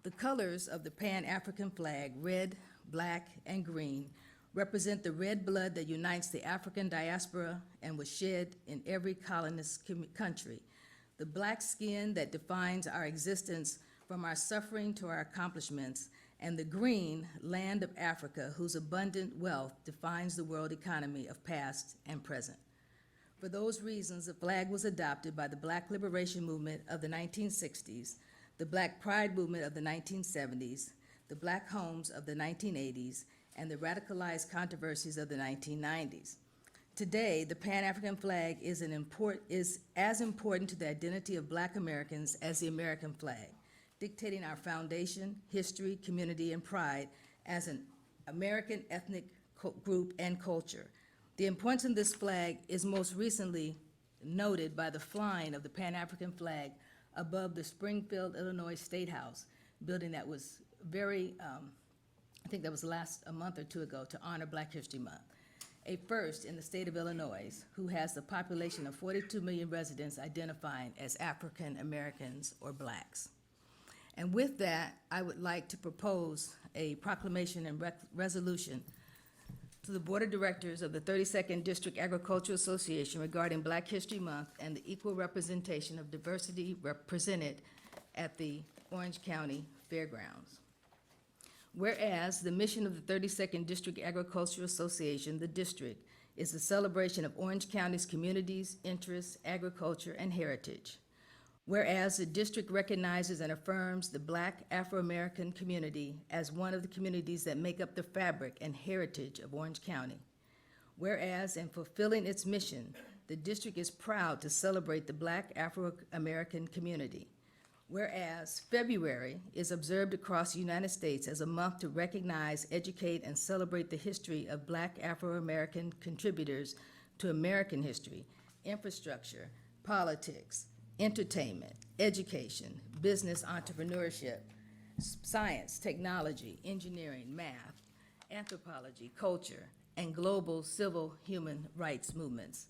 The colors of the Pan-African flag, red, black, and green, represent the red blood that unites the African diaspora and was shed in every colonist country, the black skin that defines our existence from our suffering to our accomplishments, and the green land of Africa, whose abundant wealth defines the world economy of past and present. For those reasons, the flag was adopted by the Black Liberation Movement of the 1960s, the Black Pride Movement of the 1970s, the Black Homes of the 1980s, and the radicalized controversies of the 1990s. Today, the Pan-African flag is as important to the identity of Black Americans as the American flag, dictating our foundation, history, community, and pride as an American ethnic group and culture. The importance of this flag is most recently noted by the flying of the Pan-African flag above the Springfield, Illinois State House building that was I think that was a month or two ago, to honor Black History Month. A first in the state of Illinois, who has a population of 42 million residents identifying as African Americans or Blacks. And with that, I would like to propose a proclamation and resolution to the Board of Directors of the 32nd District Agricultural Association regarding Black History Month and the equal representation of diversity represented at the Orange County Fairgrounds. Whereas the mission of the 32nd District Agricultural Association, the district, is the celebration of Orange County's communities, interests, agriculture, and heritage. Whereas the district recognizes and affirms the Black Afro-American community as one of the communities that make up the fabric and heritage of Orange County. Whereas in fulfilling its mission, the district is proud to celebrate the Black Afro-American community. Whereas February is observed across the United States as a month to recognize, educate, and celebrate the history of Black Afro-American contributors to American history, infrastructure, politics, entertainment, education, business entrepreneurship, science, technology, engineering, math, anthropology, culture, and global civil human rights movements.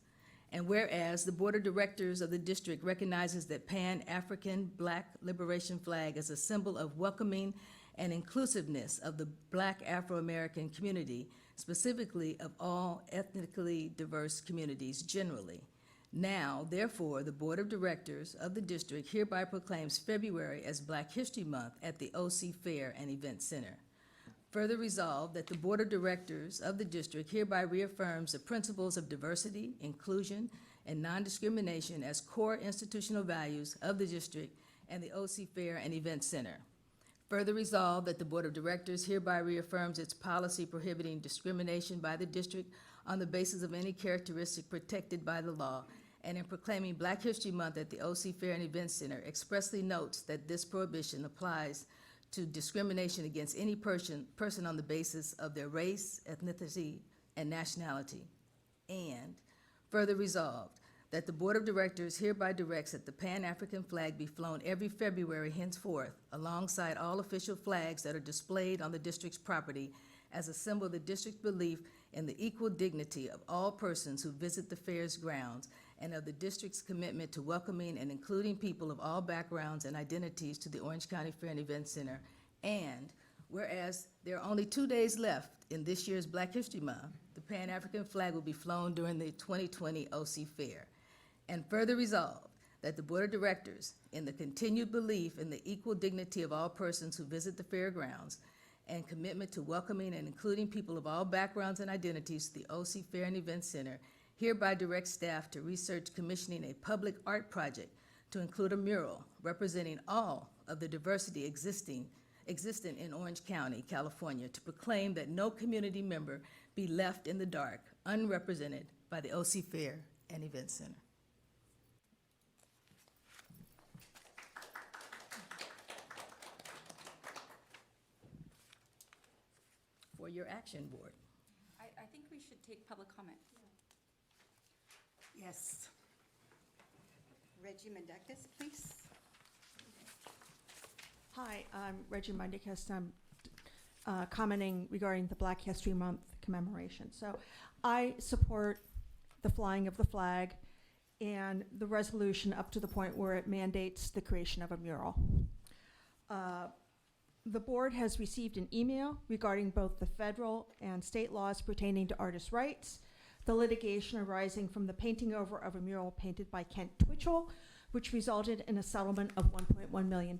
And whereas the Board of Directors of the district recognizes that Pan-African Black Liberation Flag is a symbol of welcoming and inclusiveness of the Black Afro-American community, specifically of all ethnically diverse communities generally. Now, therefore, the Board of Directors of the district hereby proclaims February as Black History Month at the OC Fair and Event Center. Further resolved that the Board of Directors of the district hereby reaffirms the principles of diversity, inclusion, and non-discrimination as core institutional values of the district and the OC Fair and Event Center. Further resolved that the Board of Directors hereby reaffirms its policy prohibiting discrimination by the district on the basis of any characteristic protected by the law, and in proclaiming Black History Month at the OC Fair and Event Center expressly notes that this prohibition applies to discrimination against any person on the basis of their race, ethnicity, and nationality. And further resolved that the Board of Directors hereby directs that the Pan-African flag be flown every February henceforth alongside all official flags that are displayed on the district's property as a symbol of the district's belief in the equal dignity of all persons who visit the fair's grounds and of the district's commitment to welcoming and including people of all backgrounds and identities to the Orange County Fair and Event Center. And whereas there are only 2 days left in this year's Black History Month, the Pan-African flag will be flown during the 2020 OC Fair. And further resolved that the Board of Directors, in the continued belief in the equal dignity of all persons who visit the fairgrounds and commitment to welcoming and including people of all backgrounds and identities to the OC Fair and Event Center, hereby direct staff to research commissioning a public art project to include a mural representing all of the diversity existent in Orange County, California, to proclaim that no community member be left in the dark, unrepresented by the OC Fair and Event Center. For your action, Board. I think we should take public comment. Yes. Reggie Mendekis, please. Hi, I'm Reggie Mendekis. I'm commenting regarding the Black History Month commemoration. So I support the flying of the flag and the resolution up to the point where it mandates the creation of a mural. The board has received an email regarding both the federal and state laws pertaining to artists' rights, the litigation arising from the painting over of a mural painted by Kent Twitchell, which resulted in a settlement of $1.1 million,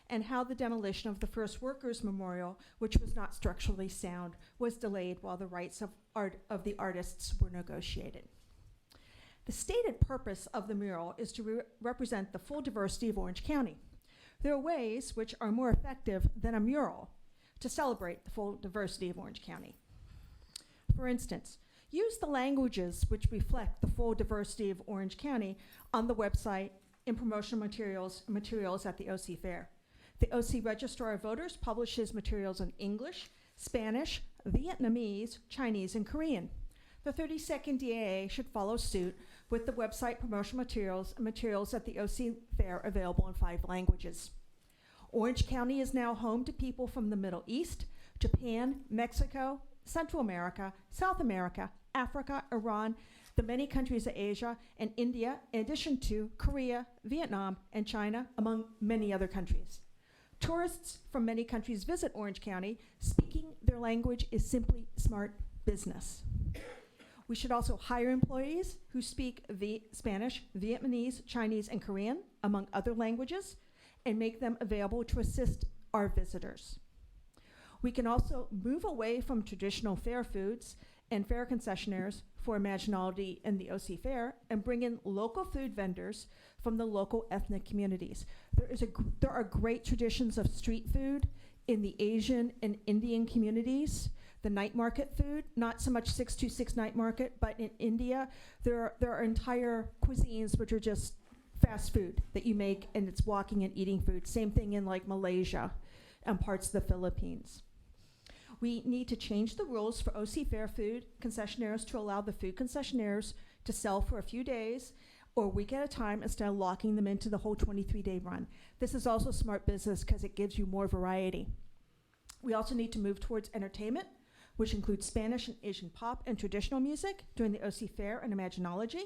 and how the demolition of the First Workers Memorial, which was not structurally sound, was delayed while the rights of the artists were negotiated. The stated purpose of the mural is to represent the full diversity of Orange County. There are ways which are more effective than a mural to celebrate the full diversity of Orange County. For instance, use the languages which reflect the full diversity of Orange County on the website, in promotional materials at the OC Fair. The OC Registrar of Voters publishes materials in English, Spanish, Vietnamese, Chinese, and Korean. The 32nd DAA should follow suit with the website promotional materials and materials at the OC Fair available in 5 languages. Orange County is now home to people from the Middle East, Japan, Mexico, Central America, South America, Africa, Iran, the many countries of Asia, and India, in addition to Korea, Vietnam, and China, among many other countries. Tourists from many countries visit Orange County. Speaking their language is simply smart business. We should also hire employees who speak Spanish, Vietnamese, Chinese, and Korean, among other languages, and make them available to assist our visitors. We can also move away from traditional fair foods and fair concessionaires for Imaginality in the OC Fair and bring in local food vendors from the local ethnic communities. There are great traditions of street food in the Asian and Indian communities. The night market food, not so much 626 night market, but in India, there are entire cuisines which are just fast food that you make, and it's walking and eating food. Same thing in like Malaysia and parts of the Philippines. We need to change the rules for OC Fair food concessionaires to allow the food concessionaires to sell for a few days or a week at a time instead of locking them into the whole 23-day run. This is also smart business because it gives you more variety. We also need to move towards entertainment, which includes Spanish and Asian pop and traditional music during the OC Fair and Imaginology.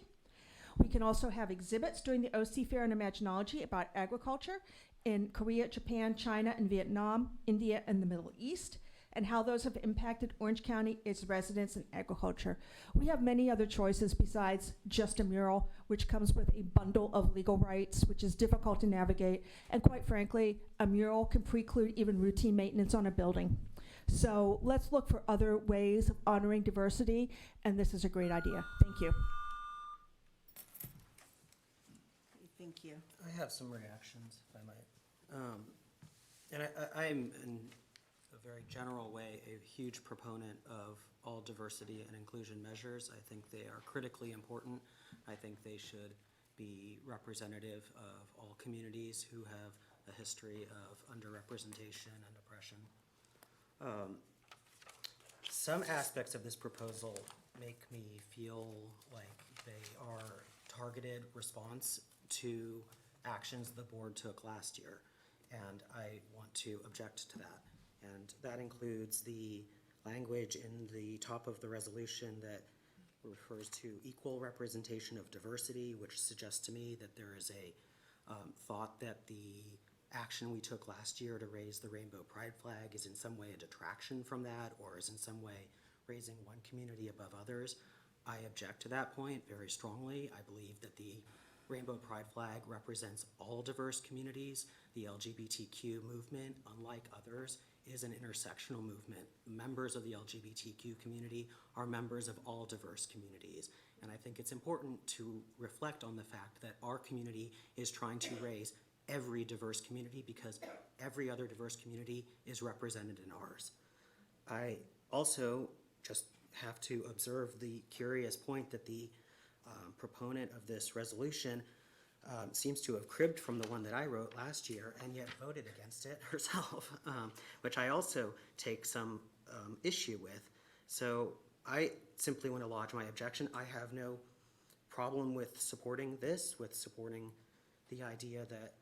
We can also have exhibits during the OC Fair and Imaginology about agriculture in Korea, Japan, China, and Vietnam, India, and the Middle East, and how those have impacted Orange County, its residents, and agriculture. We have many other choices besides just a mural, which comes with a bundle of legal rights, which is difficult to navigate, and quite frankly, a mural can preclude even routine maintenance on a building. So let's look for other ways of honoring diversity, and this is a great idea. Thank you. Thank you. I have some reactions, if I might. And I'm, in a very general way, a huge proponent of all diversity and inclusion measures. I think they are critically important. I think they should be representative of all communities who have a history of underrepresentation and oppression. Some aspects of this proposal make me feel like they are targeted response to actions the board took last year, and I want to object to that. And that includes the language in the top of the resolution that refers to equal representation of diversity, which suggests to me that there is a thought that the action we took last year to raise the rainbow pride flag is in some way a detraction from that, or is in some way raising one community above others. I object to that point very strongly. I believe that the rainbow pride flag represents all diverse communities. The LGBTQ movement, unlike others, is an intersectional movement. Members of the LGBTQ community are members of all diverse communities. And I think it's important to reflect on the fact that our community is trying to raise every diverse community because every other diverse community is represented in ours. I also just have to observe the curious point that the proponent of this resolution seems to have cribbed from the one that I wrote last year and yet voted against it herself, which I also take some issue with. So I simply want to lodge my objection. I have no problem with supporting this, with supporting the idea that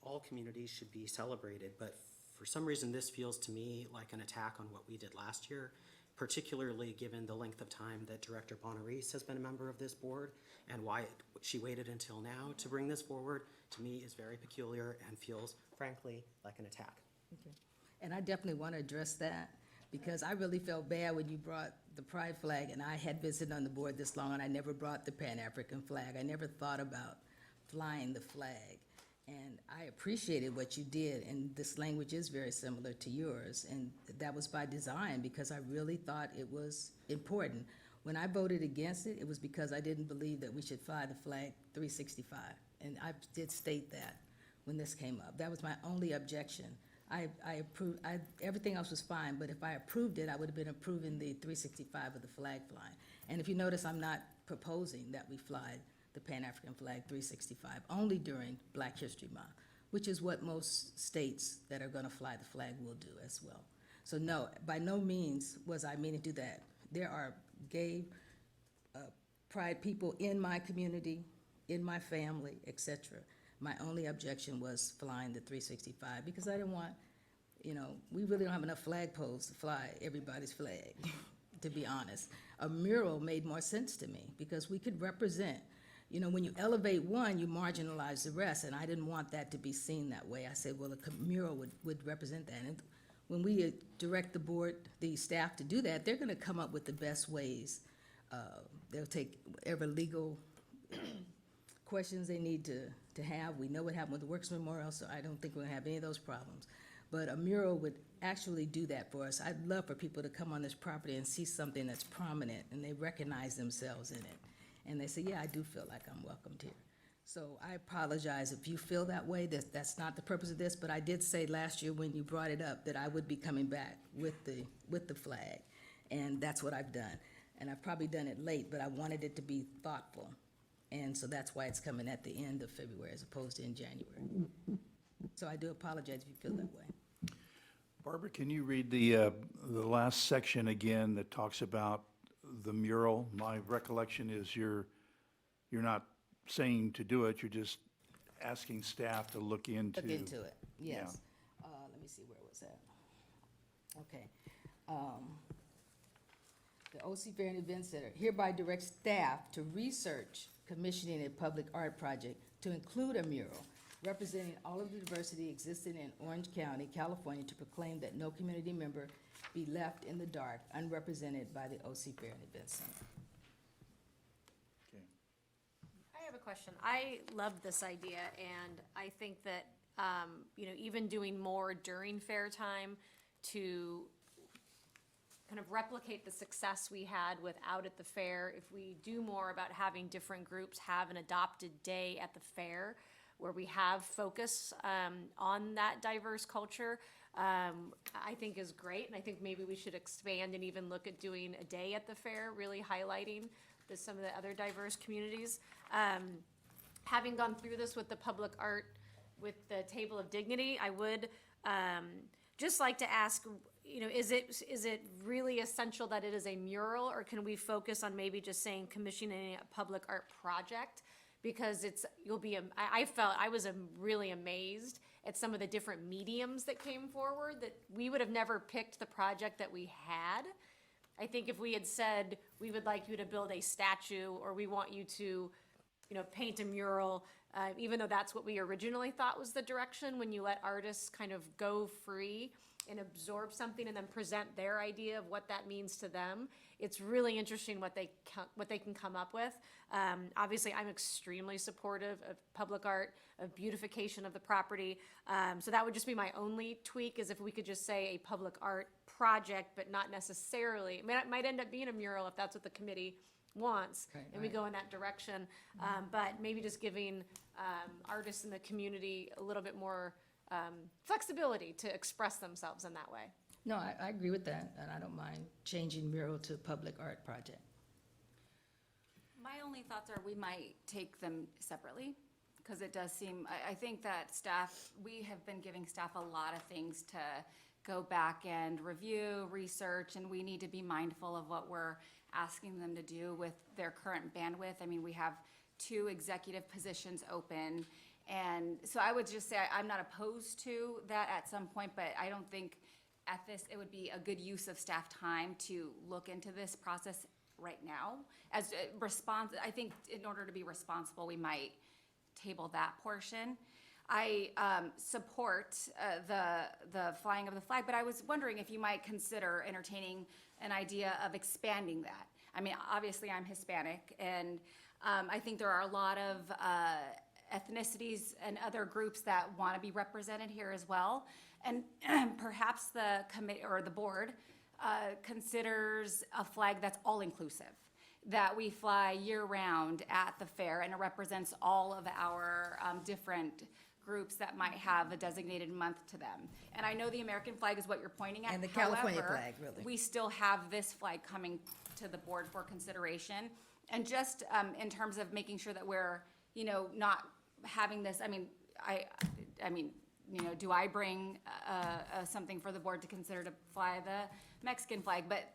all communities should be celebrated, but for some reason this feels to me like an attack on what we did last year, particularly given the length of time that Director Bonarise has been a member of this board, and why she waited until now to bring this forward, to me is very peculiar and feels, frankly, like an attack. Okay. And I definitely want to address that, because I really felt bad when you brought the pride flag, and I had visited on the board this long, and I never brought the Pan-African flag. I never thought about flying the flag. And I appreciated what you did, and this language is very similar to yours, and that was by design because I really thought it was important. When I voted against it, it was because I didn't believe that we should fly the flag 365. And I did state that when this came up. That was my only objection. I approved, everything else was fine, but if I approved it, I would have been approving the 365 of the flag flying. And if you notice, I'm not proposing that we fly the Pan-African flag 365, only during Black History Month, which is what most states that are gonna fly the flag will do as well. So no, by no means was I meaning to do that. There are gay pride people in my community, in my family, etc. My only objection was flying the 365 because I didn't want, we really don't have enough flagpoles to fly everybody's flag, to be honest. A mural made more sense to me because we could represent, when you elevate one, you marginalize the rest, and I didn't want that to be seen that way. I said, well, a mural would represent that. And when we direct the board, the staff to do that, they're gonna come up with the best ways. They'll take whatever legal questions they need to have. We know what happened with the Works Memorial, so I don't think we're gonna have any of those problems. But a mural would actually do that for us. I'd love for people to come on this property and see something that's prominent and they recognize themselves in it. And they say, yeah, I do feel like I'm welcomed here. So I apologize if you feel that way. That's not the purpose of this, but I did say last year when you brought it up that I would be coming back with the flag. And that's what I've done. And I've probably done it late, but I wanted it to be thoughtful. And so that's why it's coming at the end of February as opposed to in January. So I do apologize if you feel that way. Barbara, can you read the last section again that talks about the mural? My recollection is you're not saying to do it, you're just asking staff to look into. Look into it, Yeah. yes. Let me see, where was that? Okay. The OCFEC and Event Center hereby directs staff to research commissioning a public art project to include a mural representing all of the diversity existing in Orange County, California, to proclaim that no community member be left in the dark, unrepresented by the OCFEC and Event Center. Okay. I have a question. I love this idea, and I think that, even doing more during fair time to kind of replicate the success we had with Out at the Fair, if we do more about having different groups have an adopted day at the fair where we have focus on that diverse culture, I think is great. And I think maybe we should expand and even look at doing a day at the fair, really highlighting some of the other diverse communities. Having gone through this with the public art, with the Table of Dignity, I would just like to ask, is it really essential that it is a mural, or can we focus on maybe just saying commissioning a public art project? Because I was really amazed at some of the different mediums that came forward, that we would have never picked the project that we had. I think if we had said, we would like you to build a statue, or we want you to, paint a mural, even though that's what we originally thought was the direction, when you let artists kind of go free and absorb something and then present their idea of what that means to them, it's really interesting what they can come up with. Obviously, I'm extremely supportive of public art, of beautification of the property. So that would just be my only tweak, is if we could just say a public art project, but not necessarily, it might end up being a mural if that's what the committee wants, and we go in that direction. But maybe just giving artists in the community a little bit more flexibility to express themselves in that way. No, I agree with that, and I don't mind changing mural to public art project. My only thoughts are we might take them separately, because it does seem, I think that we have been giving staff a lot of things to go back and review, research, and we need to be mindful of what we're asking them to do with their current bandwidth. I mean, we have 2 executive positions open, and so I would just say I'm not opposed to that at some point, but I don't think at this it would be a good use of staff time to look into this process right now. As a response, I think in order to be responsible, we might table that portion. I support the flying of the flag, but I was wondering if you might consider entertaining an idea of expanding that. I mean, obviously I'm Hispanic, and I think there are a lot of ethnicities and other groups that want to be represented here as well. And perhaps the committee or the board considers a flag that's all-inclusive. that we fly year-round at the fair, and it represents all of our different groups that might have a designated month to them. And I know the American flag is what you're pointing at. And the California However, flag, really. we still have this flag coming to the board for consideration. And just in terms of making sure that we're, not having this, I mean, do I bring something for the board to consider to fly the Mexican flag? But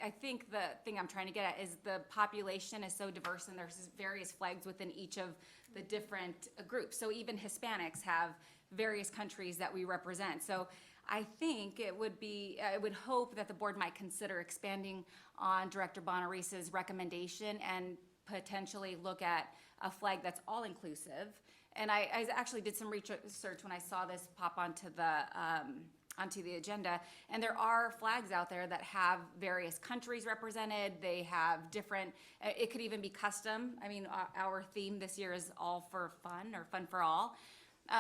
I think the thing I'm trying to get at is the population is so diverse, and there's various flags within each of the different groups. So even Hispanics have various countries that we represent. So I think I would hope that the board might consider expanding on Director Bonarese's recommendation and potentially look at a flag that's all-inclusive. And I actually did some research when I saw this pop onto the agenda, and there are flags out there that have various countries represented. They have different, it could even be custom. I mean, our theme this year is all for fun, or fun for all.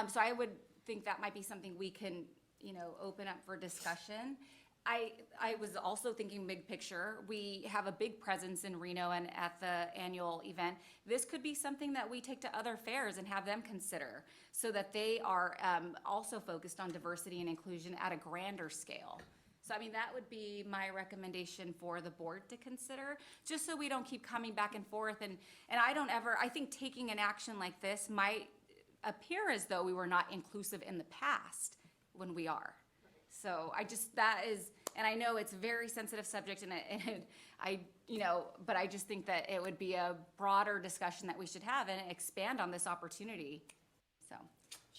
So I would think that might be something we can, open up for discussion. I was also thinking big picture. We have a big presence in Reno and at the annual event. This could be something that we take to other fairs and have them consider, so that they are also focused on diversity and inclusion at a grander scale. So, I mean, that would be my recommendation for the board to consider, just so we don't keep coming back and forth. And I think taking an action like this might appear as though we were not inclusive in the past when we are. So and I know it's a very sensitive subject, but I just think that it would be a broader discussion that we should have and expand on this opportunity, so.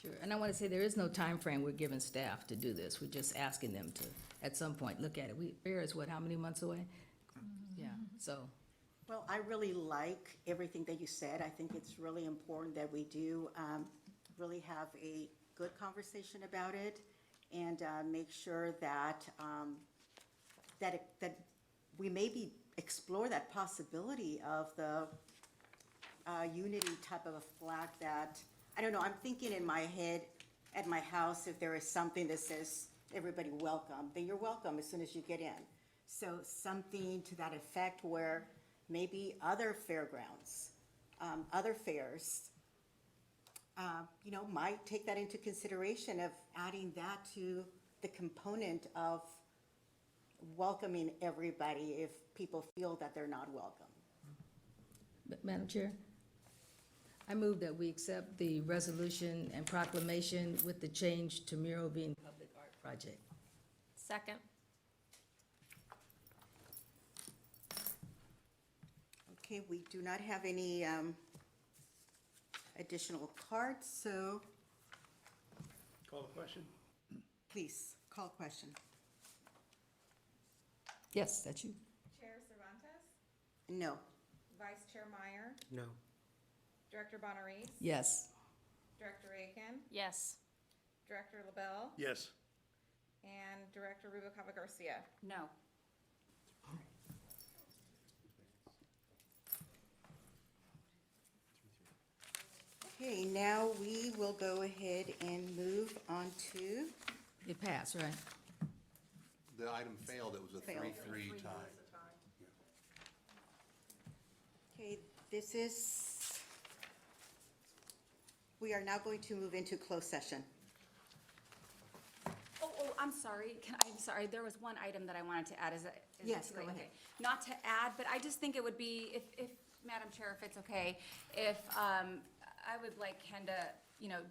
Sure, and I want to say there is no time frame we're giving staff to do this. We're just asking them to, at some point, look at it. Fair is how many months away? Yeah, so. Well, I really like everything that you said. I think it's really important that we do really have a good conversation about it, and make sure that that we maybe explore that possibility of the unity type of a flag that, I don't know, I'm thinking in my head at my house, if there is something that says everybody welcome, then you're welcome as soon as you get in. So something to that effect where maybe other fairgrounds, other fairs, might take that into consideration of adding that to the component of welcoming everybody if people feel that they're not welcome. Madam Chair, I move that we accept the resolution and proclamation with the change to mural being public art project. Second. Okay, we do not have any additional cards, so Call the question. please, call question. Yes, that's you. Chair Cervantes, No. Vice Chair Meyer, No. Director Bonarese, Yes. Director Aiken, Yes. Director LaBelle, Yes. and Director Rubalcaba Garcia. No. Okay, now we will go ahead and move on to, It passed, right? The item failed, it was a Failed. 3-3 tie. okay, this is, we are now going to move into closed session. Oh, I'm sorry. I'm sorry. There was one item that I wanted to add. Is it Yes, too go late? ahead. Okay. Not to add, but I just think it would be, if Madam Chair, if it's okay, if I would like Ken to,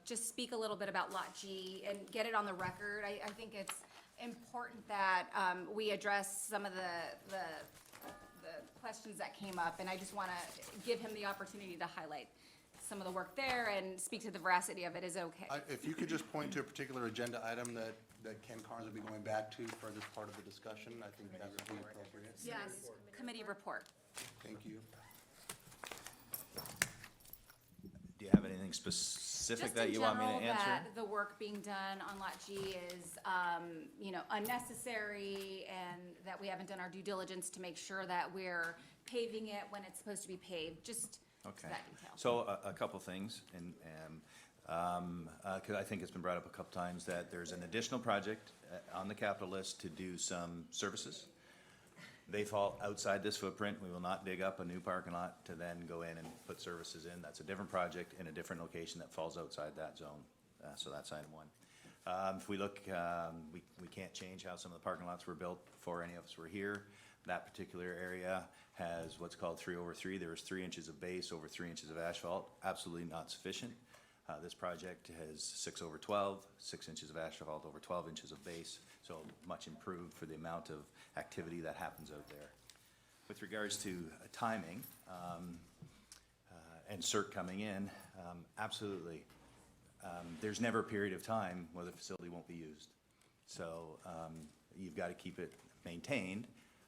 just speak a little bit about Lot G and get it on the record. I think it's important that we address some of the questions that came up, and I just want to give him the opportunity to highlight some of the work there and speak to the veracity of it is okay. If you could just point to a particular agenda item that Ken Carnes will be going back to for this part of the discussion, I think that would be appropriate. Yes, committee report. Thank you. Do you have anything specific that you want me to answer? Just in general, that the work being done on Lot G is, unnecessary, and that we haven't done our due diligence to make sure that we're paving it when it's supposed to be paved, just Okay. that detail. So a couple things, and, 'cause I think it's been brought up a couple times that there's an additional project on the capital list to do some services. They fall outside this footprint. We will not dig up a new parking lot to then go in and put services in. That's a different project in a different location that falls outside that zone. So that's item one. If we look, we can't change how some of the parking lots were built before any of us were here. That particular area has what's called 3/3. There is 3 inches of base over 3 inches of asphalt. Absolutely not sufficient. This project has 6/12, 6 inches of asphalt over 12 inches of base, so much improved for the amount of activity that happens out there. With regards to timing and CERC coming in, absolutely. There's never a period of time where the facility won't be used. So you've got to keep it maintained.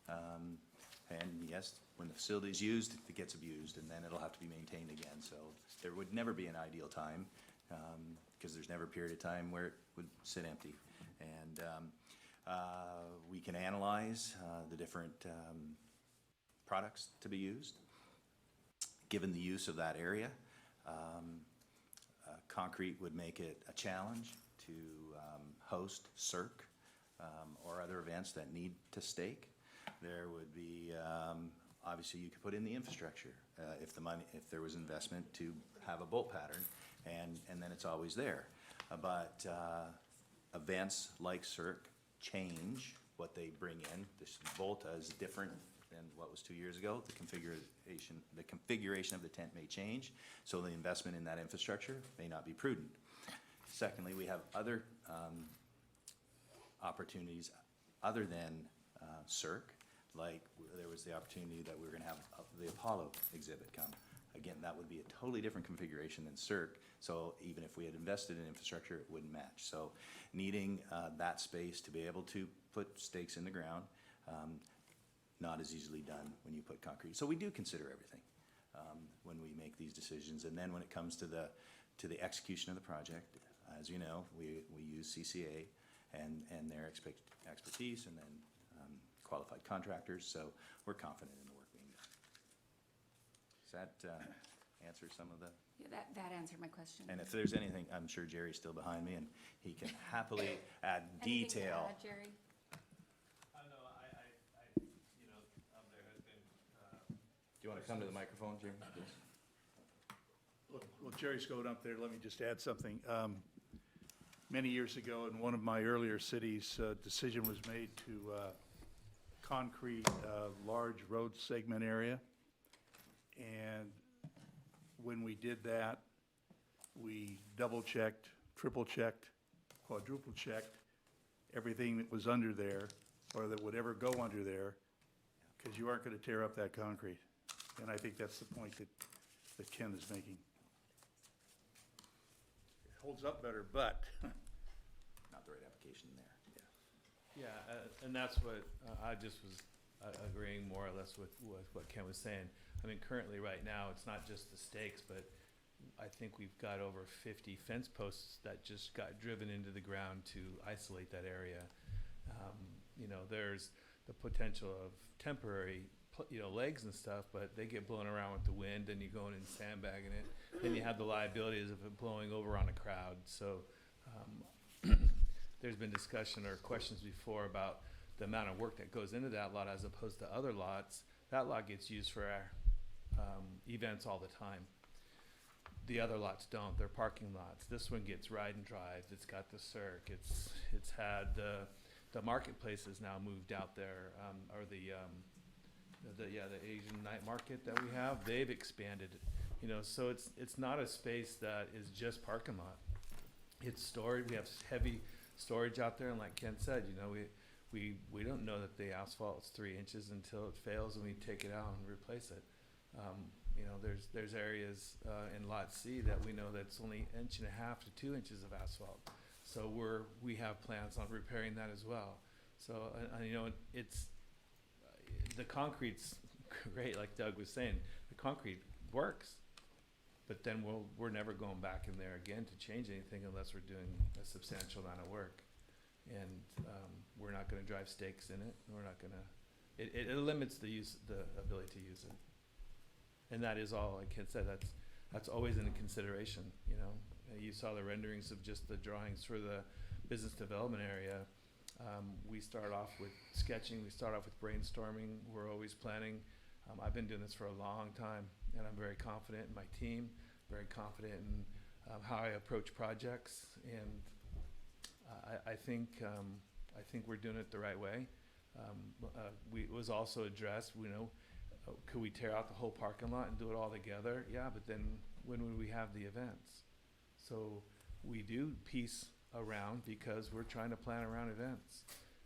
And yes, when the facility is used, it gets abused, and then it'll have to be maintained again. So there would never be an ideal time, because there's never a period of time where it would sit empty. And we can analyze the different products to be used, given the use of that area. Concrete would make it a challenge to host CERC or other events that need to stake. There would be, obviously, you could put in the infrastructure if there was investment to have a bolt pattern, and then it's always there. But events like CERC change what they bring in. This Volta is different than what was 2 years ago. The configuration of the tent may change, so the investment in that infrastructure may not be prudent. Secondly, we have other opportunities other than CERC, like there was the opportunity that we were going to have the Apollo exhibit come. Again, that would be a totally different configuration than CERC, so even if we had invested in infrastructure, it wouldn't match. So needing that space to be able to put stakes in the ground, not as easily done when you put concrete. So we do consider everything when we make these decisions. And then when it comes to the execution of the project, as you know, we use CCA and their expertise, and then qualified contractors. So we're confident in the work being done. Does that answer some of the? Yeah, that answered my question. And if there's anything, I'm sure Jerry's still behind me, and he can happily add Anything to detail. add, Jerry? Do you want to come to the microphone, Jerry? Well, Jerry's going up there. Let me just add something. Many years ago, in one of my earlier cities, a decision was made to concrete a large road segment area. And when we did that, we double-checked, triple-checked, quadruple-checked everything that was under there, or that would ever go under there, because you aren't going to tear up that concrete. And I think that's the point that Ken is making. It holds up better, but Not the right application there. Yeah, and that's what I just was agreeing more or less with what Ken was saying. I mean, currently, right now, it's not just the stakes, but I think we've got over 50 fence posts that just got driven into the ground to isolate that area. You know, there's the potential of temporary legs and stuff, but they get blown around with the wind, and you go in and sandbagging it. Then you have the liabilities of it blowing over on a crowd. So there's been discussion or questions before about the amount of work that goes into that lot as opposed to other lots. That lot gets used for our events all the time. The other lots don't. They're parking lots. This one gets ride and drives. It's got the CERC. It's had the marketplace is now moved out there, or the Asian night market that we have. They've expanded, so it's not a space that is just parking lot. It's storage. We have heavy storage out there, and like Ken said, we don't know that the asphalt's 3 inches until it fails and we take it out and replace it. There's areas in Lot C that we know that's only 1.5 to 2 inches of asphalt. So we have plans on repairing that as well. So it's the concrete's great, like Doug was saying. The concrete works, but then we're never going back in there again to change anything unless we're doing a substantial amount of work. And we're not going to drive stakes in it. We're not going to. It limits the ability to use it. And that is all, like Ken said, that's always in consideration. You saw the renderings of just the drawings for the business development area. We start off with sketching, we start off with brainstorming, we're always planning. I've been doing this for a long time, and I'm very confident in my team, very confident in how I approach projects, and I think we're doing it the right way. It was also addressed, could we tear out the whole parking lot and do it all together? Yeah, but then when would we have the events? So we do piece around because we're trying to plan around events.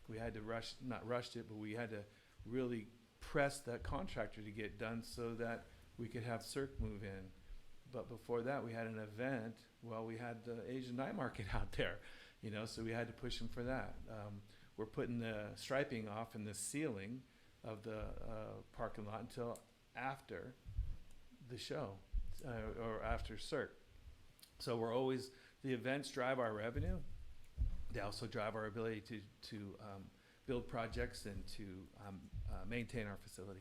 We had to not rushed it, but we had to really press that contractor to get done so that we could have Cirque move in. But before that, we had an event. Well, we had the Asian night market out there, so we had to push them for that. We're putting the striping off in the ceiling of the parking lot until after the show or after Cirque. So the events drive our revenue. They also drive our ability to build projects and to maintain our facility.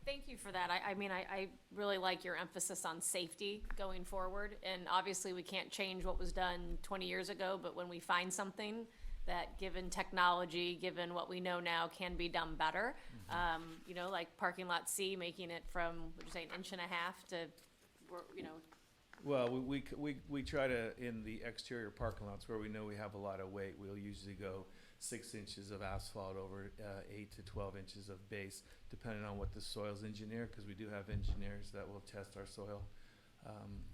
Thank you for that. I really like your emphasis on safety going forward. And obviously, we can't change what was done 20 years ago, but when we find something that, given technology, given what we know now, can be done better, like parking lot C, making it from, would you say, 1.5 inches to, Well, we try to, in the exterior parking lots where we know we have a lot of weight, we'll usually go 6 inches of asphalt over 8 to 12 inches of base, depending on what the soil's engineer, because we do have engineers that will test our soil.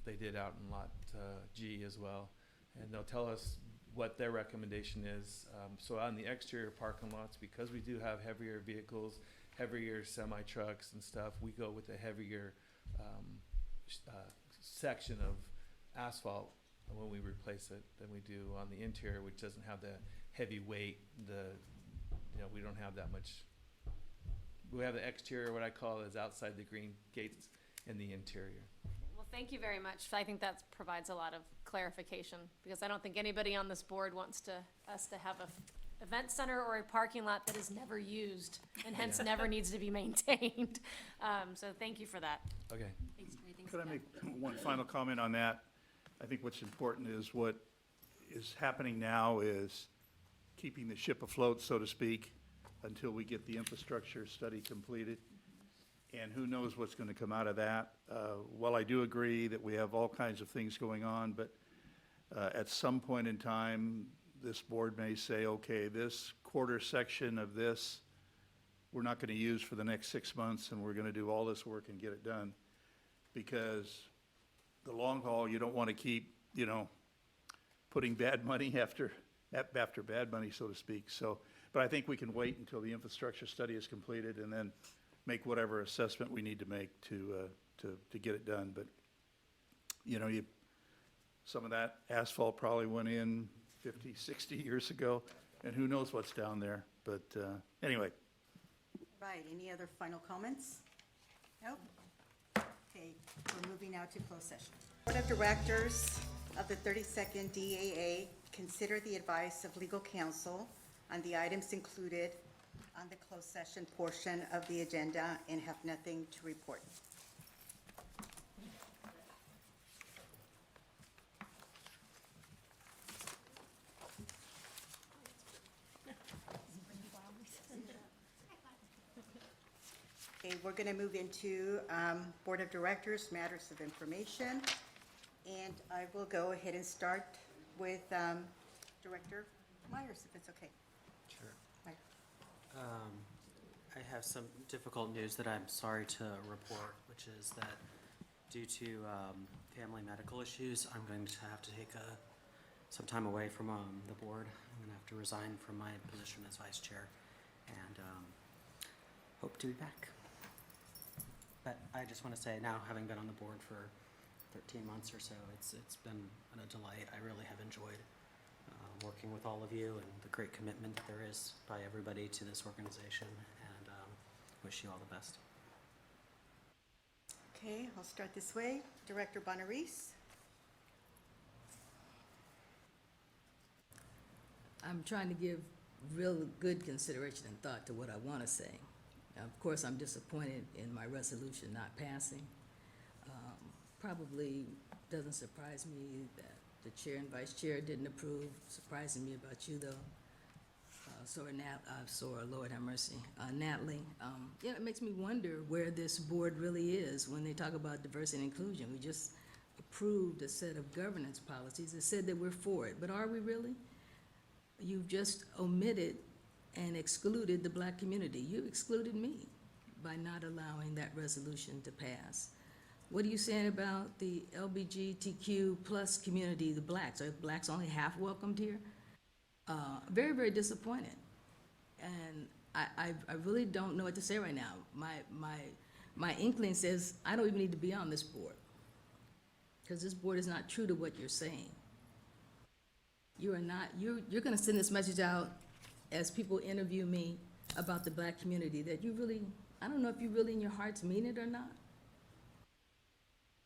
They did out in Lot G as well, and they'll tell us what their recommendation is. So on the exterior parking lots, because we do have heavier vehicles, heavier semi-trucks and stuff, we go with a heavier section of asphalt when we replace it than we do on the interior, which doesn't have the heavy weight. We don't have that much. We have the exterior, what I call is outside the green gates, and the interior. well, thank you very much. I think that provides a lot of clarification, because I don't think anybody on this board wants us to have a event center or a parking lot that is never used and hence never needs to be maintained. So thank you for that. Okay. Thanks, Mary. Thanks, Could I Scott. make one final comment on that? I think what's important is what is happening now is keeping the ship afloat, so to speak, until we get the infrastructure study completed. And who knows what's going to come out of that. While I do agree that we have all kinds of things going on, but at some point in time, this board may say, okay, this quarter section of this, we're not going to use for the next 6 months, and we're going to do all this work and get it done. Because the long haul, you don't want to keep, putting bad money after bad money, so to speak. So, but I think we can wait until the infrastructure study is completed and then make whatever assessment we need to make to get it done. But, some of that asphalt probably went in 50, 60 years ago, and who knows what's down there. But anyway. Right, any other final comments? Nope. Okay, we're moving now to closed session. Board of Directors of the 32nd DAA consider the advice of legal counsel on the items included on the closed session portion of the agenda and have nothing to report. Okay, we're going to move into Board of Directors, matters of information. And I will go ahead and start with Director Myers, if it's okay. Sure. Right. I have some difficult news that I'm sorry to report, which is that due to family medical issues, I'm going to have to take some time away from the board. I'm going to have to resign from my position as vice chair, and hope to be back. But I just want to say, now having been on the board for 13 months or so, it's been a delight. I really have enjoyed working with all of you and the great commitment that there is by everybody to this organization, and wish you all the best. Okay, I'll start this way. Director Bonaris. I'm trying to give real good consideration and thought to what I want to say. Now, of course, I'm disappointed in my resolution not passing. Probably doesn't surprise me that the chair and vice chair didn't approve, surprising me about you though. Lord have mercy, Natalie. Yeah, it makes me wonder where this board really is when they talk about diversity and inclusion. We just approved a set of governance policies that said that we're for it, but are we really? You've just omitted and excluded the black community. You excluded me by not allowing that resolution to pass. What are you saying about the LGBTQ plus community, the blacks? Are blacks only half welcomed here? Very, very disappointed. And I really don't know what to say right now. My inkling says I don't even need to be on this board, because this board is not true to what you're saying. You are not, you're gonna send this message out as people interview me about the black community that you really, I don't know if you really in your hearts mean it or not,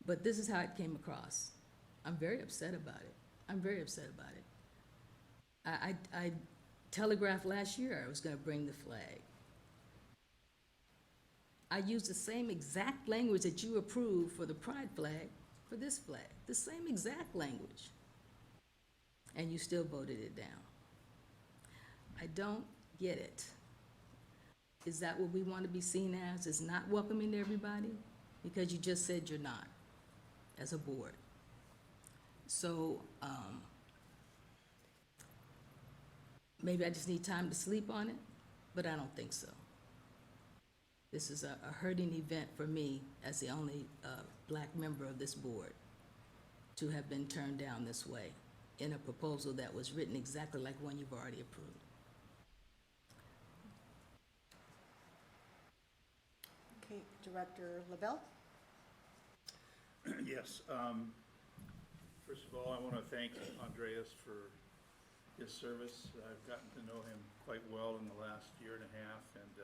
but this is how it came across. I'm very upset about it. I'm very upset about it. I telegraphed last year I was gonna bring the flag. I used the same exact language that you approved for the pride flag for this flag, the same exact language. And you still voted it down. I don't get it. Is that what we want to be seen as, is not welcoming to everybody? Because you just said you're not, as a board. So, maybe I just need time to sleep on it, but I don't think so. This is a hurting event for me as the only black member of this board to have been turned down this way in a proposal that was written exactly like one you've already approved. Okay, Director LaBelle? Yes. First of all, I want to thank Andreas for his service. I've gotten to know him quite well in the last year and a half, and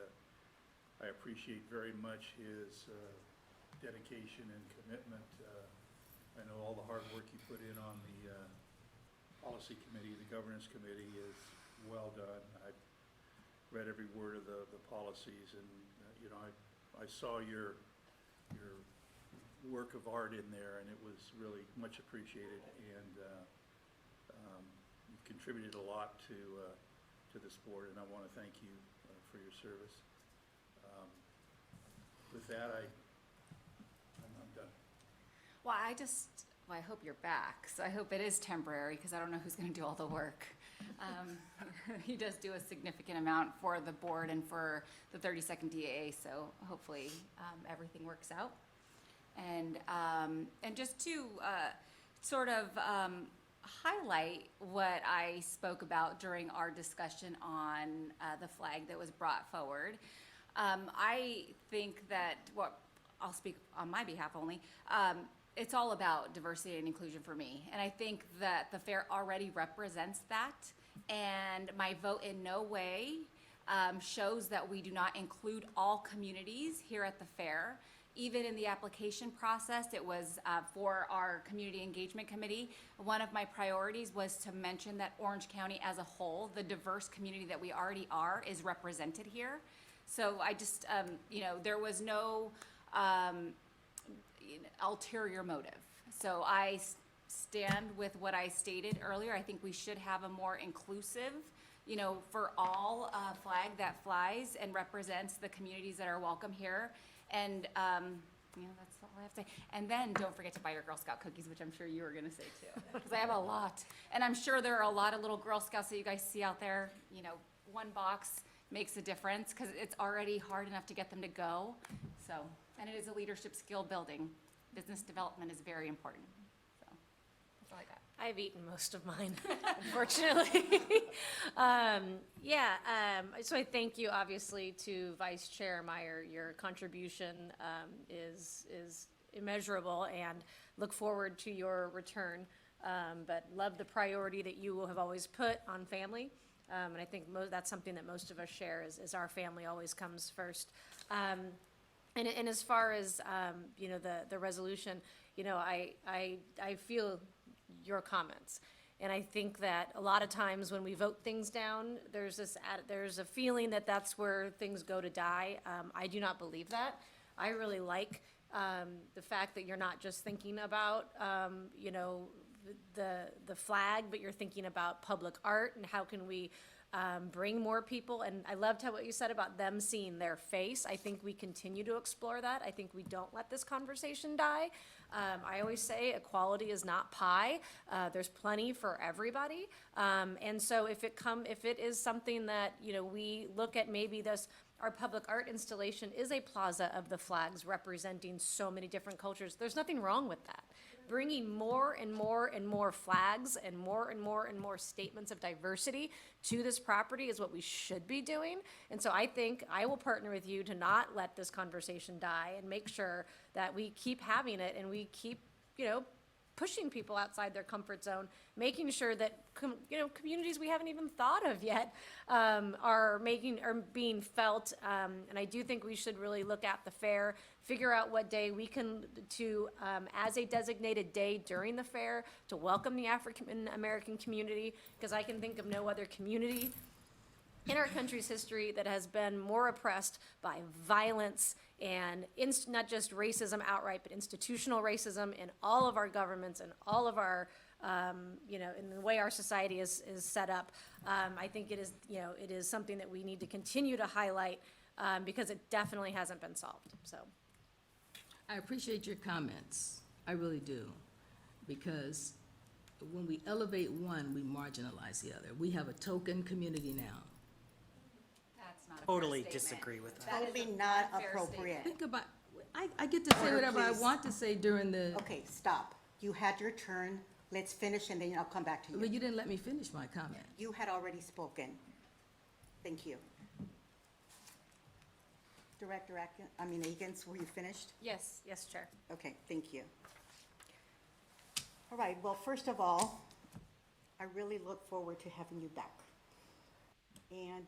I appreciate very much his dedication and commitment. I know all the hard work you put in on the policy committee, the governance committee is well done. I've read every word of the policies, and you know, I saw your work of art in there, and it was really much appreciated, and you've contributed a lot to this board, and I want to thank you for your service. With that, I'm done. Well, I hope you're back. So I hope it is temporary, because I don't know who's going to do all the work. He does do a significant amount for the board and for the 32nd DAA, so hopefully everything works out. And just to sort of highlight what I spoke about during our discussion on the flag that was brought forward, I think that, I'll speak on my behalf only, it's all about diversity and inclusion for me. And I think that the fair already represents that. And my vote in no way shows that we do not include all communities here at the fair. Even in the application process, it was for our Community Engagement Committee. One of my priorities was to mention that Orange County as a whole, the diverse community that we already are, is represented here. So I just, you know, there was no ulterior motive. So I stand with what I stated earlier. I think we should have a more inclusive, you know, for all flag that flies and represents the communities that are welcome here. And, you know, that's all I have to say. And then don't forget to buy your Girl Scout cookies, which I'm sure you were going to say too, because I have a lot. And I'm sure there are a lot of little Girl Scouts that you guys see out there. You know, one box makes a difference, because it's already hard enough to get them to go. So, and it is a leadership skill building. Business development is very important. So that's all I got. I've eaten most of mine, unfortunately. So I thank you, obviously, to Vice Chair Meyer. Your contribution is immeasurable, and look forward to your return. But love the priority that you have always put on family. And I think that's something that most of us share, is our family always comes first. And as far as, you know, the resolution, you know, I feel your comments. And I think that a lot of times when we vote things down, there's a feeling that that's where things go to die. I do not believe that. I really like the fact that you're not just thinking about, you know, the flag, but you're thinking about public art and how can we bring more people. And I loved what you said about them seeing their face. I think we continue to explore that. I think we don't let this conversation die. I always say equality is not pie. There's plenty for everybody. And so if it is something that, you know, we look at maybe our public art installation is a plaza of the flags representing so many different cultures. There's nothing wrong with that. Bringing more and more and more flags and more and more and more statements of diversity to this property is what we should be doing. And so I think I will partner with you to not let this conversation die and make sure that we keep having it and we keep, you know, pushing people outside their comfort zone, making sure that communities we haven't even thought of yet are being felt. And I do think we should really look at the fair, figure out what day we can as a designated day during the fair to welcome the African American community, because I can think of no other community in our country's history that has been more oppressed by violence and not just racism outright, but institutional racism in all of our governments and all of our, in the way our society is set up. I think it is something that we need to continue to highlight because it definitely hasn't been solved. So, I appreciate your comments. I really do. Because when we elevate one, we marginalize the other. We have a token community now. That's not a fair Totally statement. disagree with that. That is Totally a not fair appropriate. Think about, I get to say Order, whatever I please. want to say during the, Okay, stop. You had your turn. Let's finish and then I'll come back to but you. you didn't let me finish my comment. You had already spoken. Thank you. Director Egan's, were you finished? yes, Chair. Okay, thank you. All right, well, first of all, I really look forward to having you back. And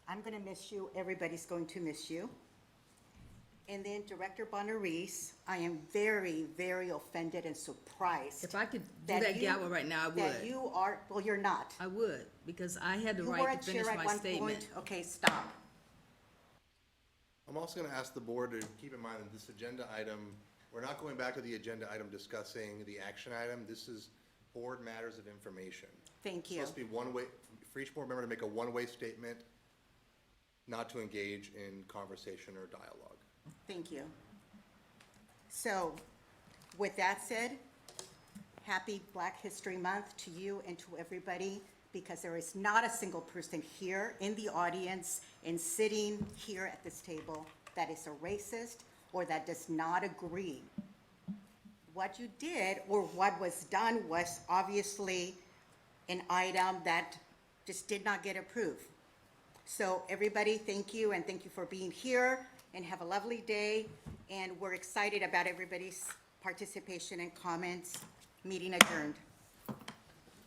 I'm going to miss you. Everybody's going to miss you. And then Director Bonaris, I am very, very offended and surprised. If I could do that that you- gavel right now, I would. That you are, well, you're not. I would, because I had the You were right a to finish chair at my one statement. point. Okay, stop. I'm also going to ask the board to keep in mind that this agenda item, we're not going back to the agenda item discussing the action item. This is board matters of information. Thank It's you. supposed to be one way, for each board member to make a one-way statement, not to engage in conversation or dialogue. Thank you. So, with that said, happy Black History Month to you and to everybody, because there is not a single person here in the audience and sitting here at this table that is a racist or that does not agree. What you did, or what was done, was obviously an item that just did not get approved. So everybody, thank you, and thank you for being here, and have a lovely day. And we're excited about everybody's participation and comments. Meeting adjourned.